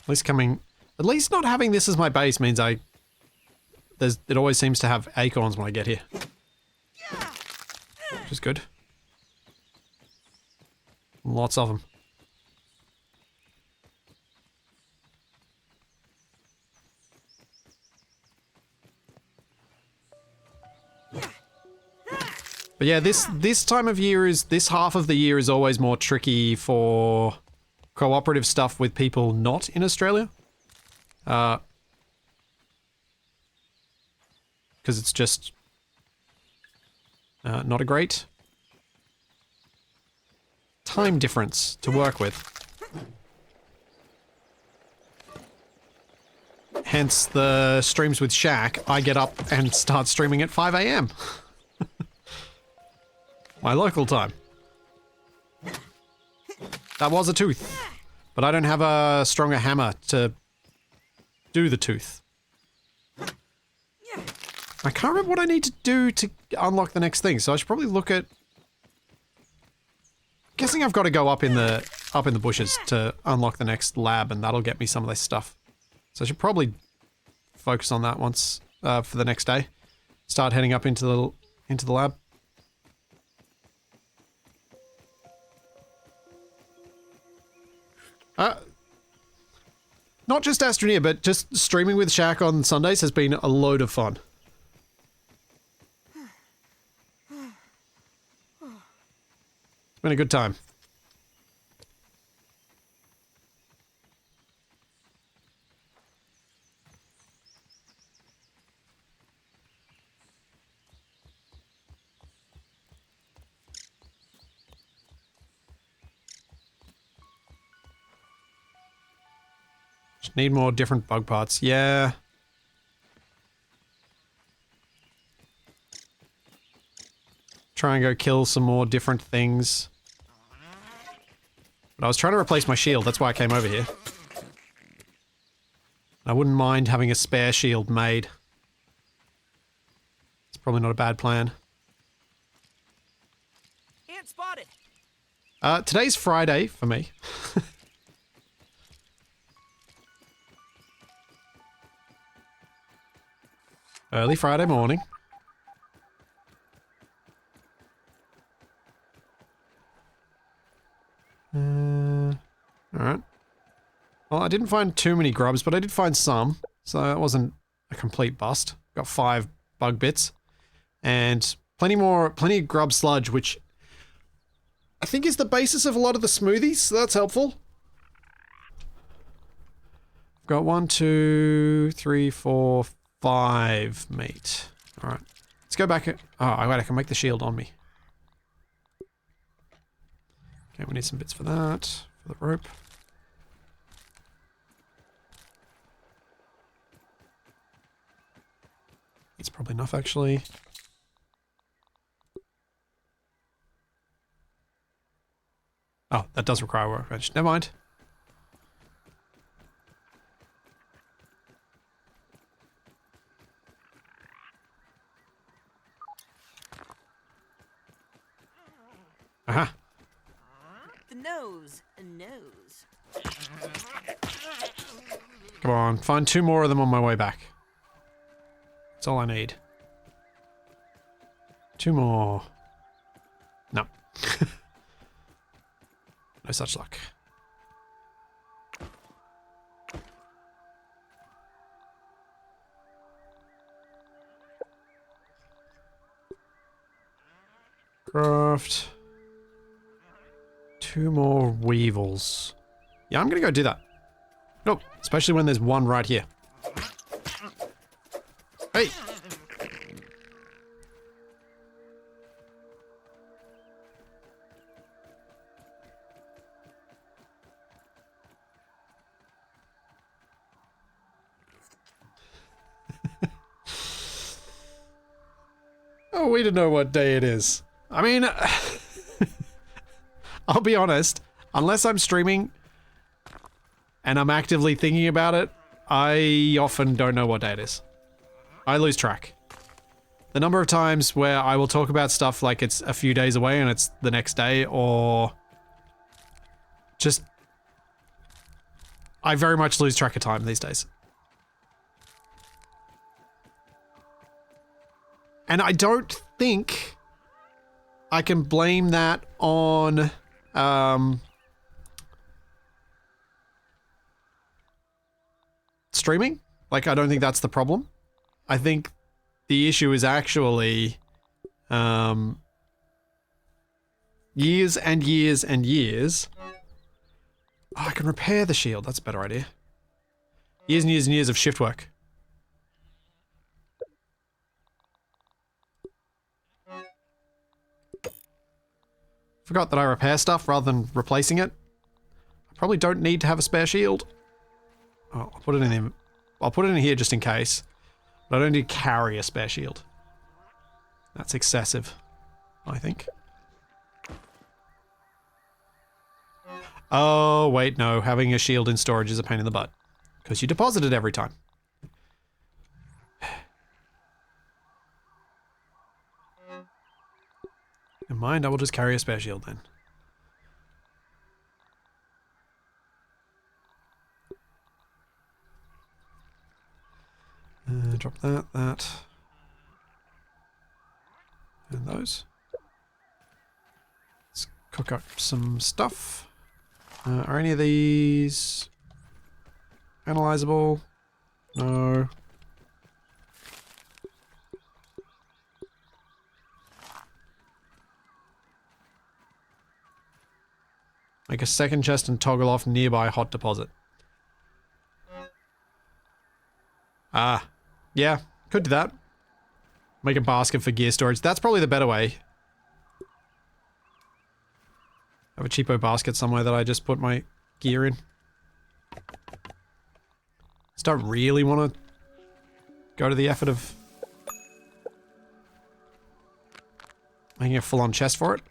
At least not having this as my base means it always seems to have acorns when I get here. Which is good. Lots of them. But yeah, this time of year this half of the year is always more tricky for cooperative stuff with people not in Australia. Because it's just not a great time difference to work with. Hence the streams with Shaq, I get up and start streaming at 5 AM. My local time. That was a tooth. But I don't have a stronger hammer to do the tooth. I can't remember what I need to do to unlock the next thing, so I should probably look at... Guessing I've got to go up in the bushes to unlock the next lab, and that'll get me some of this stuff. So I should probably focus on that once for the next day. Start heading up into the lab. Not just Astroneer, but just streaming with Shaq on Sundays has been a load of fun. It's been a good time. Just need more different bug parts. Yeah. Try and go kill some more different things. But I was trying to replace my shield, that's why I came over here. I wouldn't mind having a spare shield made. It's probably not a bad plan. Ant spotted. Today's Friday for me. Early Friday morning. Alright. Well, I didn't find too many grubs, but I did find some. So that wasn't a complete bust. Got 5 bug bits. And plenty of grub sludge, which I think is the basis of a lot of the smoothies, so that's helpful. I've got 1, 2, 3, 4, 5 meat. Alright. Let's go back. Oh, wait, I can make the shield on me. Okay, we need some bits for that. For the rope. That's probably enough, actually. Oh, that does require a workbench. Never mind. Aha. The nose. A nose. Come on, find 2 more of them on my way back. That's all I need. 2 more. No. No such luck. Craft. 2 more weevils. Yeah, I'm gonna go do that. Nope, especially when there's one right here. Hey! Oh, we don't know what day it is. I mean, I'll be honest, unless I'm streaming and I'm actively thinking about it, I often don't know what day it is. I lose track. The number of times where I will talk about stuff like it's a few days away and it's the next day, or just... I very much lose track of time these days. And I don't think I can blame that on streaming. Like, I don't think that's the problem. I think the issue is actually years and years and years. Oh, I can repair the shield. That's a better idea. Years and years and years of shift work. Forgot that I repair stuff rather than replacing it. I probably don't need to have a spare shield. Oh, I'll put it in here. I'll put it in here just in case. But I don't need to carry a spare shield. That's excessive, I think. Oh, wait, no. Having a shield in storage is a pain in the butt. Because you deposit it every time. Never mind, I will just carry a spare shield then. Drop that, and those. Let's cook up some stuff. Are any of these analyzable? No. Make a second chest and toggle off nearby hot deposit. Ah, yeah, could do that. Make a basket for gear storage. That's probably the better way. I have a cheapo basket somewhere that I just put my gear in. Just don't really want to go to the effort of making a full-on chest for it.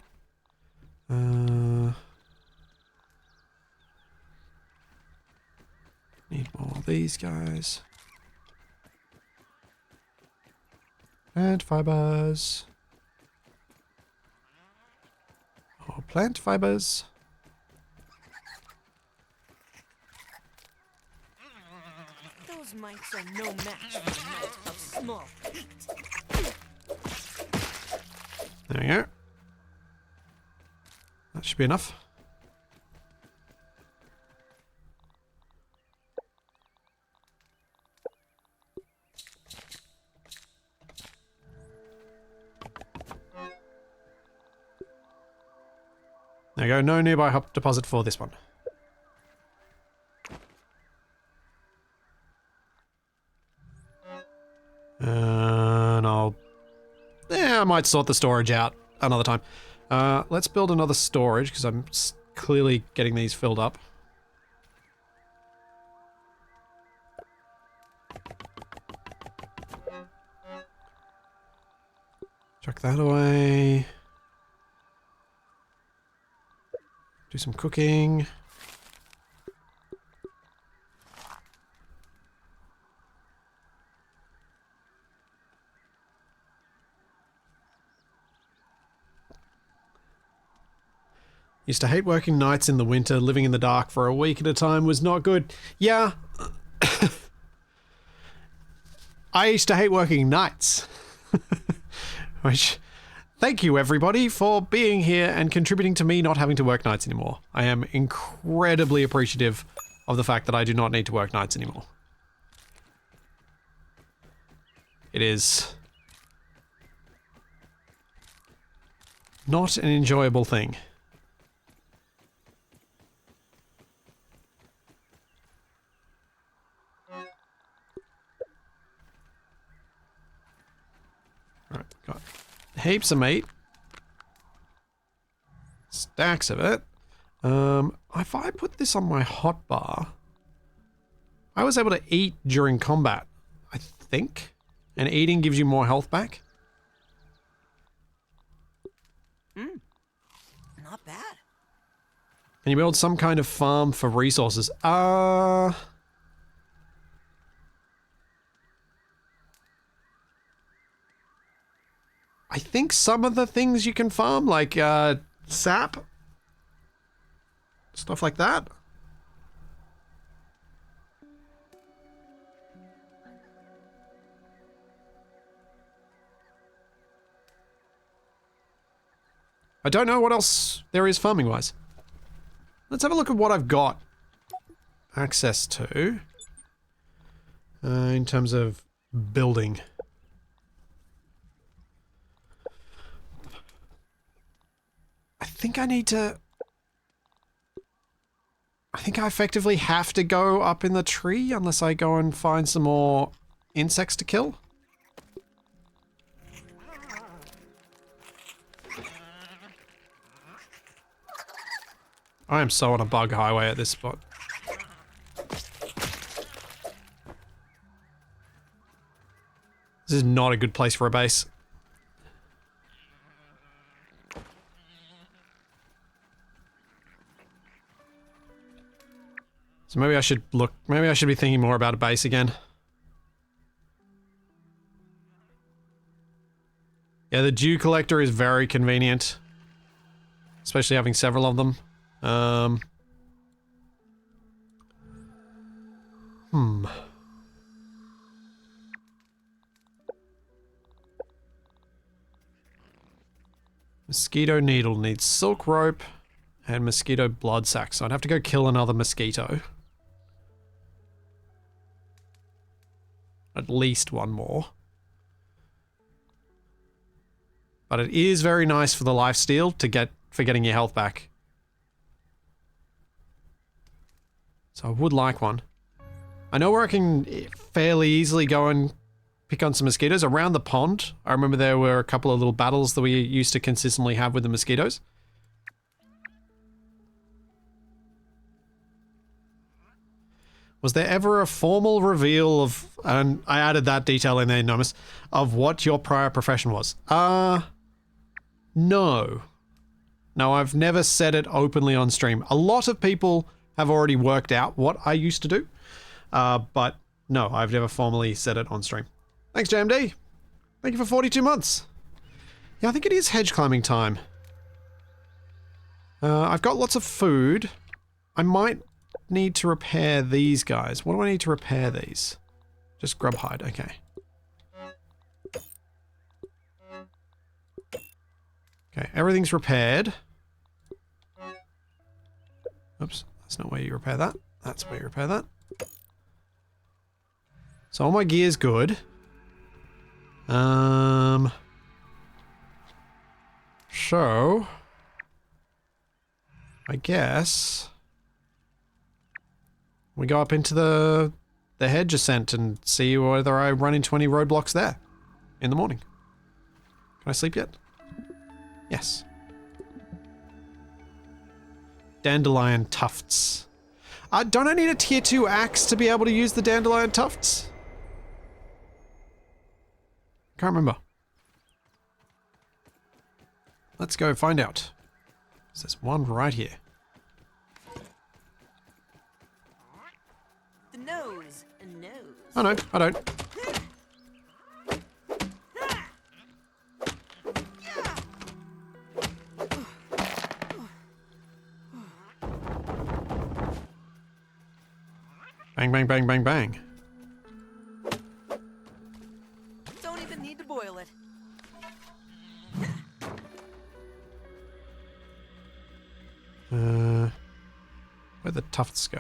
Need more of these guys. Plant fibers. Oh, plant fibers. Those mites are no match for a mite of small feet. There we go. That should be enough. There you go. No nearby hop deposit for this one. And I might sort the storage out another time. Let's build another storage because I'm clearly getting these filled up. Chuck that away. Do some cooking. Used to hate working nights in the winter. Living in the dark for a week at a time was not good. Yeah. I used to hate working nights. Which, thank you everybody for being here and contributing to me not having to work nights anymore. I am incredibly appreciative of the fact that I do not need to work nights anymore. It is not an enjoyable thing. Alright, got heaps of meat. Stacks of it. If I put this on my hotbar, I was able to eat during combat, I think. And eating gives you more health back. Not bad. Can you build some kind of farm for resources? I think some of the things you can farm, like sap, stuff like that. I don't know what else there is farming-wise. Let's have a look at what I've got access to in terms of building. I think I need to... I think I effectively have to go up in the tree unless I go and find some more insects to kill. I am so on a bug highway at this spot. This is not a good place for a base. So maybe I should look, maybe I should be thinking more about a base again. Yeah, the dew collector is very convenient. Especially having several of them. Mosquito needle needs silk rope and mosquito blood sac, so I'd have to go kill another mosquito. At least one more. But it is very nice for the lifesteal to get for getting your health back. So I would like one. I know where I can fairly easily go and pick on some mosquitoes. Around the pond, I remember there were a couple of little battles that we used to consistently have with the mosquitoes. Was there ever a formal reveal of, and I added that detail in there, Nomus, of what your prior profession was? No. No, I've never said it openly on stream. A lot of people have already worked out what I used to do. But no, I've never formally said it on stream. Thanks, JMD. Thank you for 42 months. Yeah, I think it is hedge climbing time. I've got lots of food. I might need to repair these guys. What do I need to repair these? Just grub hide, okay. Okay, everything's repaired. Oops, that's not where you repair that. That's where you repair that. So all my gear's good. So I guess we go up into the hedge ascent and see whether I run into any roadblocks there in the morning. Can I sleep yet? Yes. Dandelion tufts. Don't I need a tier 2 axe to be able to use the dandelion tufts? Can't remember. Let's go find out. There's one right here. The nose. A nose. Oh no, I don't. Bang, bang, bang, bang, bang. Don't even need to boil it. Where'd the tufts go?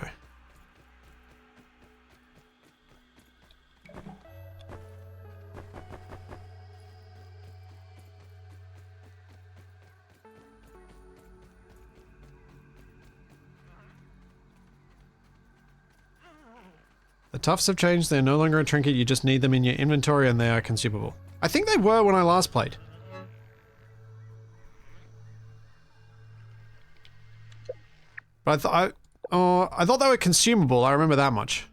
The tufts have changed. They're no longer a trinket. You just need them in your inventory and they are consumable. I think they were when I last played. But I thought they were consumable. I remember that much.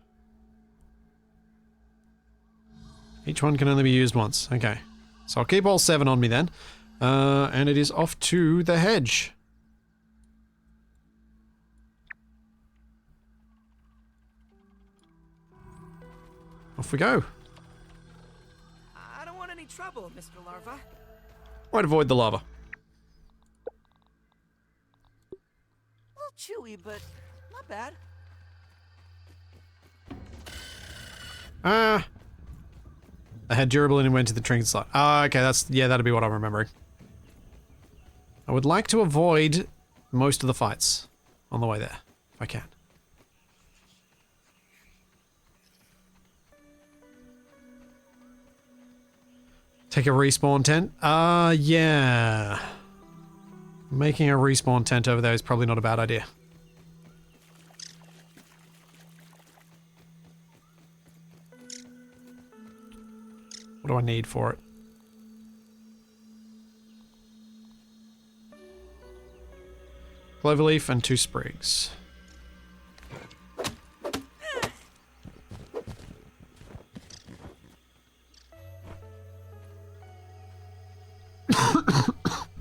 Each one can only be used once. Okay. So I'll keep all 7 on me then. And it is off to the hedge. Off we go. I don't want any trouble, Mr. Larva. Might avoid the lava. A little chewy, but not bad. I had durable and it went to the trinket slot. Ah, okay, that'll be what I'm remembering. I would like to avoid most of the fights on the way there, if I can. Take a respawn tent? Yeah. Making a respawn tent over there is probably not a bad idea. What do I need for it? Cloverleaf and 2 sprigs.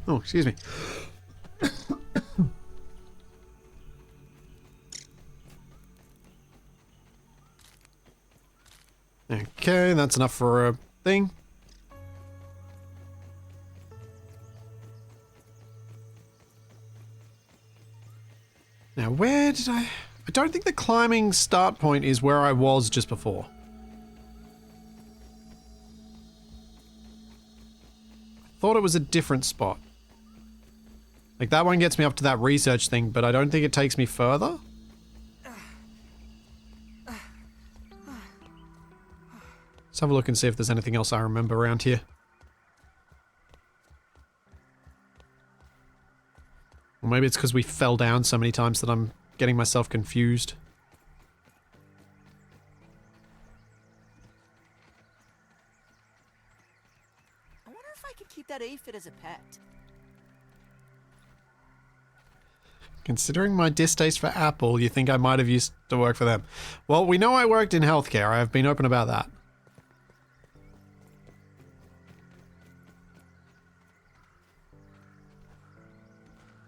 Oh, excuse me. Okay, that's enough for a thing. Now, where did I don't think the climbing start point is where I was just before. I thought it was a different spot. Like, that one gets me up to that research thing, but I don't think it takes me further. Let's have a look and see if there's anything else I remember around here. Or maybe it's because we fell down so many times that I'm getting myself confused. I wonder if I could keep that aphid as a pet. Considering my distaste for Apple, you think I might have used to work for them. Well, we know I worked in healthcare. I have been open about that.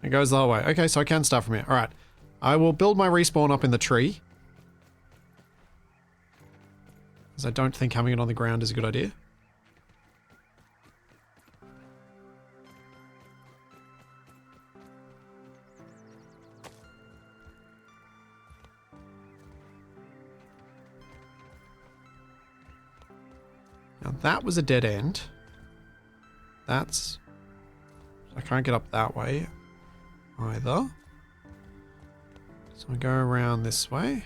It goes the whole way. Okay, so I can start from here. Alright. I will build my respawn up in the tree. Because I don't think having it on the ground is a good idea. Now that was a dead end. That's... I can't get up that way either. So I go around this way.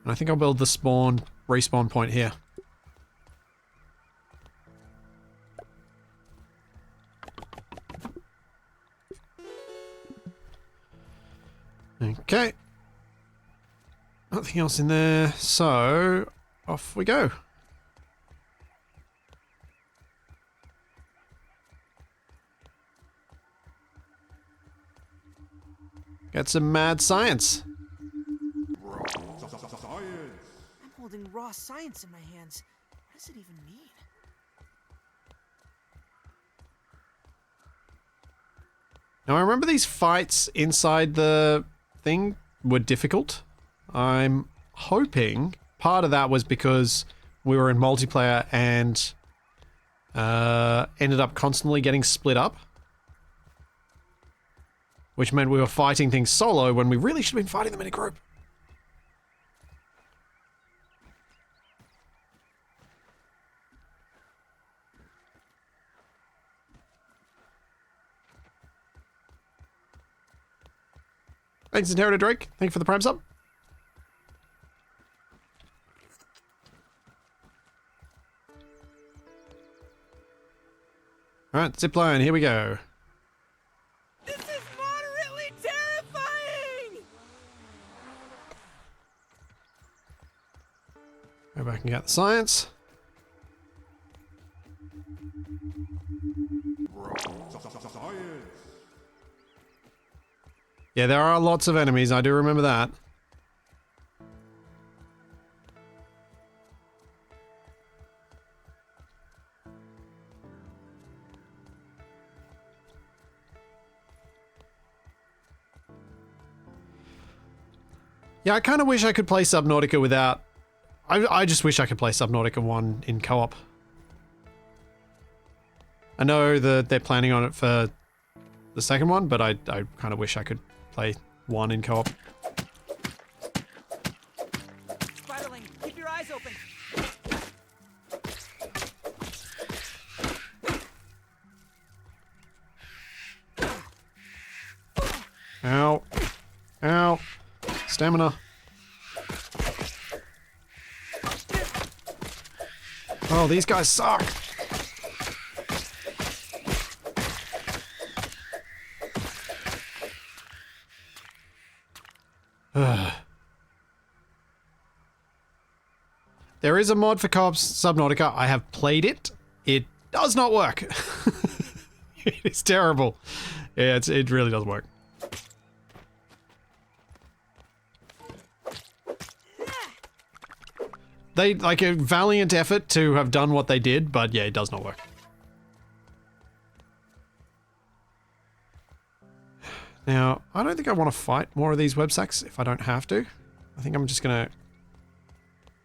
And I think I'll build the respawn point here. Okay. Nothing else in there, so off we go. Get some mad science. I'm holding raw science in my hands. What does it even mean? Now, I remember these fights inside the thing were difficult. I'm hoping part of that was because we were in multiplayer and ended up constantly getting split up. Which meant we were fighting things solo when we really should have been fighting them in a group. Thanks, Inheritor Drake. Thank you for the Prime sub. Alright, zipline, here we go. This is moderately terrifying! Go back and get the science. Yeah, there are lots of enemies, I do remember that. Yeah, I kind of wish I could play Subnautica without... I just wish I could play Subnautica 1 in co-op. I know that they're planning on it for the second one, but I kind of wish I could play 1 in co-op. Spiderling, keep your eyes open. Ow. Ow. Stamina. Oh, these guys suck. There is a mod for co-op Subnautica. I have played it. It does not work. It's terrible. Yeah, it really doesn't work. They, like, a valiant effort to have done what they did, but yeah, it does not work. Now, I don't think I want to fight more of these web sacks if I don't have to. I think I'm just gonna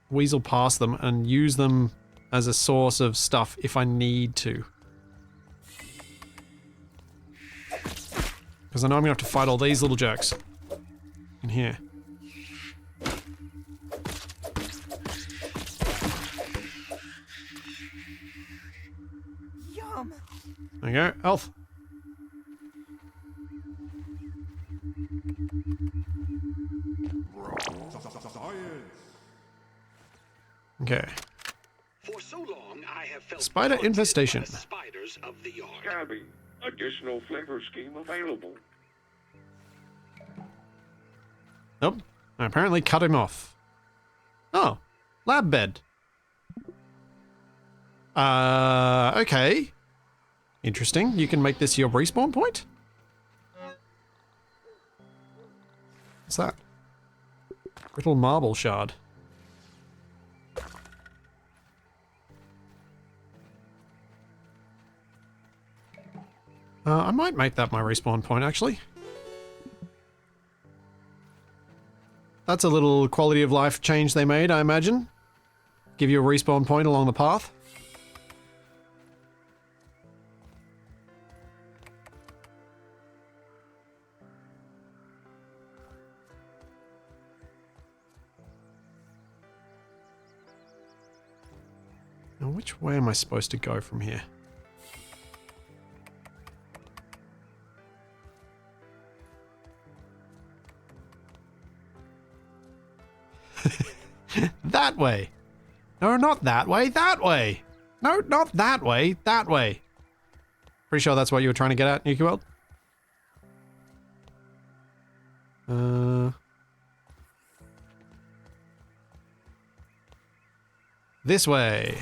weasel past them and use them as a source of stuff if I need to. Because I know I'm gonna have to fight all these little jerks in here. Yum. There you go, health. Okay. For so long, I have felt Spider haunted infestation. by the spiders of the yard. Gabby, additional flavor scheme available. Nope. I apparently cut him off. Oh. Lab bed. Okay. Interesting. You can make this your respawn point? What's that? Brittle marble shard. I might make that my respawn point, actually. That's a little quality of life change they made, I imagine. Give you a respawn point along the path. Now, which way am I supposed to go from here? That way. No, not that way. That way. No, not that way. That way. Pretty sure that's what you were trying to get at, Nuki World. This way.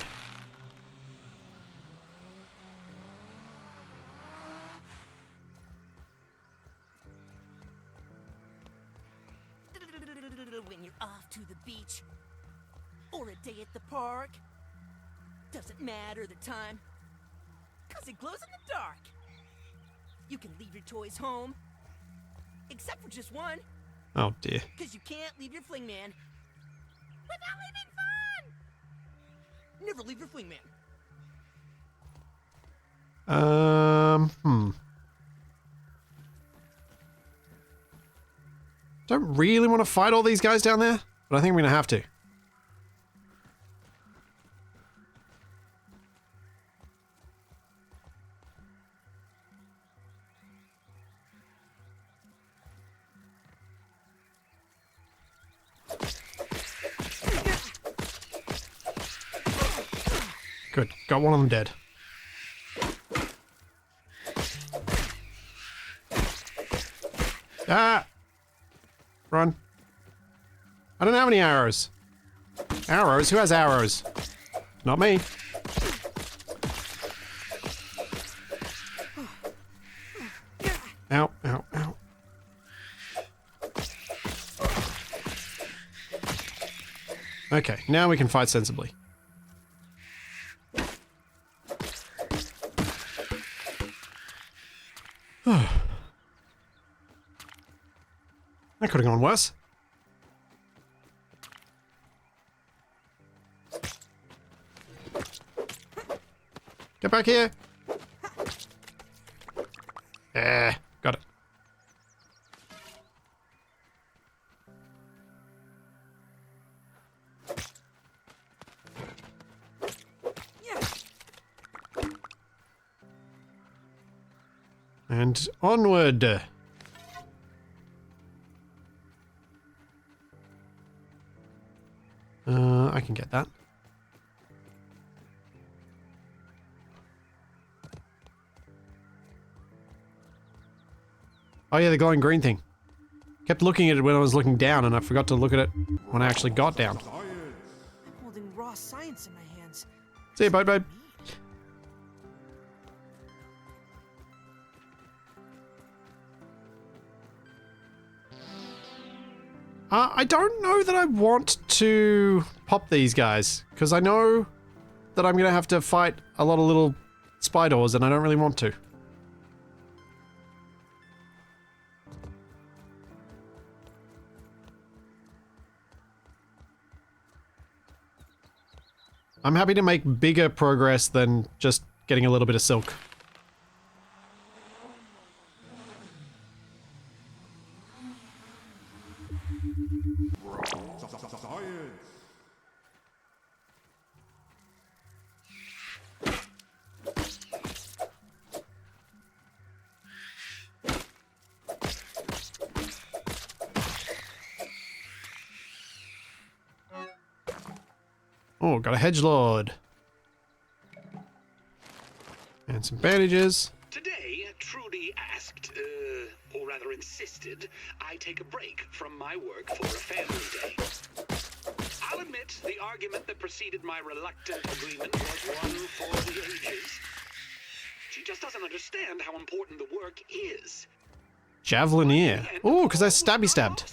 When you're off to the beach or a day at the park, doesn't matter the time, 'cause it glows in the dark. You can leave your toys home, except for just one, Oh dear. 'cause you can't leave your fling man without leaving fun. Never leave your fling man. Don't really want to fight all these guys down there, but I think I'm gonna have to. Good, got one of them dead. Ah! Run. I don't have any arrows. Arrows? Who has arrows? Not me. Ow, ow, ow. Okay, now we can fight sensibly. That could have gone worse. Get back here. Got it. And onward. I can get that. Oh yeah, the glowing green thing. Kept looking at it when I was looking down and I forgot to look at it when I actually got down. I'm holding raw science in my hands. See you, babe. I don't know that I want to pop these guys, because I know that I'm going to have to fight a lot of little spiders, and I don't really want to. I'm happy to make bigger progress than just getting a little bit of silk. Oh, got a hedge lord. And some bandages. Today, Trudy asked, or rather insisted, I take a break from my work for a family day. I'll admit the argument that preceded my reluctant agreement was one for the ages. She just doesn't understand how important the work is. Javelineer. Oh, because I stabby stabbed.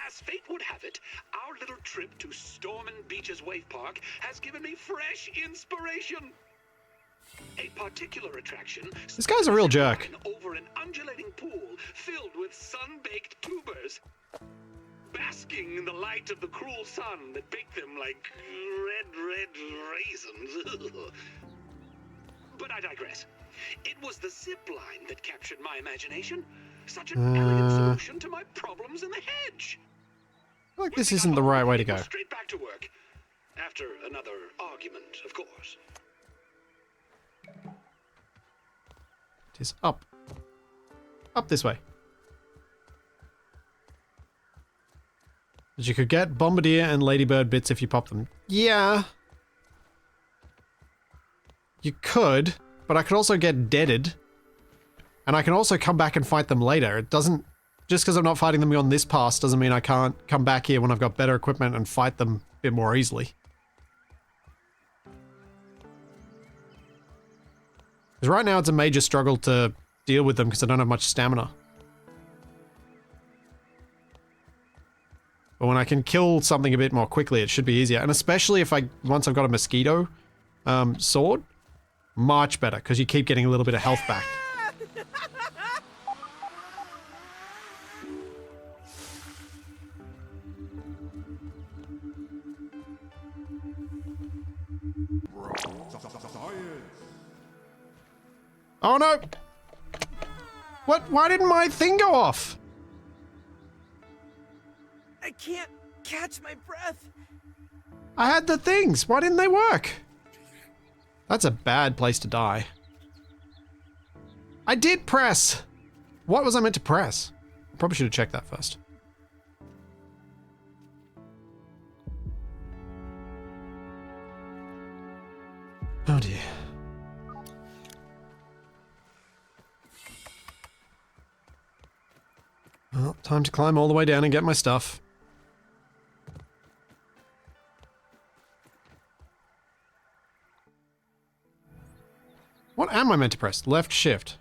As fate would have it, our little trip to Stormin Beach's Wave Park has given me fresh inspiration. A particular attraction. This guy's a real jerk. Over an undulating pool filled with sun-baked tubers, basking in the light of the cruel sun that baked them like red raisins. But I digress. It was the zip line that captured my imagination. Such an elegant solution to my problems in the hedge. I feel like this isn't the right way to go. Straight back to work. After another argument, of course. It is up. Up this way. But you could get Bombardier and Ladybird bits if you pop them. Yeah. You could, but I could also get deaded. And I can also come back and fight them later. It doesn't just because I'm not fighting them on this pass doesn't mean I can't come back here when I've got better equipment and fight them a bit more easily. Because right now it's a major struggle to deal with them because I don't have much stamina. But when I can kill something a bit more quickly, it should be easier. And especially if once I've got a mosquito sword, much better because you keep getting a little bit of health back. Oh no! What? Why didn't my thing go off? I can't catch my breath. I had the things. Why didn't they work? That's a bad place to die. I did press. What was I meant to press? Probably should have checked that first. Oh dear. Well, time to climb all the way down and get my stuff. What am I meant to press? Left shift.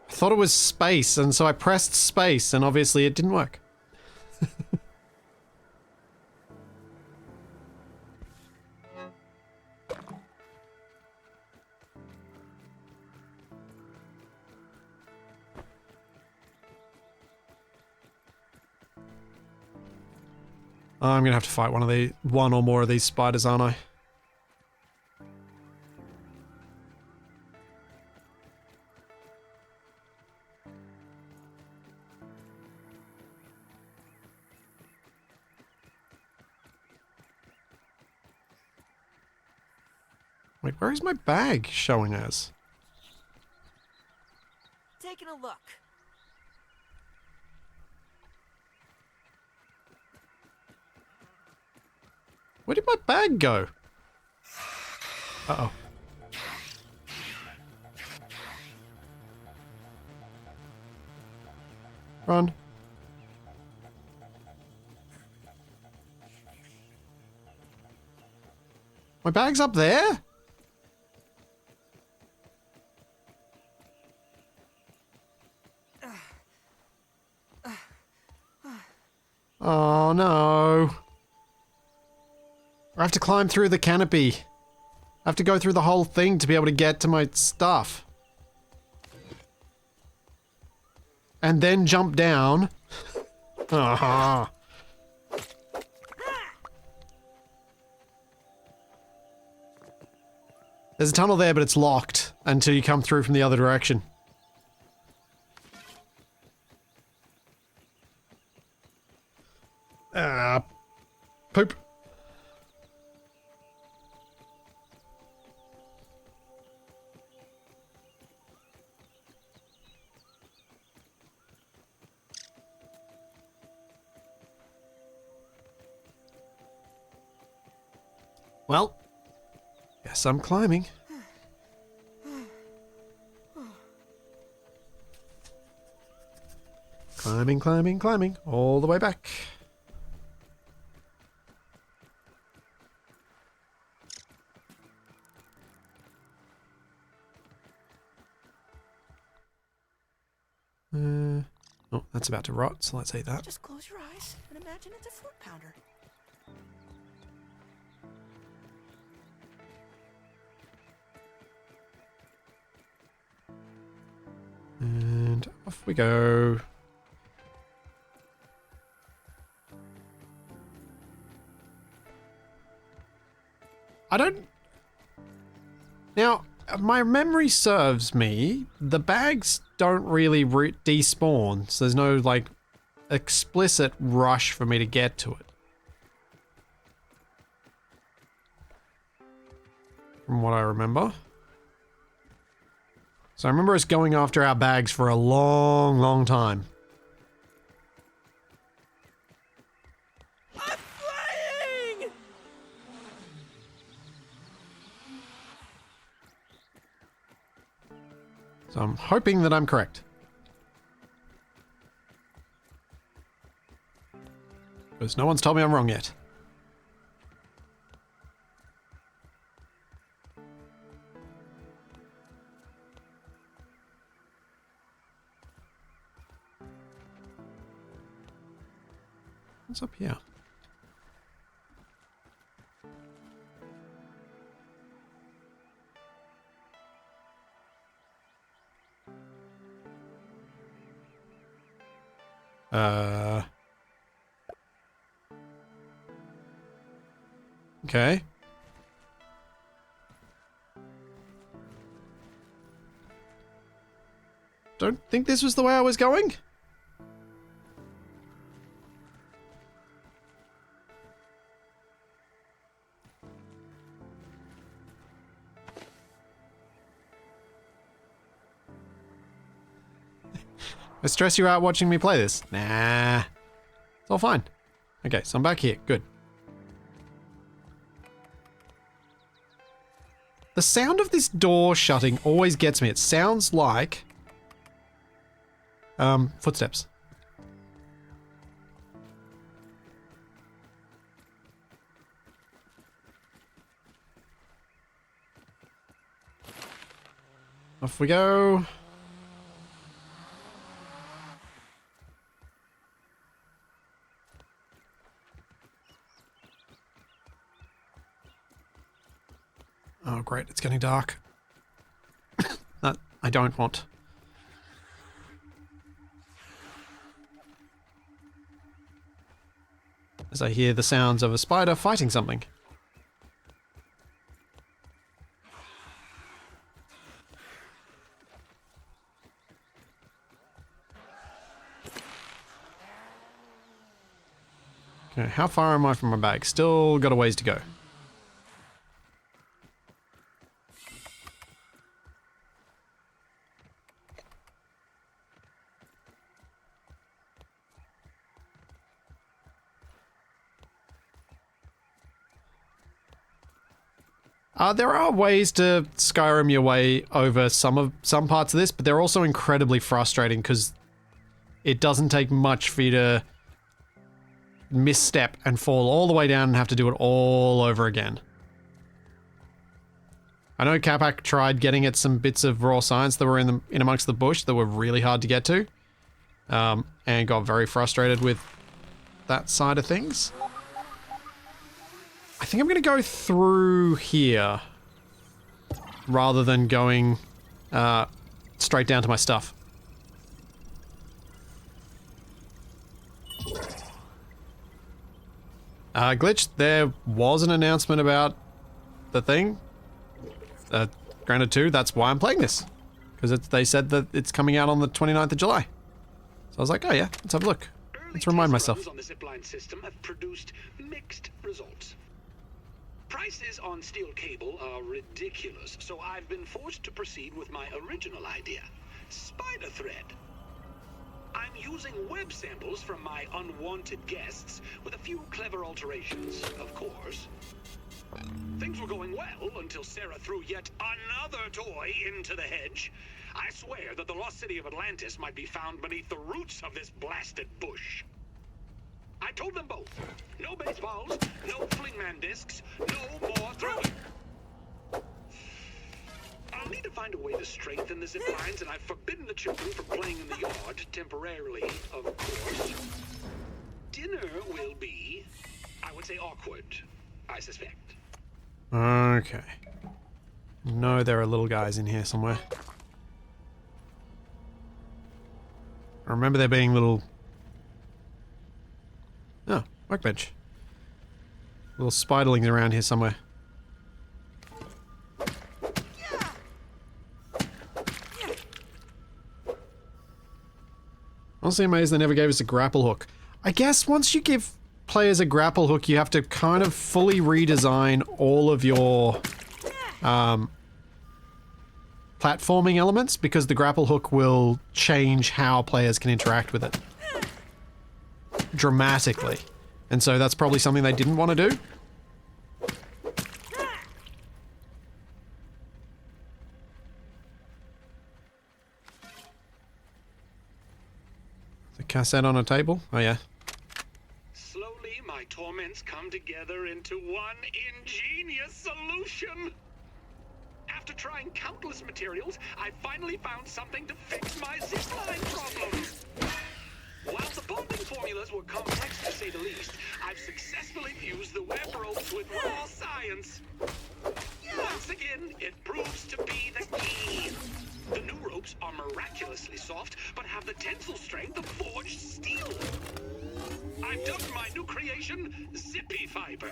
I thought it was space, and so I pressed space, and obviously it didn't work. I'm gonna have to fight one or more of these spiders, aren't I? Wait, where is my bag showing as? Taking a look. Where did my bag go? Uh-oh. Run. My bag's up there? Oh no. I have to climb through the canopy. I have to go through the whole thing to be able to get to my stuff. And then jump down. Aha. There's a tunnel there, but it's locked until you come through from the other direction. Poop. Well, guess I'm climbing. Climbing, climbing, climbing, all the way back. Oh, that's about to rot, so let's eat that. Just close your eyes and imagine it's a fruit pounder. And off we go. I don't... Now, my memory serves me, the bags don't really despawn, so there's no, like, explicit rush for me to get to it. From what I remember. So I remember us going after our bags for a long, long time. I'm flying! So I'm hoping that I'm correct. Because no one's told me I'm wrong yet. What's up here? Okay. Don't think this was the way I was going. I stress you out watching me play this? Nah. It's all fine. Okay, so I'm back here. Good. The sound of this door shutting always gets me. It sounds like... footsteps. Off we go. Oh, great. It's getting dark. That I don't want. As I hear the sounds of a spider fighting something. Okay, how far am I from my bag? Still got a ways to go. There are ways to Skyrim your way over some parts of this, but they're also incredibly frustrating because it doesn't take much for you to misstep and fall all the way down and have to do it all over again. I know Capac tried getting at some bits of raw science that were in amongst the bush that were really hard to get to, and got very frustrated with that side of things. I think I'm going to go through here rather than going straight down to my stuff. Glitch, there was an announcement about the thing. Granted 2, that's why I'm playing this. Because they said that it's coming out on the 29th of July. So I was like, oh yeah, let's have a look. Let's remind myself. On the zipline system have produced mixed results. Prices on steel cable are ridiculous, so I've been forced to proceed with my original idea, spider thread. I'm using web samples from my unwanted guests with a few clever alterations, of course. Things were going well until Sarah threw yet another toy into the hedge. I swear that the lost city of Atlantis might be found beneath the roots of this blasted bush. I told them both, no baseballs, no flingman discs, no more throwing. I'll need to find a way to strengthen the zip lines, and I've forbidden the children from playing in the yard, temporarily, of course. Dinner will be, I would say, awkward, I suspect. Okay. No, there are little guys in here somewhere. I remember there being little... Oh, workbench. Little spiderlings around here somewhere. Honestly amazed they never gave us a grapple hook. I guess once you give players a grapple hook, you have to kind of fully redesign all of your platforming elements, because the grapple hook will change how players can interact with it dramatically. And so that's probably something they didn't want to do. cassette on a table? Oh, yeah. Slowly, my torments come together into one ingenious solution. After trying countless materials, I finally found something to fix my zipline problem. While the bonding formulas were complex to say the least, I've successfully fused the web ropes with raw science. Once again, it proves to be the key. The new ropes are miraculously soft, but have the tensile strength of forged steel. I've dubbed my new creation Zippy Fiber.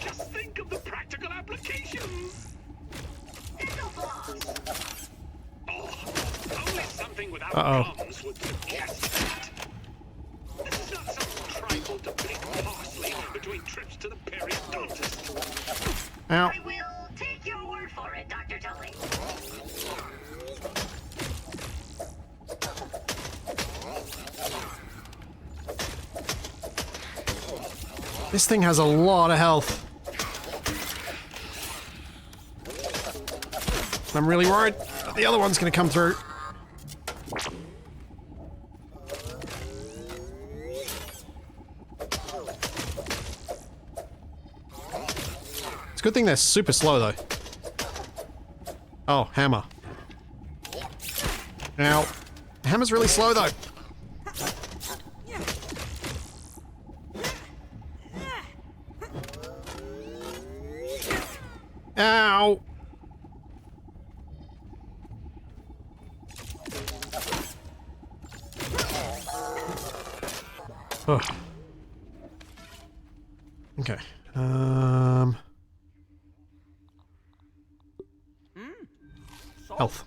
Just think of the practical applications. Oh, only something without gums would suggest that. This is not some trifle to pick parsley between trips to the periodontist. Ow. I will take your word for it, Dr. Tully. This thing has a lot of health. I'm really worried that the other one's gonna come through. It's a good thing they're super slow though. Oh, hammer. Ow. The hammer's really slow though. Ow! Oh. Okay. Health.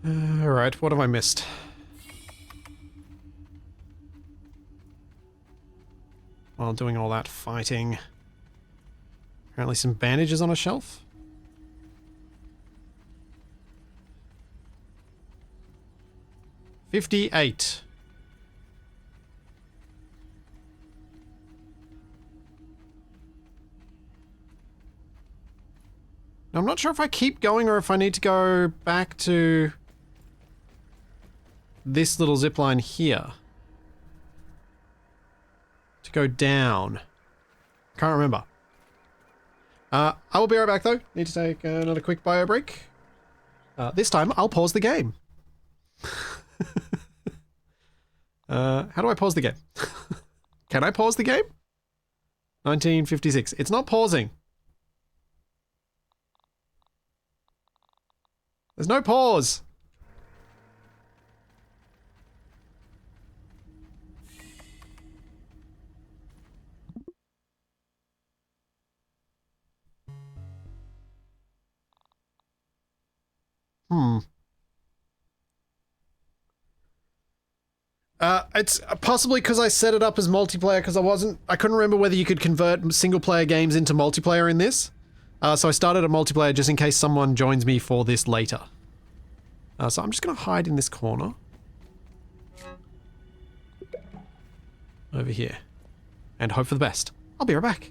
Alright, what have I missed? While doing all that fighting. Apparently some bandages on a shelf? $58. Now, I'm not sure if I keep going or if I need to go back to this little zipline here. To go down. Can't remember. I will be right back though. Need to take another quick bio break. This time I'll pause the game. How do I pause the game? Can I pause the game? 1956. It's not pausing. There's no pause. It's possibly because I set it up as multiplayer because I couldn't remember whether you could convert single player games into multiplayer in this. So I started a multiplayer just in case someone joins me for this later. So I'm just going to hide in this corner. Over here. And hope for the best. I'll be right back.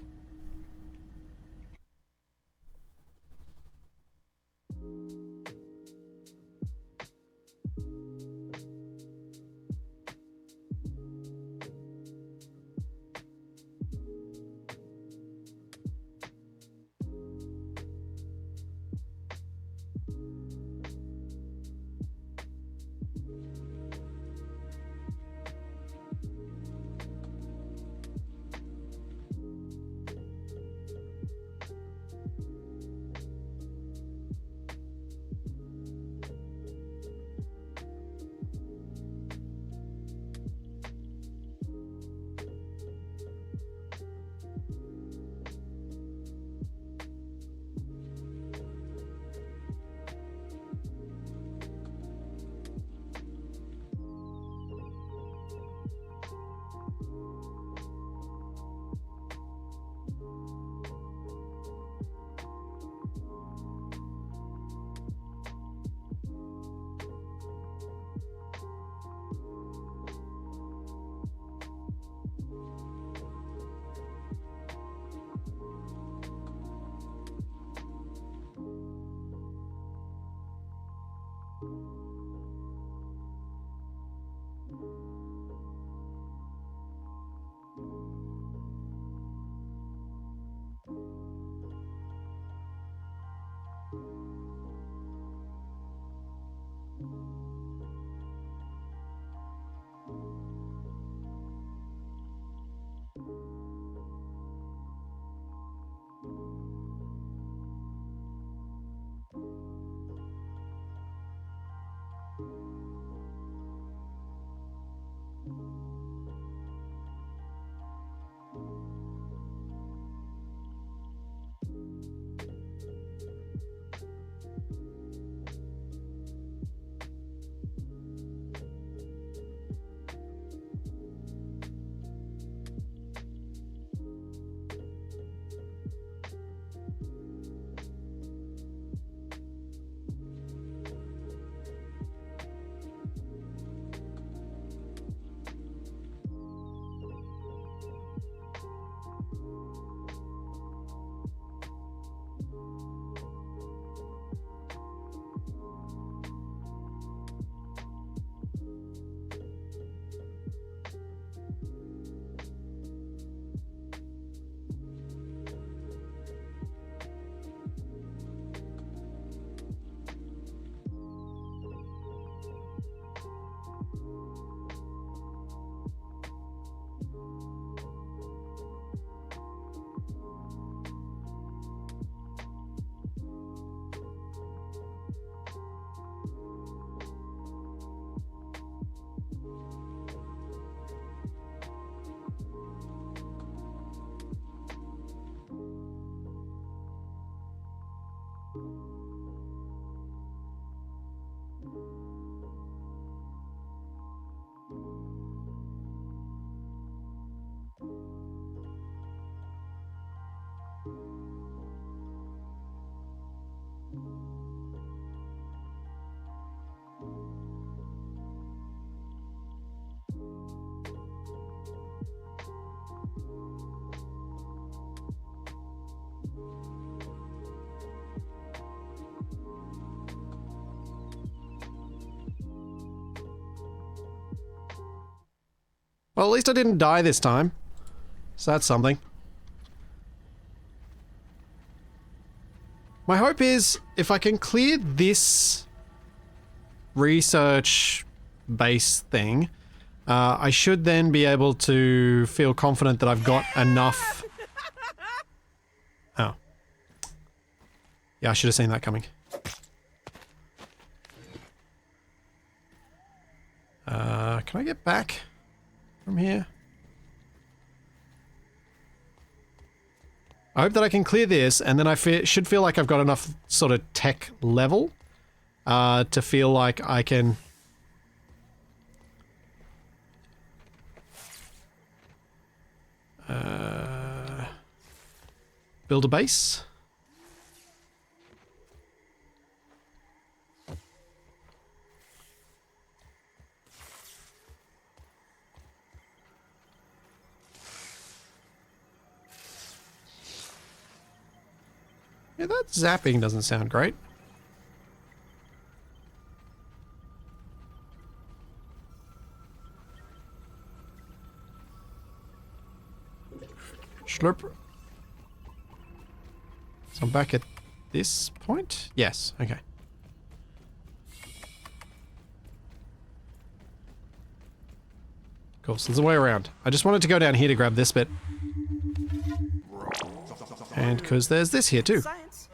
Well, at least I didn't die this time. So that's something. My hope is, if I can clear this research base thing, I should then be able to feel confident that I've got enough... Oh. Yeah, I should have seen that coming. Can I get back from here? I hope that I can clear this, and then I should feel like I've got enough sort of tech level to feel like I can... build a base. Yeah, that zapping doesn't sound great. Slurp. So I'm back at this point? Yes, okay. Cool, so there's a way around. I just wanted to go down here to grab this bit. And because there's this here too. Science.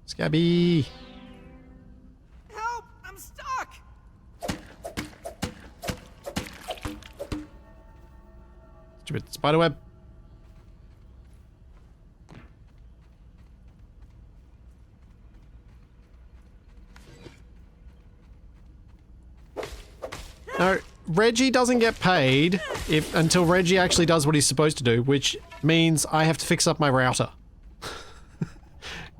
Scabby! Help! I'm stuck! Stupid spiderweb. No, Reggie doesn't get paid until Reggie actually does what he's supposed to do, which means I have to fix up my router.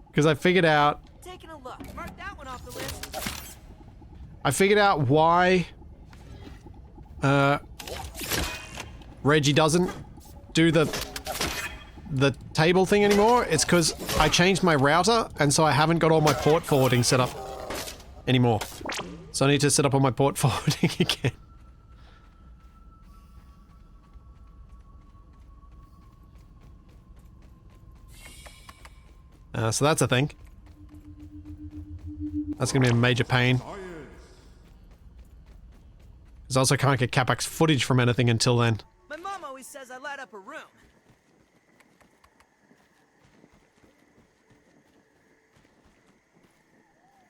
Because I figured out... Taking a look. Mark that one off the list. I figured out why... Reggie doesn't do the table thing anymore. It's because I changed my router, and so I haven't got all my port forwarding set up anymore. So I need to set up all my port forwarding again. So that's a thing. That's going to be a major pain. Because I also can't get Capac's footage from anything until then. My mom always says I light up her room.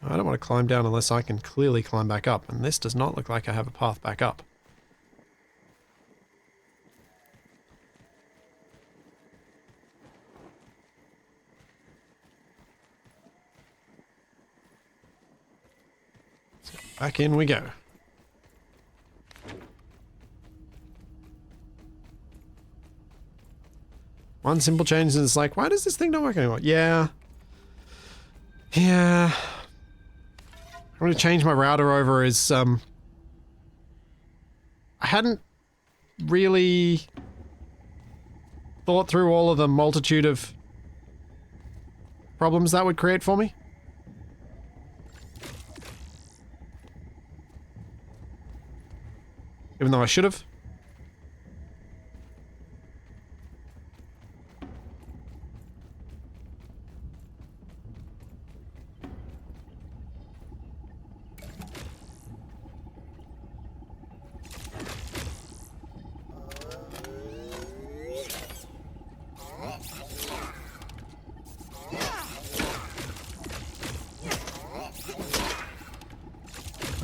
I don't want to climb down unless I can clearly climb back up. And this does not look like I have a path back up. So back in we go. One simple change and it's like, why does this thing not work anymore? Yeah. Yeah. I'm going to change my router over is, I hadn't really thought through all of the multitude of problems that would create for me. Even though I should have.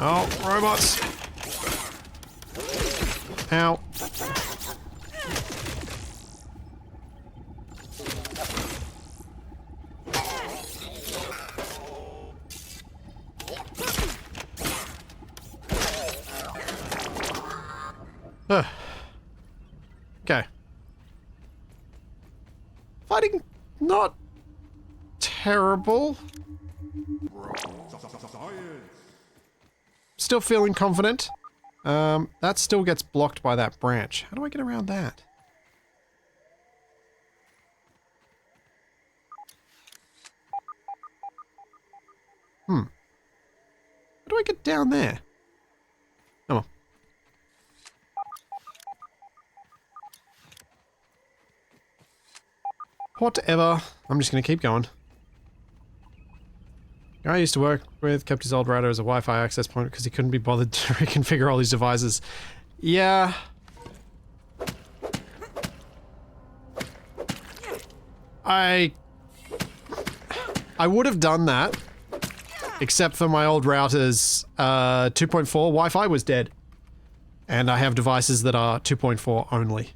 Oh, robots. Ow. Okay. Fighting not terrible. Still feeling confident. That still gets blocked by that branch. How do I get around that? How do I get down there? Come on. Whatever. I'm just gonna keep going. Guy I used to work with kept his old router as a Wi-Fi access point because he couldn't be bothered to reconfigure all these devices. Yeah. I would have done that, except for my old router's 2.4 Wi-Fi was dead. And I have devices that are 2.4 only.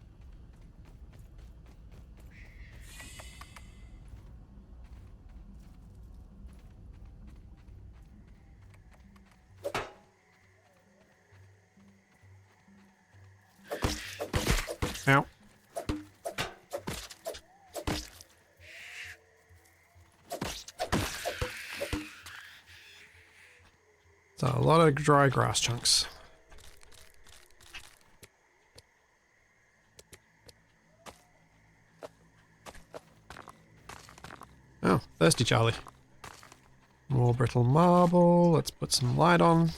Ow. So a lot of dry grass chunks. Oh, thirsty Charlie. More brittle marble. Let's put some light on.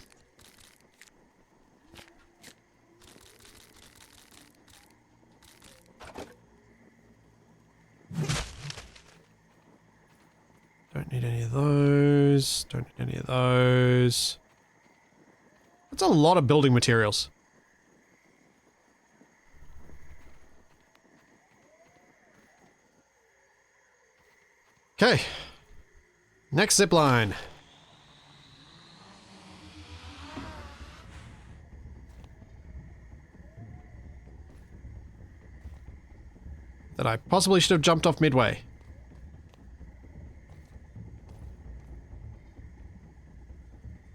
Don't need any of those. Don't need any of those. That's a lot of building materials. Okay. Next zip line. That I possibly should have jumped off midway.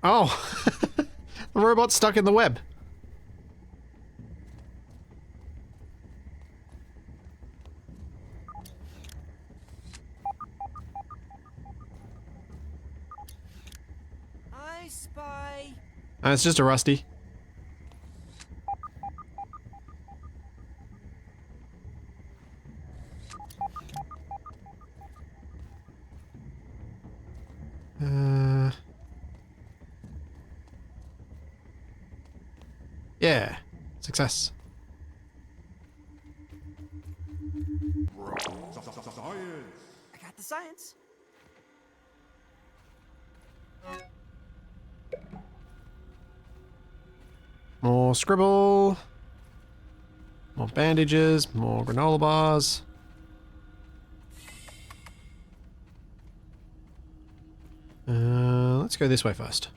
Oh, the robot's stuck in the web. I spy. It's just a rusty. Yeah, success. I got the science. More scribble. More bandages. More granola bars. Let's go this way first.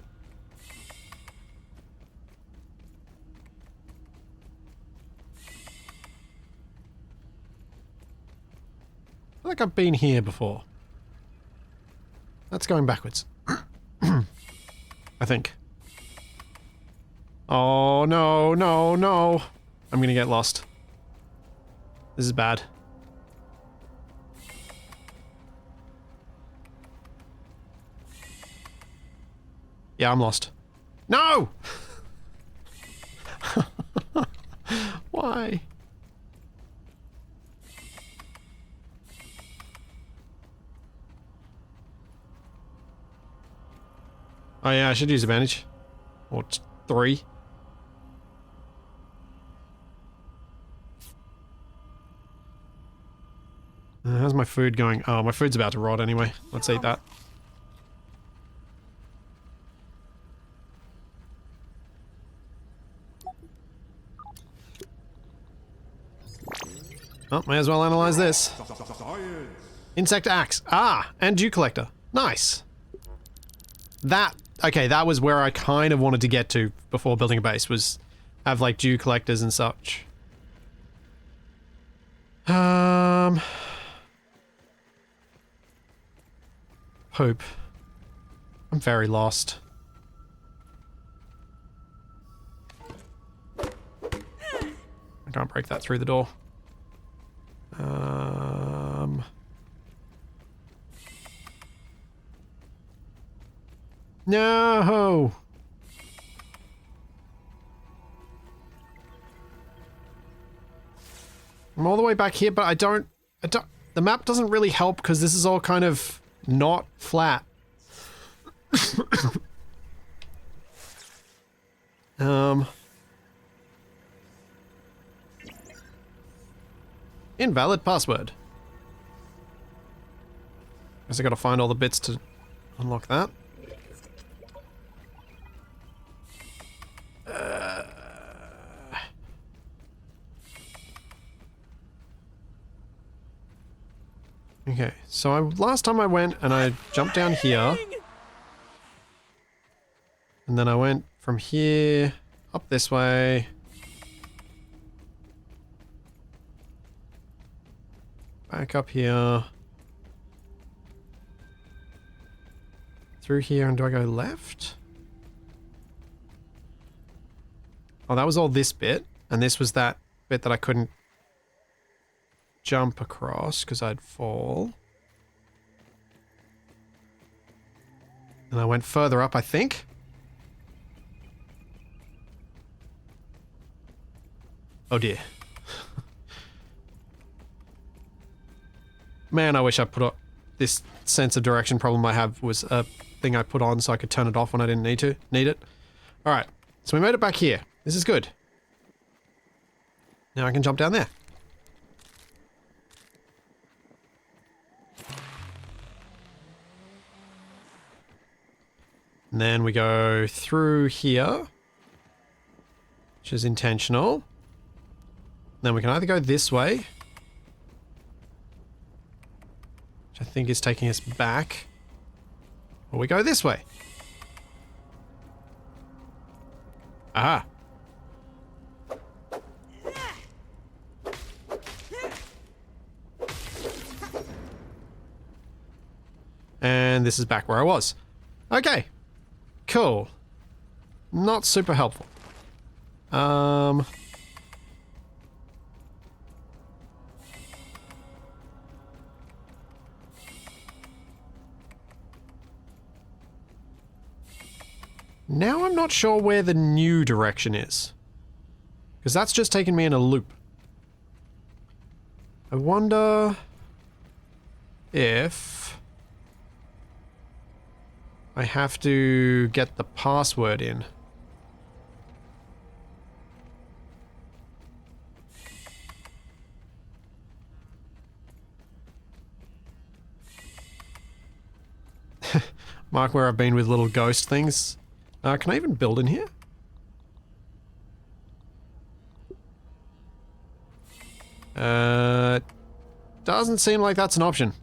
I feel like I've been here before. That's going backwards. I think. Oh, no, no, no. I'm gonna get lost. This is bad. Yeah, I'm lost. No! Why? Oh yeah, I should use a bandage. Or 3. How's my food going? Oh, my food's about to rot anyway. Let's eat that. Oh, may as well analyze this. Insect axe. Ah, and dew collector. Nice. Okay, that was where I kind of wanted to get to before building a base, was have like dew collectors and such. Hope. I'm very lost. I can't break that through the door. No! I'm all the way back here, but I don't, the map doesn't really help because this is all kind of not flat. Invalid password. Guess I gotta find all the bits to unlock that. Okay, so last time I went and I jumped down here. And then I went from here up this way. Back up here. Through here, and do I go left? Oh, that was all this bit, and this was that bit that I couldn't jump across because I'd fall. And I went further up, I think. Oh dear. Man, I wish I put up this sense of direction problem I have was a thing I put on so I could turn it off when I didn't need it. Alright, so we made it back here. This is good. Now I can jump down there. And then we go through here, which is intentional. Then we can either go this way, which I think is taking us back, or we go this way. Aha. And this is back where I was. Okay. Cool. Not super helpful. Now I'm not sure where the new direction is. Because that's just taken me in a loop. I wonder if I have to get the password in. Mark where I've been with little ghost things. Can I even build in here? Doesn't seem like that's an option.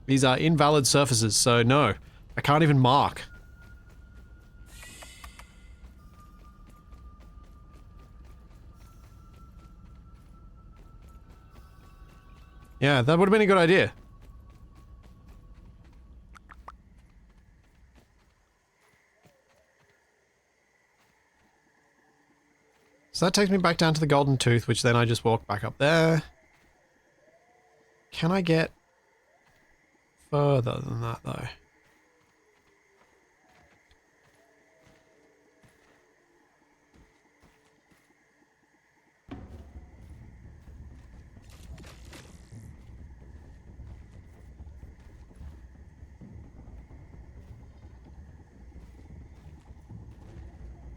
These are invalid surfaces, so no. I can't even mark. Yeah, that would have been a good idea. So that takes me back down to the Golden Tooth, which then I just walk back up there. Can I get further than that, though?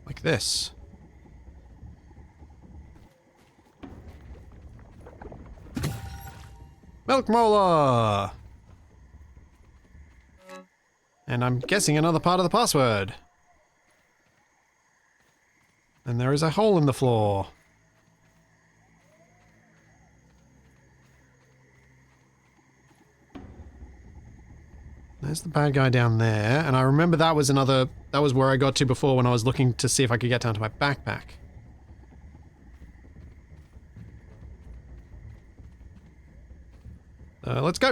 Like this. Milk Molar! And I'm guessing another part of the password. And there is a hole in the floor. There's the bad guy down there, and I remember that was where I got to before when I was looking to see if I could get down to my backpack. Let's go!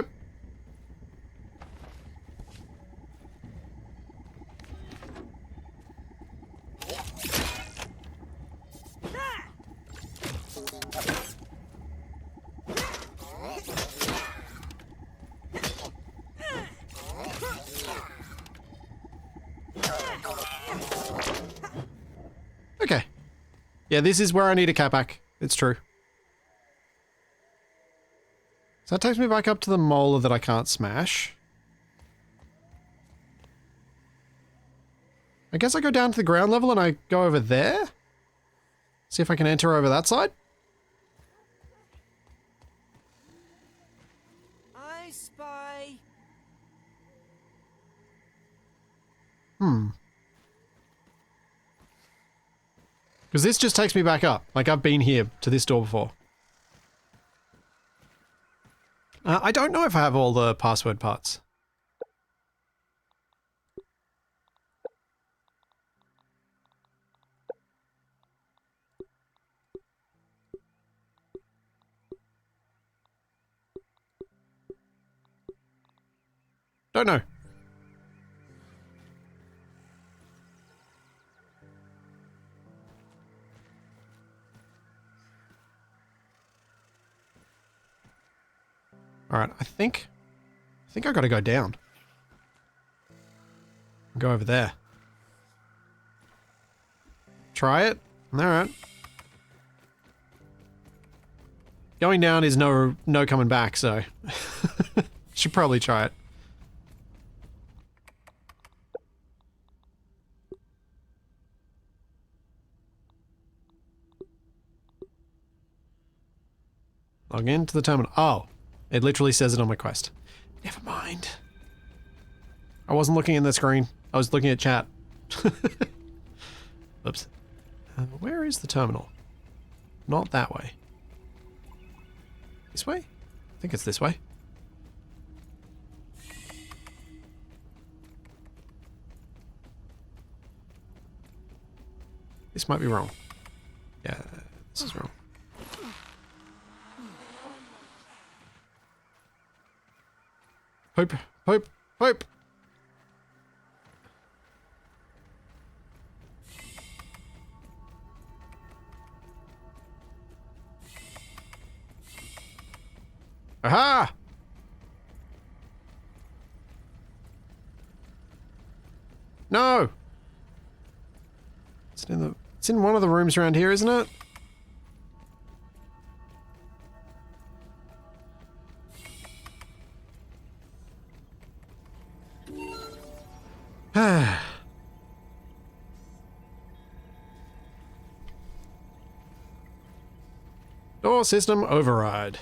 Okay. Yeah, this is where I need a Capac. It's true. So that takes me back up to the molar that I can't smash. I guess I go down to the ground level and I go over there? See if I can enter over that side? I spy. Because this just takes me back up. Like, I've been here to this door before. I don't know if I have all the password parts. Don't know. Alright, I think I gotta go down. Go over there. Try it? Alright. Going down is no coming back, so should probably try it. Log into the terminal. Oh. It literally says it on my quest. Never mind. I wasn't looking in the screen. I was looking at chat. Oops. Where is the terminal? Not that way. This way? I think it's this way. This might be wrong. Yeah, this is wrong. Hope, hope, hope. Aha! No! It's in one of the rooms around here, isn't it? Door system override.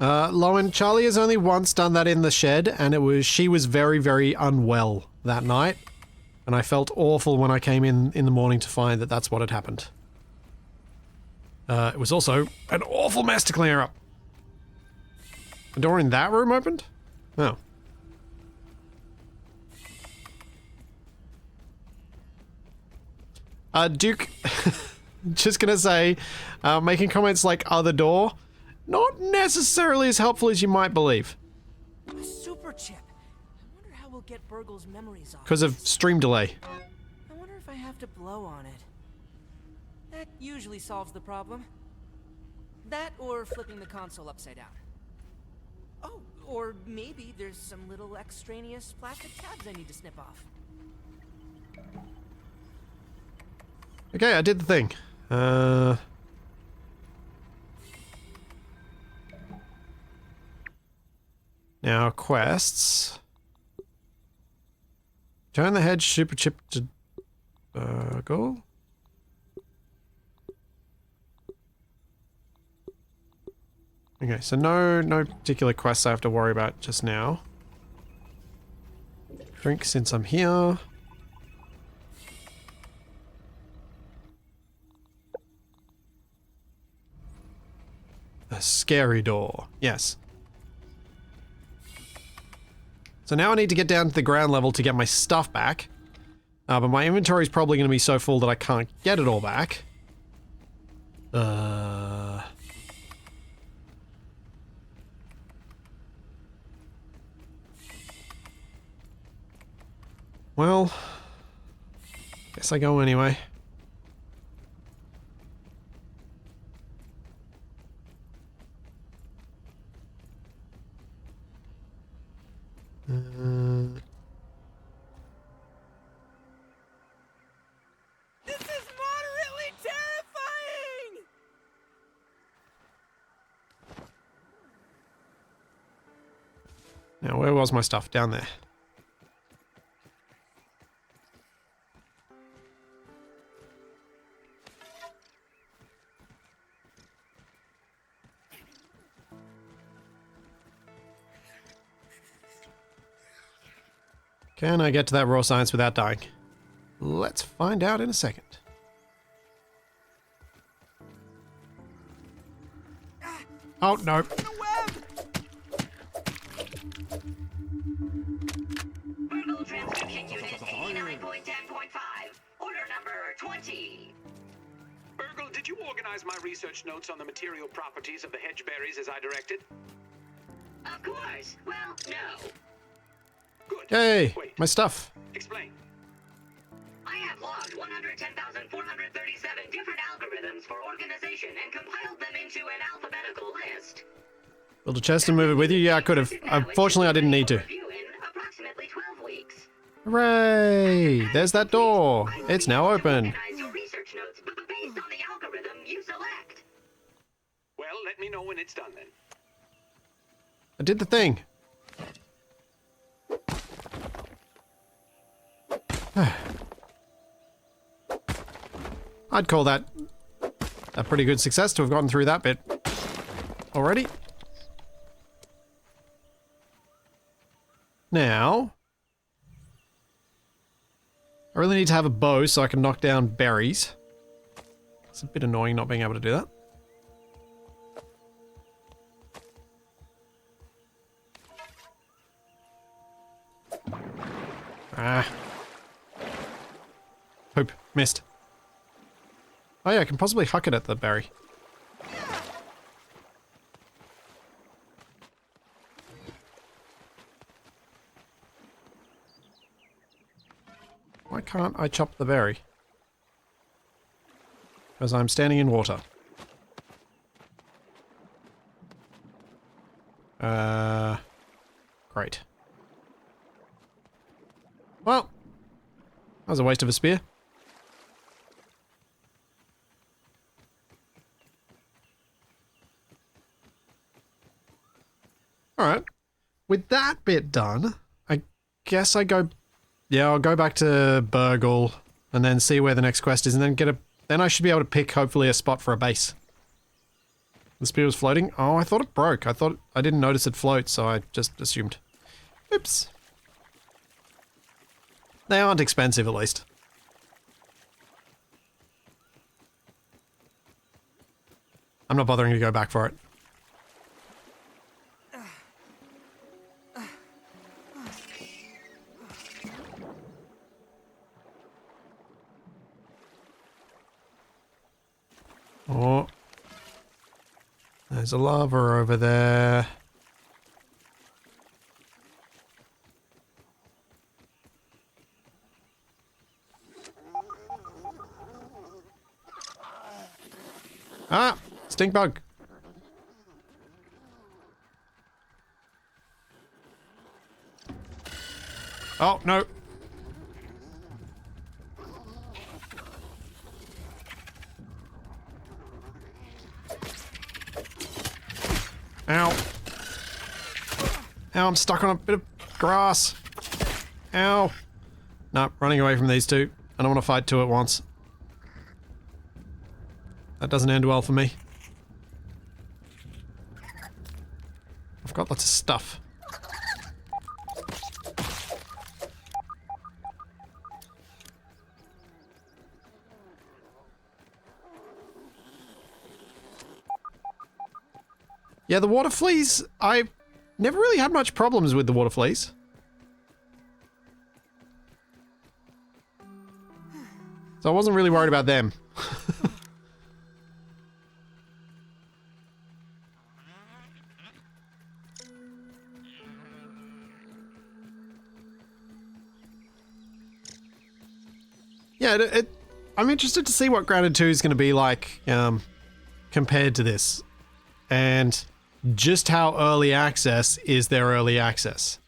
Lowen, Charlie has only once done that in the shed, and she was very, very unwell that night. And I felt awful when I came in the morning to find that that's what had happened. It was also an awful mess to clear up. The door in that room opened? Oh. Duke, just gonna say, making comments like other door, not necessarily as helpful as you might believe. A super chip. I wonder how we'll get BURG.L's memories off. Because of stream delay. I wonder if I have to blow on it. That usually solves the problem. That or flipping the console upside down. Oh, or maybe there's some little extraneous plastic tabs I need to snip off. Okay, I did the thing. Now, quests. Turn the Hedge super chip to BURG.L. Okay, so no particular quests I have to worry about just now. Drink since I'm here. A scary door. Yes. So now I need to get down to the ground level to get my stuff back. But my inventory is probably going to be so full that I can't get it all back. Well, guess I go anyway. This is moderately terrifying! Now, where was my stuff? Down there. Can I get to that raw science without dying? Let's find out in a second. Oh, no. The web! BURG.L transcription unit 89.10.5. Order number 20. BURG.L, did you organize my research notes on the material properties of the hedge berries as I directed? Of course. Well, no. Good. Yay! Wait, My stuff. explain. I have logged 110,437 different algorithms for organization and compiled them into an alphabetical list. Build a chest and move it with you? Yeah, I could have. Unfortunately, I didn't need to. Review in approximately 12 weeks. Hooray! There's that door. It's now open. Organize your research notes based on the algorithm you select. Well, let me know when it's done then. I did the thing. I'd call that a pretty good success to have gotten through that bit already. Now, I really need to have a bow so I can knock down berries. It's a bit annoying not being able to do that. Ah. Poop. Missed. Oh yeah, I can possibly huck it at the berry. Why can't I chop the berry? Because I'm standing in water. Great. Well, that was a waste of a spear. Alright. With that bit done, I guess I go... Yeah, I'll go back to BURG.L and then see where the next quest is and then get a... Then I should be able to pick, hopefully, a spot for a base. The spear was floating? Oh, I thought it broke. I didn't notice it float, so I just assumed. Oops. They aren't expensive, at least. I'm not bothering to go back for it. Oh. There's a lava over there. Ah! Stink bug. Oh, no. Ow. Ow, I'm stuck on a bit of grass. Ow. No, running away from these two. I don't want to fight two at once. That doesn't end well for me. I've got lots of stuff. Yeah, the water fleas, I never really had much problems with the water fleas. So I wasn't really worried about them. Yeah, I'm interested to see what Grounded 2 is going to be like compared to this. And just how early access is their early access.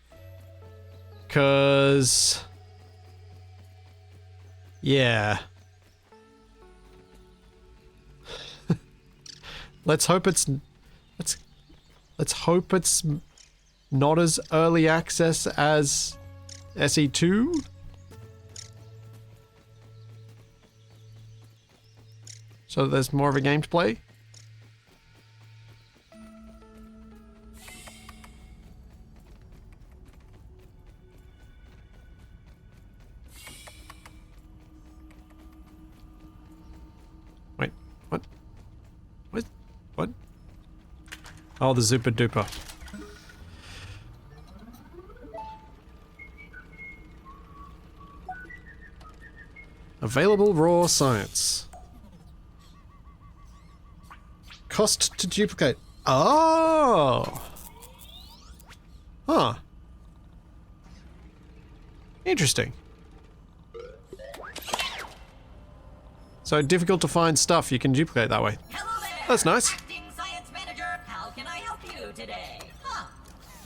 Because... yeah. Let's hope it's not as early access as SE2. So there's more of a game to play. Wait, what? What? Oh, the Super Duper. Available raw science. Cost to duplicate. Oh! Huh. Interesting. So difficult to find stuff you can duplicate that way. Hello there. That's nice. Acting Science Manager, how can I help you today? Huh.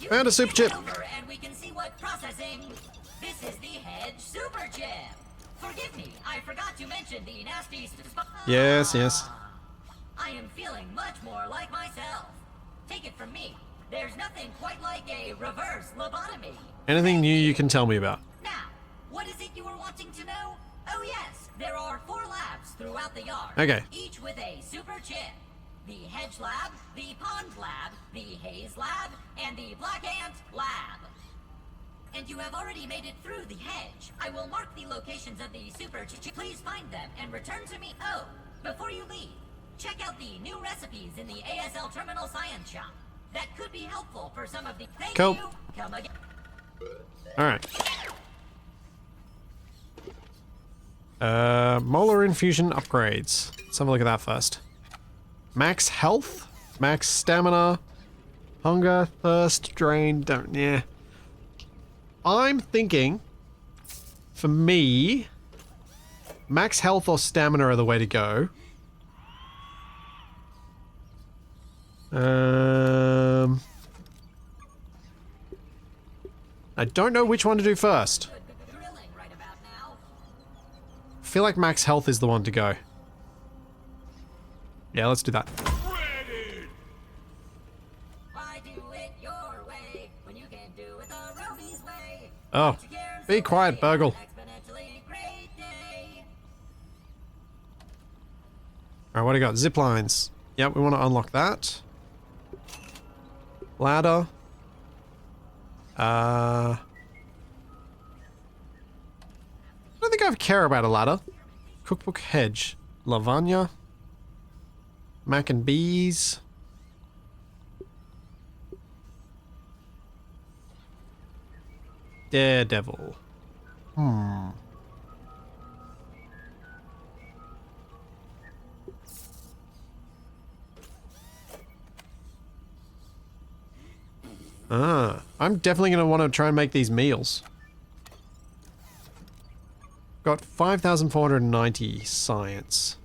You Found a super can chip. come over and we can see what processing. This is the Hedge Super Chip. Forgive me, I forgot to mention the nasty Yes, yes. I am feeling much more like myself. Take it from me. There's nothing quite like a reverse lobotomy. Anything new you can tell me about? Now, what is it you were wanting to know? Oh yes, there are 4 labs throughout the yard. Okay. Each with a super chip. The Hedge Lab, the Pond Lab, the Haze Lab, and the Black Ant Lab. And you have already made it through the Hedge. I will mark the locations of the super chip. Please find them and return to me. Oh, before you leave, check out the new recipes in the ASL Terminal Science Shop. That could be helpful for some of the... Thank Cool. you. Come again. Alright. Molar infusion upgrades. Let's have a look at that first. Max health, max stamina, hunger, thirst, drain, don't, yeah. I'm thinking, for me, max health or stamina are the way to go. I don't know which one to do first. Drilling right about now. I feel like max health is the one to go. Yeah, let's do that. Why do it your way when you can do it the Roby's way? Oh, be quiet, BURG.L. Exponentially great day. Alright, what do you got? Zip lines. Yep, we want to unlock that. Ladder. I don't think I care about a ladder. Cookbook Hedge. Lavagna. Mac and Bees. Daredevil. I'm definitely going to want to try and make these meals. Got 5,490 science.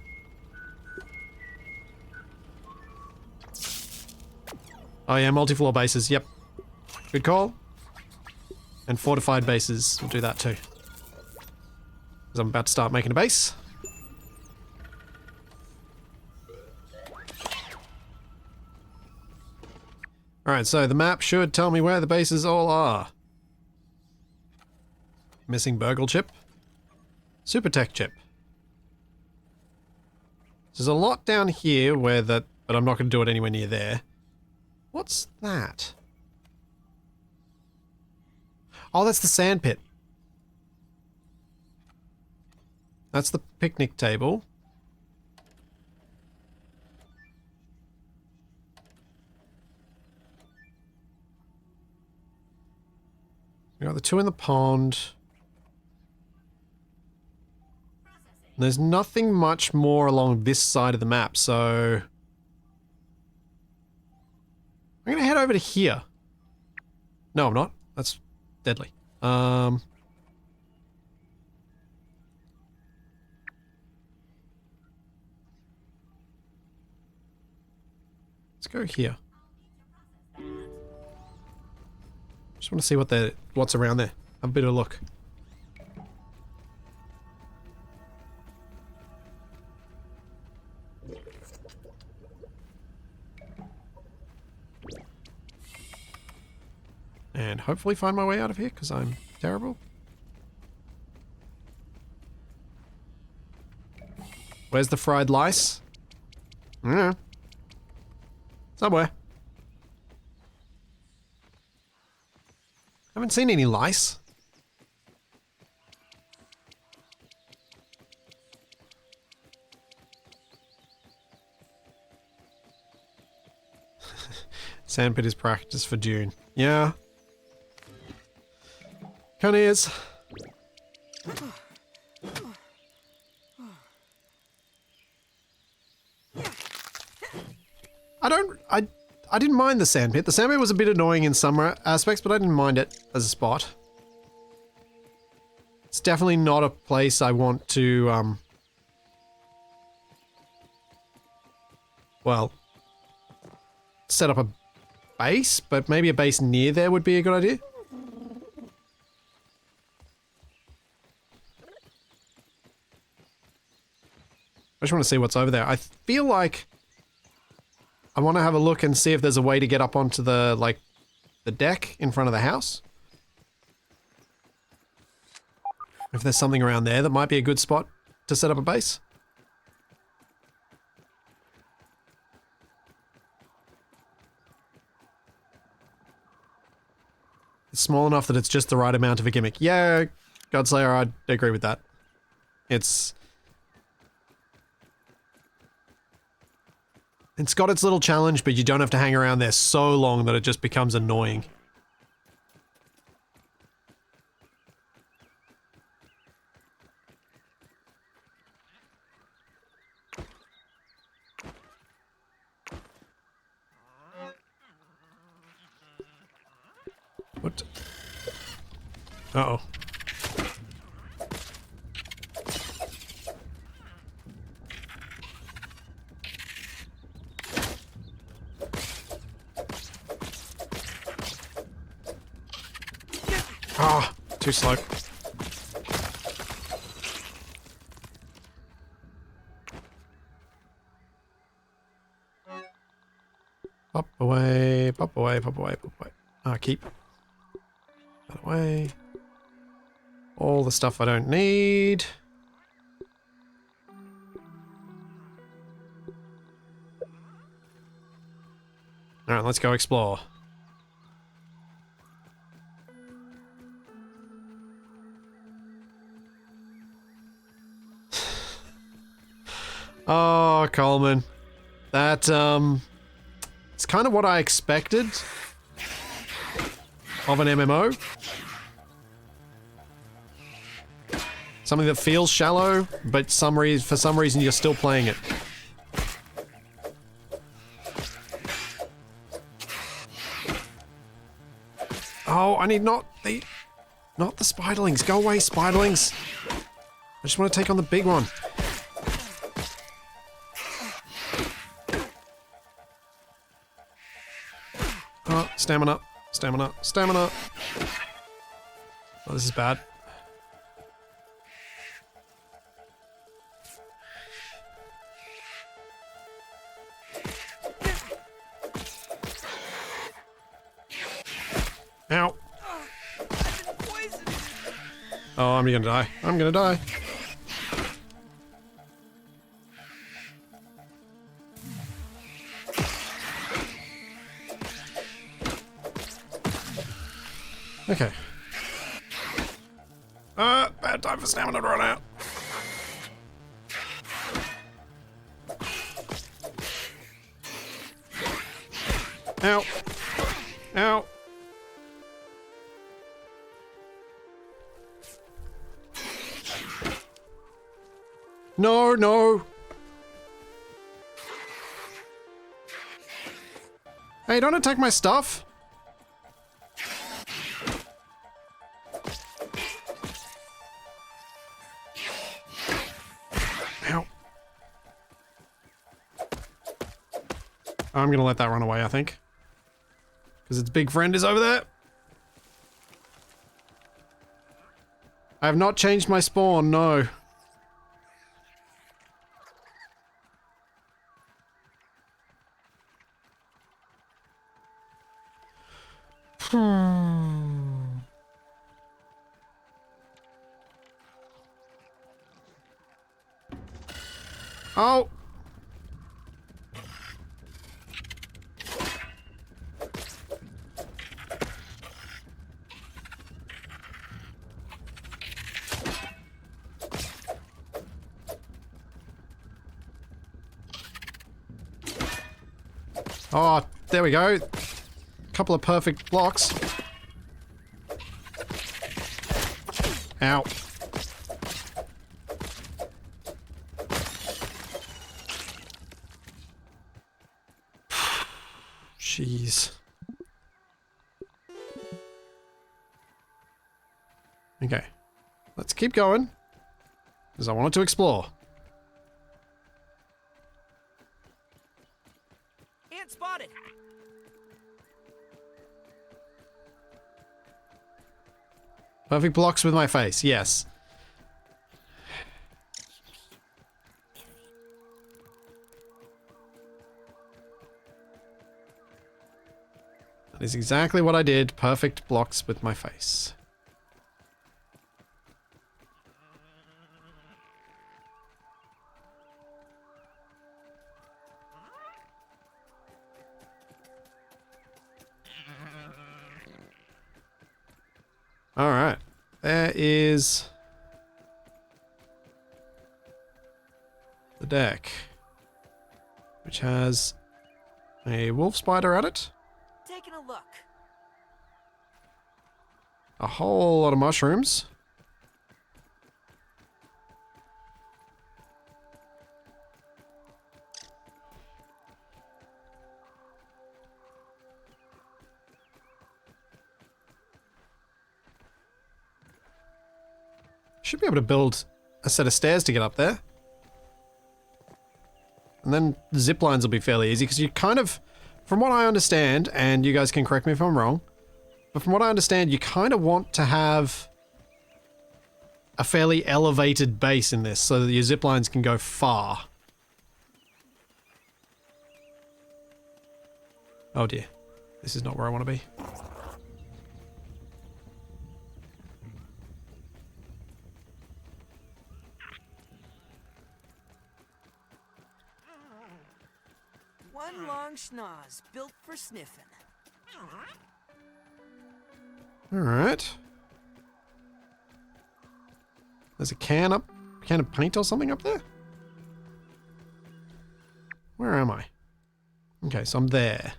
Oh yeah, multi-floor bases, yep. Good call. And fortified bases, we'll do that too. Because I'm about to start making a base. Alright, so the map should tell me where the bases all are. Missing BURG.L chip. Super tech chip. There's a lot down here where that, but I'm not going to do it anywhere near there. What's that? Oh, that's the sand pit. That's the picnic table. We got the two in the pond. And there's nothing much more along this side of the map, so I'm gonna head over to here. No, I'm not. That's deadly. Let's go here. Just want to see what's around there. Have a bit of a look. And hopefully find my way out of here, because I'm terrible. Where's the fried lice? Somewhere. Haven't seen any lice. Sandpit is practice for June. Yeah. Kinda is. I didn't mind the sandpit. The sandpit was a bit annoying in some aspects, but I didn't mind it as a spot. It's definitely not a place I want to, well, set up a base, but maybe a base near there would be a good idea. I just want to see what's over there. I feel like I want to have a look and see if there's a way to get up onto the, like, the deck in front of the house. If there's something around there that might be a good spot to set up a base. It's small enough that it's just the right amount of a gimmick. Yeah, Godslayer, I'd agree with that. It's got its little challenge, but you don't have to hang around there so long that it just becomes annoying. What? Uh-oh. Ah, too slow. Pop away, pop away, pop away, pop away. Ah, keep. That away. All the stuff I don't need. Alright, let's go explore. Oh, Coleman. That, it's kind of what I expected of an MMO. Something that feels shallow, but for some reason you're still playing it. Oh, I need not the spiderlings. Go away, spiderlings. I just want to take on the big one. Oh, stamina, stamina, stamina. Oh, this is bad. Ow. Oh, I'm gonna die. I'm gonna die. Okay. Bad time for stamina to run out. Ow. Ow. No, no. Hey, don't attack my stuff. Ow. I'm gonna let that run away, I think. Because its big friend is over there. I have not changed my spawn, no. Oh! Oh, there we go. Couple of perfect blocks. Ow. Jeez. Okay. Let's keep going. Because I wanted to explore. Ant spotted. Perfect blocks with my face, yes. That is exactly what I did. Perfect blocks with my face. Alright. There is the deck, which has a wolf spider at it, Taking a look. a whole lot of mushrooms, should be able to build a set of stairs to get up there. And then the zip lines will be fairly easy, because you kind of, from what I understand, and you guys can correct me if I'm wrong, but from what I understand, you kind of want to have a fairly elevated base in this, so that your zip lines can go far. Oh dear. This is not where I want to be. One long schnoz built for sniffing. Alright. There's a can of paint or something up there? Where am I? Okay, so I'm there.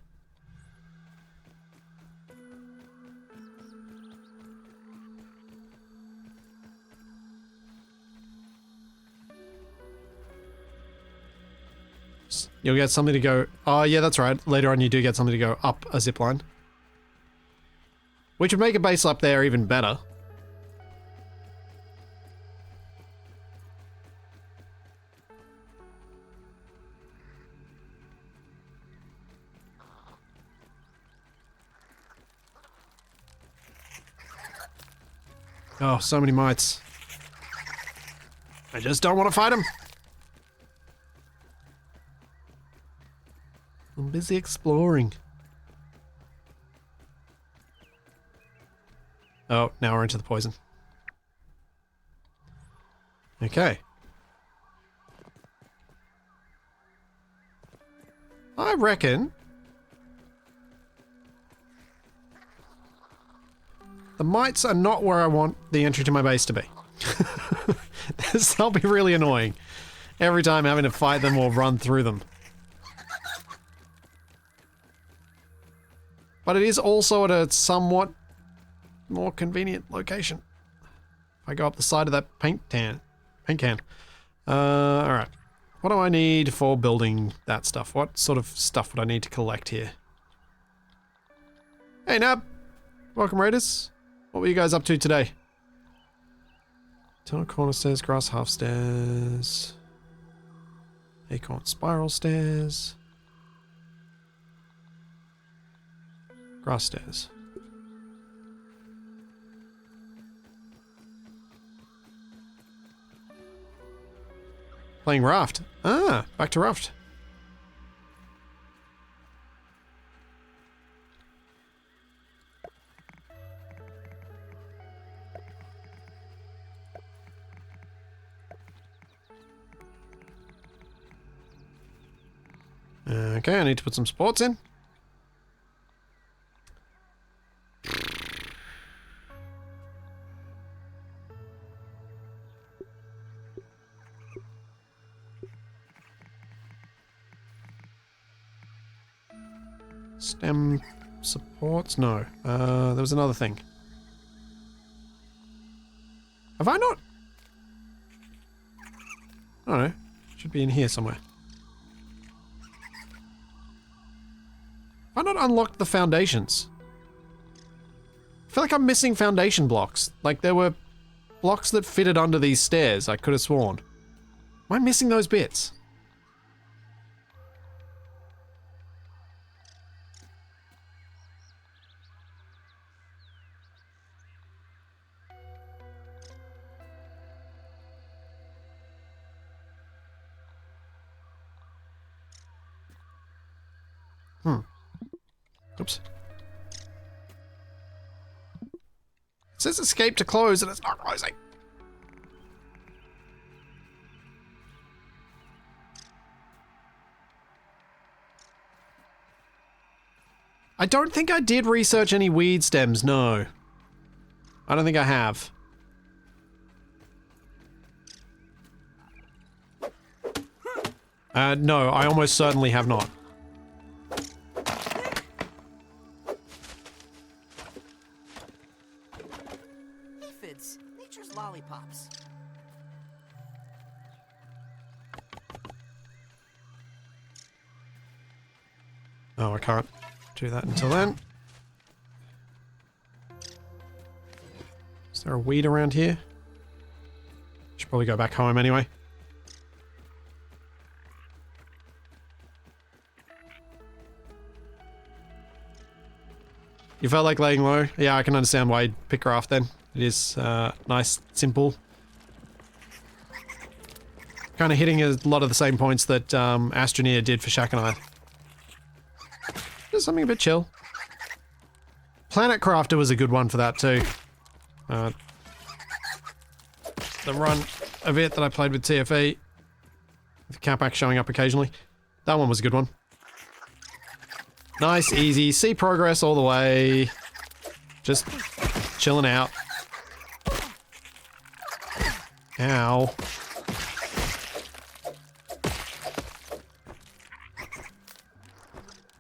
You'll get something to go... Oh, yeah, that's right. Later on, you do get something to go up a zipline. Which would make a base up there even better. Oh, so many mites. I just don't want to fight them. I'm busy exploring. Oh, now we're into the poison. Okay. I reckon the mites are not where I want the entry to my base to be. This'll be really annoying. Every time having to fight them or run through them. But it is also at a somewhat more convenient location. If I go up the side of that paint can. Alright. What do I need for building that stuff? What sort of stuff would I need to collect here? Hey Nab! Welcome Raiders. What were you guys up to today? Tunnel corner stairs, grass half stairs. Acorn spiral stairs. Grass stairs. Playing Raft. Ah, back to Raft. Okay, I need to put some sports in. Stem supports? No. There was another thing. Have I not? I don't know. Should be in here somewhere. Have I not unlocked the foundations? I feel like I'm missing foundation blocks. Like there were blocks that fitted under these stairs, I could have sworn. Am I missing those bits? Oops. It says escape to close and it's not closing. I don't think I did research any weed stems, no. I don't think I have. No, I almost certainly have not. Aphids, nature's lollipops. Oh, I can't do that until then. Is there a weed around here? Should probably go back home anyway. You felt like laying low? Yeah, I can understand why you'd pick Raft then. It is nice, simple. Kind of hitting a lot of the same points that Astroneer did for Shaq and I. Just something a bit chill. Planet Crafter was a good one for that too. The run of it that I played with TFE, with Capac showing up occasionally. That one was a good one. Nice, easy. See progress all the way. Just chilling out. Ow.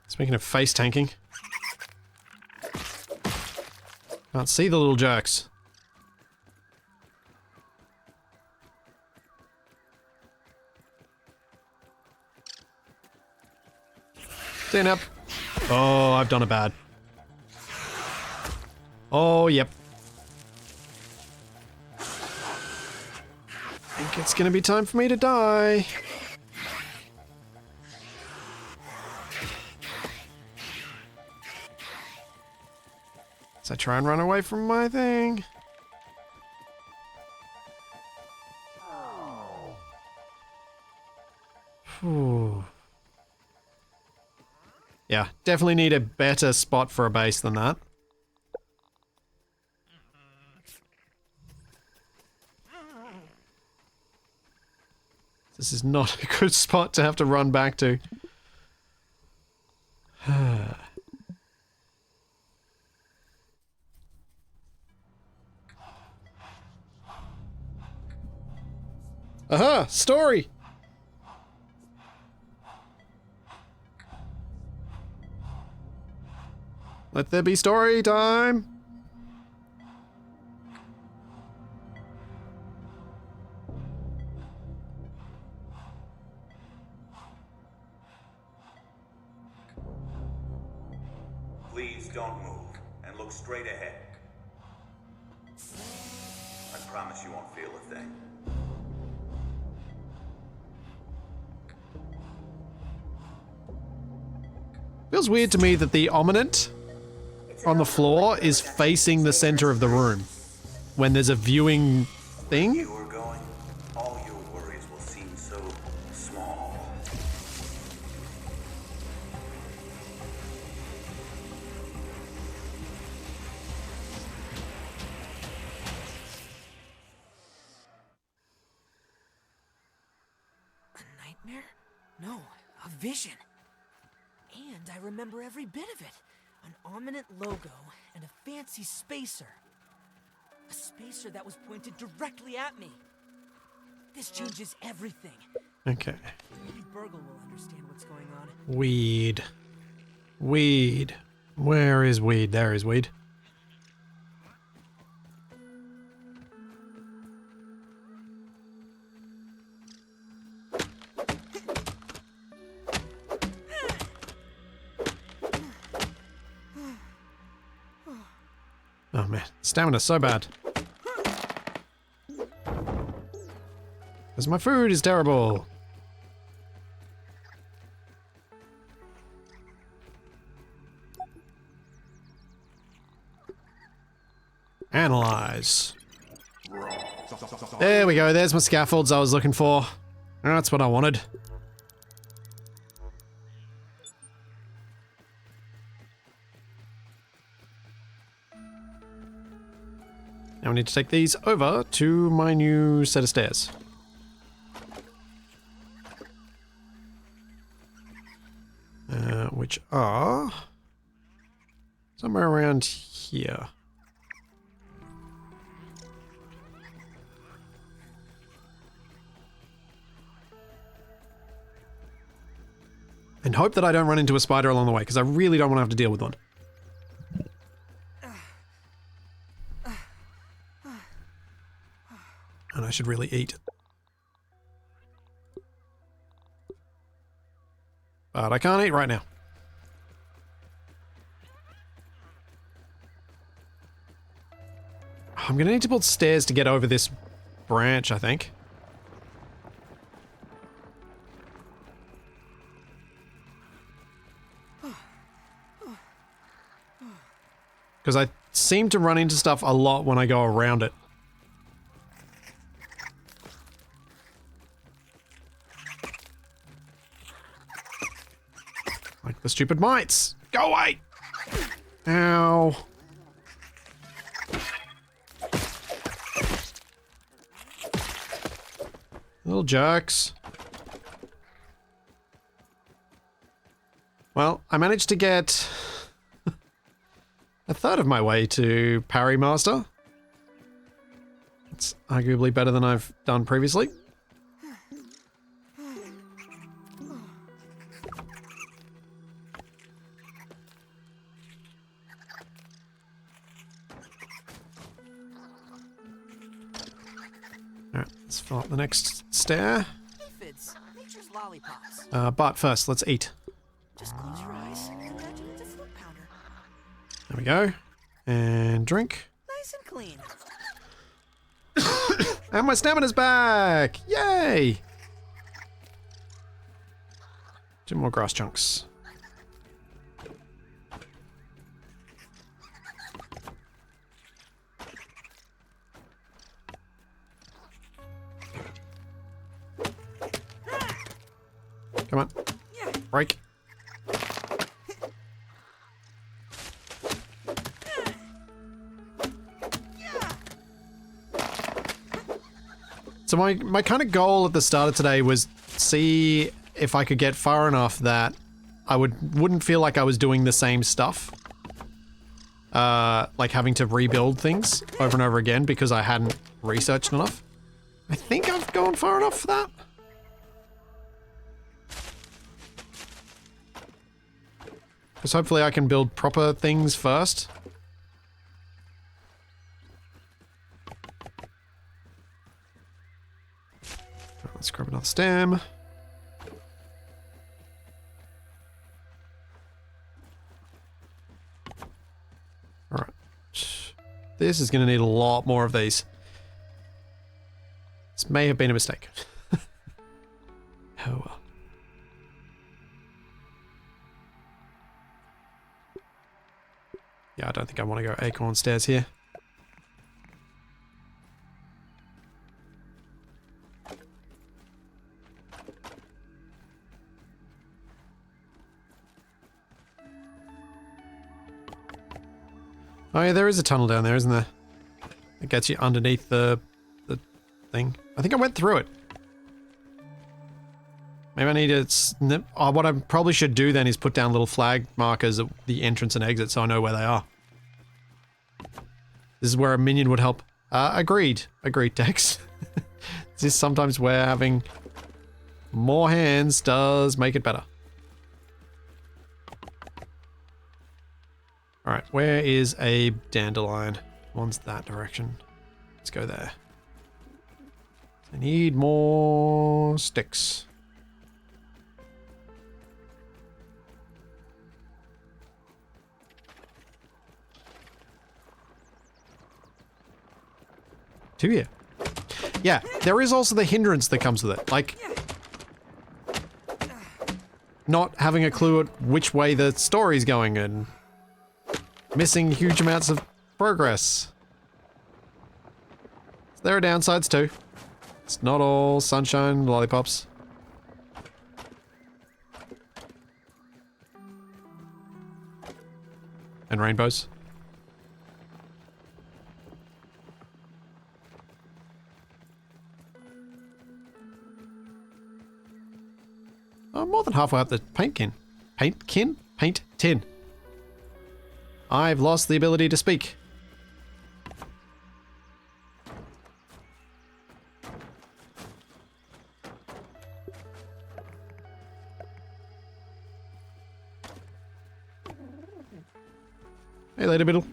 Speaking of face tanking. Can't see the little jerks. Stand up. Oh, I've done it bad. Oh, yep. I think it's gonna be time for me to die. As I try and run away from my thing. Whew. Yeah, definitely need a better spot for a base than that. This is not a good spot to have to run back to. Aha! Story! Let there be story time! Please don't move and look straight ahead. I promise you won't feel a thing. Feels weird to me that the ominent on the floor is facing the center of the room when there's a viewing thing. You are going, all your worries will seem so small. A nightmare? No, a vision. And I remember every bit of it. An ominent logo and a fancy spacer. A spacer that was pointed directly at me. This changes everything. Okay. Maybe BURG.L will understand what's going on. Weed. Weed. Where is weed? There is weed. Oh man, stamina's so bad. Because my food is terrible. Analyze. There we go, there's my scaffolds I was looking for. That's what I wanted. Now we need to take these over to my new set of stairs. Which are somewhere around here. And hope that I don't run into a spider along the way, because I really don't want to have to deal with one. And I should really eat. But I can't eat right now. I'm gonna need to build stairs to get over this branch, I think. Because I seem to run into stuff a lot when I go around it. Like the stupid mites. Go away! Ow. Little jerks. Well, I managed to get a third of my way to Parry Master. It's arguably better than I've done previously. Alright, let's fill up the next stair. Aphids, nature's lollipops. But first, let's eat. Just close your eyes and imagine it's a fruit pounder. There we go. And drink. Nice and clean. And my stamina's back! Yay! 2 more grass chunks. Come on. Break. So my kind of goal at the start of today was see if I could get far enough that I wouldn't feel like I was doing the same stuff. Like having to rebuild things over and over again because I hadn't researched enough. I think I've gone far enough for that. Because hopefully I can build proper things first. Let's grab another stem. Alright. This is going to need a lot more of these. This may have been a mistake. Oh well. Yeah, I don't think I want to go acorn stairs here. Oh yeah, there is a tunnel down there, isn't there? It gets you underneath the thing. I think I went through it. Maybe I need to snip. Oh, what I probably should do then is put down little flag markers at the entrance and exit so I know where they are. This is where a minion would help. Agreed. Agreed, Dex. This is sometimes where having more hands does make it better. Alright, where is a dandelion? One's that direction. Let's go there. I need more sticks. Two here. Yeah, there is also the hindrance that comes with it. Like, not having a clue at which way the story's going and missing huge amounts of progress. There are downsides too. It's not all sunshine and lollipops. And rainbows. I'm more than halfway up the paint tin. Paint tin. I've lost the ability to speak. Hey, later, Biddle.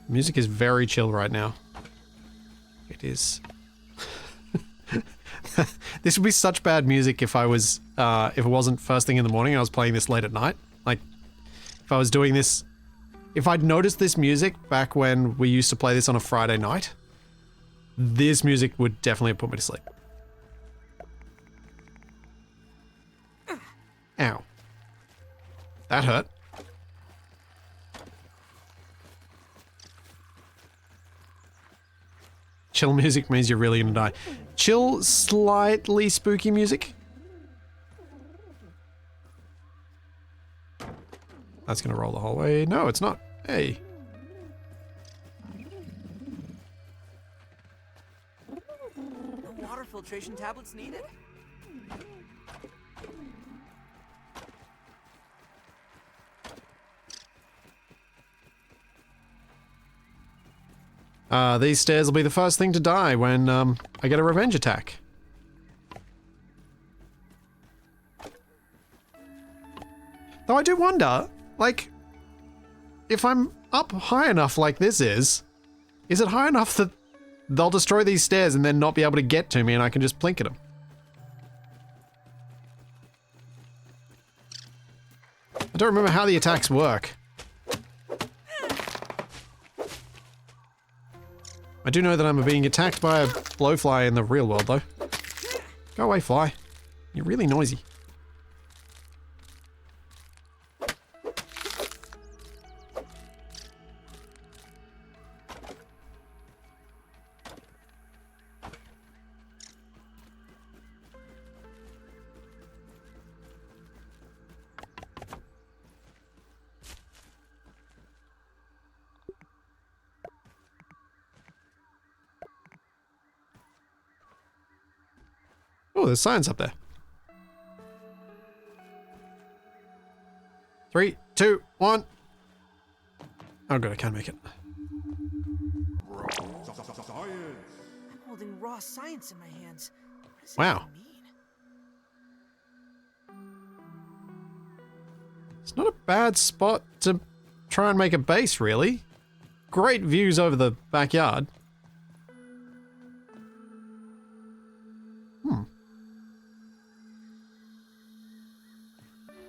Music is very chill right now. It is. This would be such bad music if I was, if it wasn't first thing in the morning and I was playing this late at night. Like, if I was doing this, if I'd noticed this music back when we used to play this on a Friday night, this music would definitely put me to sleep. Ow. That hurt. Chill music means you're really gonna die. Chill, slightly spooky music. That's gonna roll the whole way. No, it's not. Hey. No water filtration tablets needed? These stairs will be the first thing to die when I get a revenge attack. Though I do wonder, like, if I'm up high enough like this is it high enough that they'll destroy these stairs and then not be able to get to me and I can just plink at them? I don't remember how the attacks work. I do know that I'm being attacked by a blowfly in the real world, though. Go away, fly. You're really noisy. Oh, there's signs up there. 3, 2, 1. Oh good, I can make it. I'm holding raw science in my hands. What does Wow. that mean? It's not a bad spot to try and make a base, really. Great views over the backyard.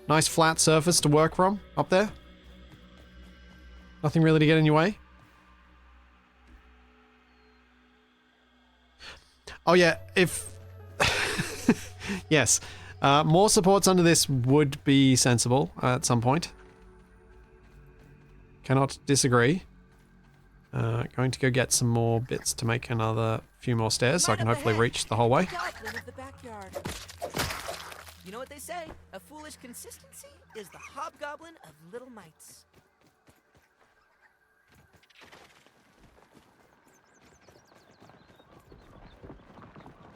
Nice flat surface to work from up there. Nothing really to get in your way. Oh yeah, if... yes. More supports under this would be sensible at some point. Cannot disagree. Going to go get some more bits to make another few more stairs so I can hopefully reach the whole way. You know what they say? A foolish consistency is the hobgoblin of little mites.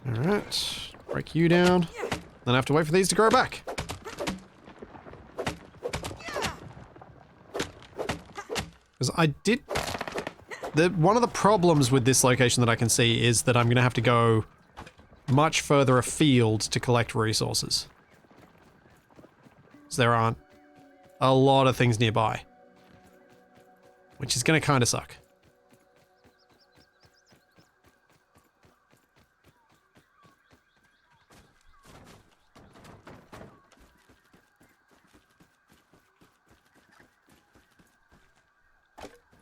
Alright. Break you down. Then I have to wait for these to grow back. Because I did... one of the problems with this location that I can see is that I'm going to have to go much further afield to collect resources. So there aren't a lot of things nearby. Which is going to kind of suck.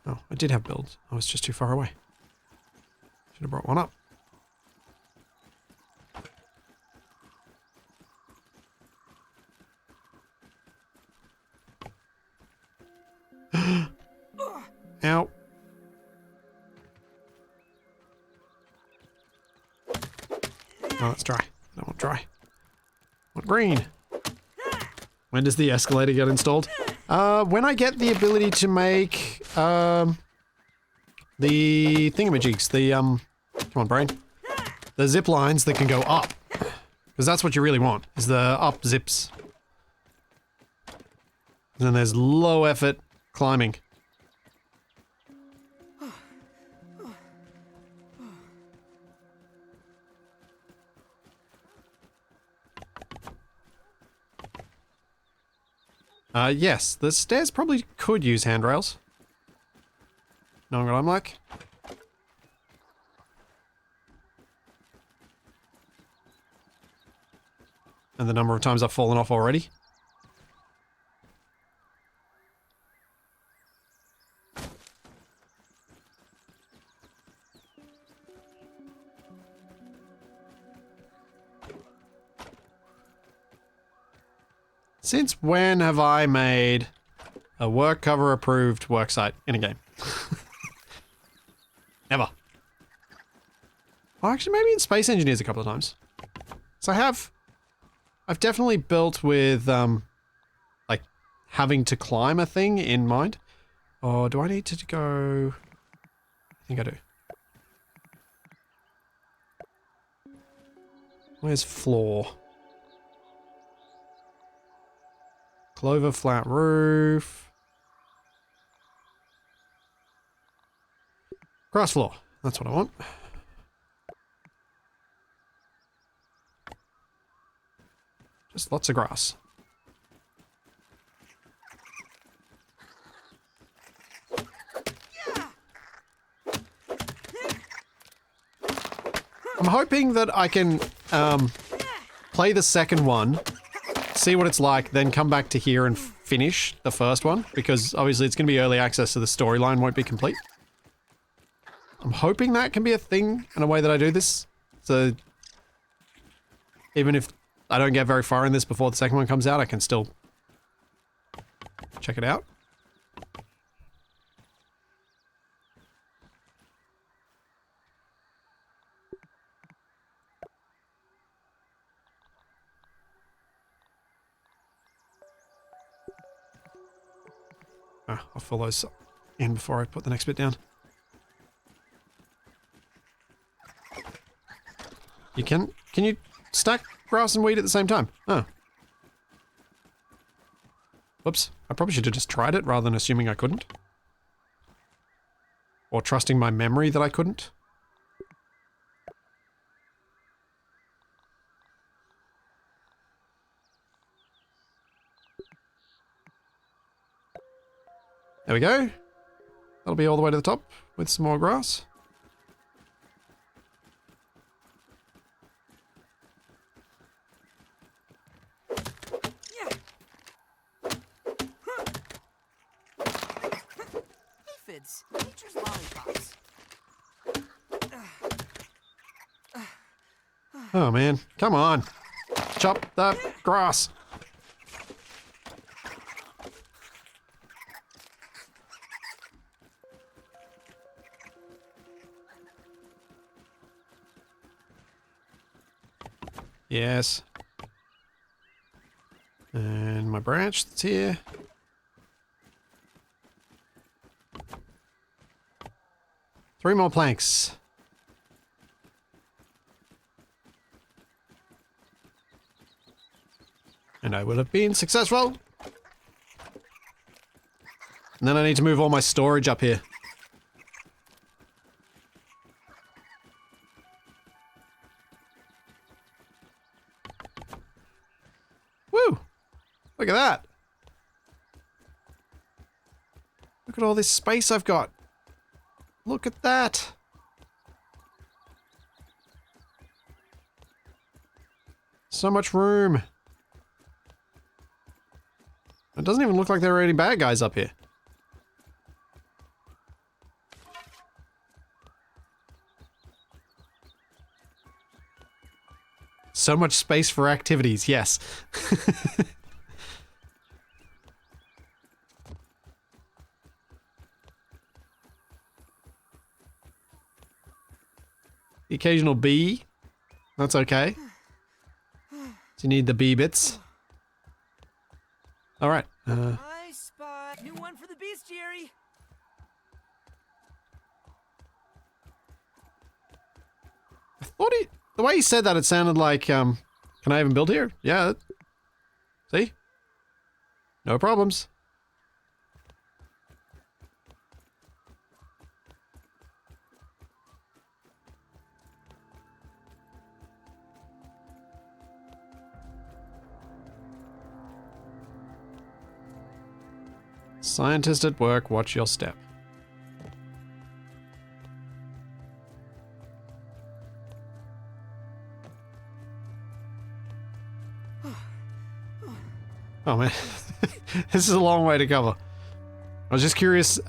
Oh, I did have builds. I was just too far away. Should have brought one up. Ow. Oh, that's dry. I don't want dry. I want green. When does the escalator get installed? When I get the ability to make, the thingamajigs, come on, brain. The zip lines that can go up. Because that's what you really want, is the up zips. And then there's low effort climbing. Yes, the stairs probably could use handrails. Knowing what I'm like. And the number of times I've fallen off already. Since when have I made a work cover approved worksite in a game? Never. Oh, actually, maybe in Space Engineers a couple of times. So I've definitely built with, like, having to climb a thing in mind. Oh, do I need to go? I think I do. Where's floor? Clover flat roof. Grass floor. That's what I want. Just lots of grass. I'm hoping that I can play the second one, see what it's like, then come back to here and finish the first one, because obviously it's going to be early access, so the storyline won't be complete. I'm hoping that can be a thing in a way that I do this, so even if I don't get very far in this before the second one comes out, I can still check it out. I'll fill those in before I put the next bit down. Can you stack grass and wheat at the same time? Oh. Whoops. I probably should have just tried it rather than assuming I couldn't. Or trusting my memory that I couldn't. There we go. That'll be all the way to the top with some more grass. Aphids, nature's lollipops. Oh man, come on. Chop the grass. Yes. And my branch that's here. Three more planks. And I will have been successful. And then I need to move all my storage up here. Woo! Look at that. Look at all this space I've got. Look at that. So much room. It doesn't even look like there are any bad guys up here. So much space for activities, yes. The occasional bee. That's okay. So you need the bee bits. Alright. I spot new one for the bestiary. I thought the way he said that, it sounded like, can I even build here? Yeah. See? No problems. Scientist at work, watch your step. Oh man, this is a long way to cover. I was just curious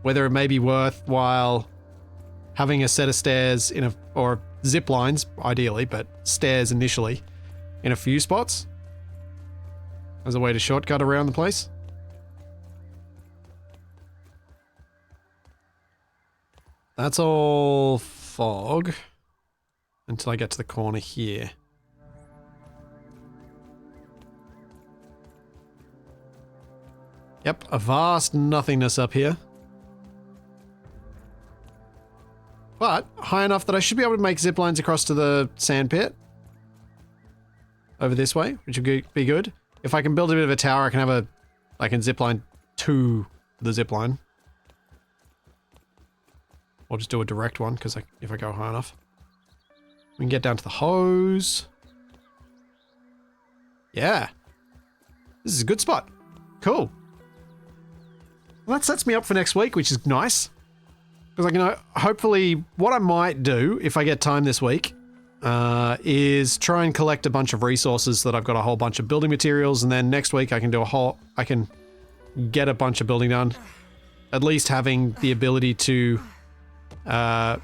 whether it may be worthwhile having a set of stairs in or zip lines, ideally, but stairs initially in a few spots as a way to shortcut around the place. That's all fog until I get to the corner here. Yep, a vast nothingness up here. But high enough that I should be able to make zip lines across to the sand pit. Over this way, which would be good. If I can build a bit of a tower, I can zip line to the zip line. Or just do a direct one, because if I go high enough. We can get down to the hose. Yeah. This is a good spot. Cool. Well, that sets me up for next week, which is nice. Because I can hopefully, what I might do if I get time this week, is try and collect a bunch of resources so that I've got a whole bunch of building materials, and then next week I can get a bunch of building done. At least having the ability to have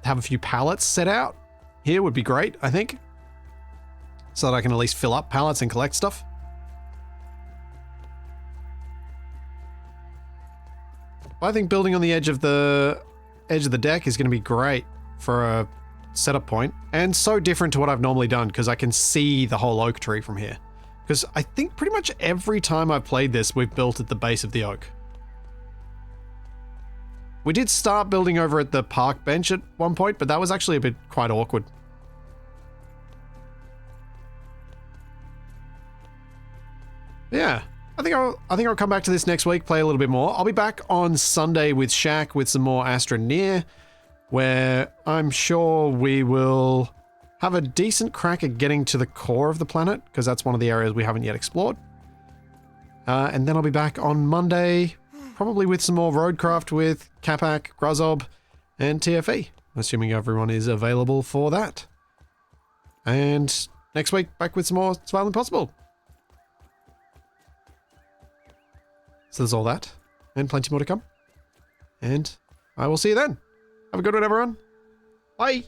a few pallets set out here would be great, I think. So that I can at least fill up pallets and collect stuff. I think building on the edge of the deck is going to be great for a setup point, and so different to what I've normally done because I can see the whole oak tree from here. Because I think pretty much every time I've played this, we've built at the base of the oak. We did start building over at the park bench at one point, but that was actually a bit quite awkward. Yeah, I think I'll come back to this next week, play a little bit more. I'll be back on Sunday with Shaq with some more Astroneer, where I'm sure we will have a decent crack at getting to the core of the planet, because that's one of the areas we haven't yet explored. And then I'll be back on Monday, probably with some more Roadcraft with Capac, Gruzob, and TFE, assuming everyone is available for that. And next week, back with some more Survival Impossible. So there's all that, and plenty more to come. And I will see you then. Have a good one, everyone. Bye.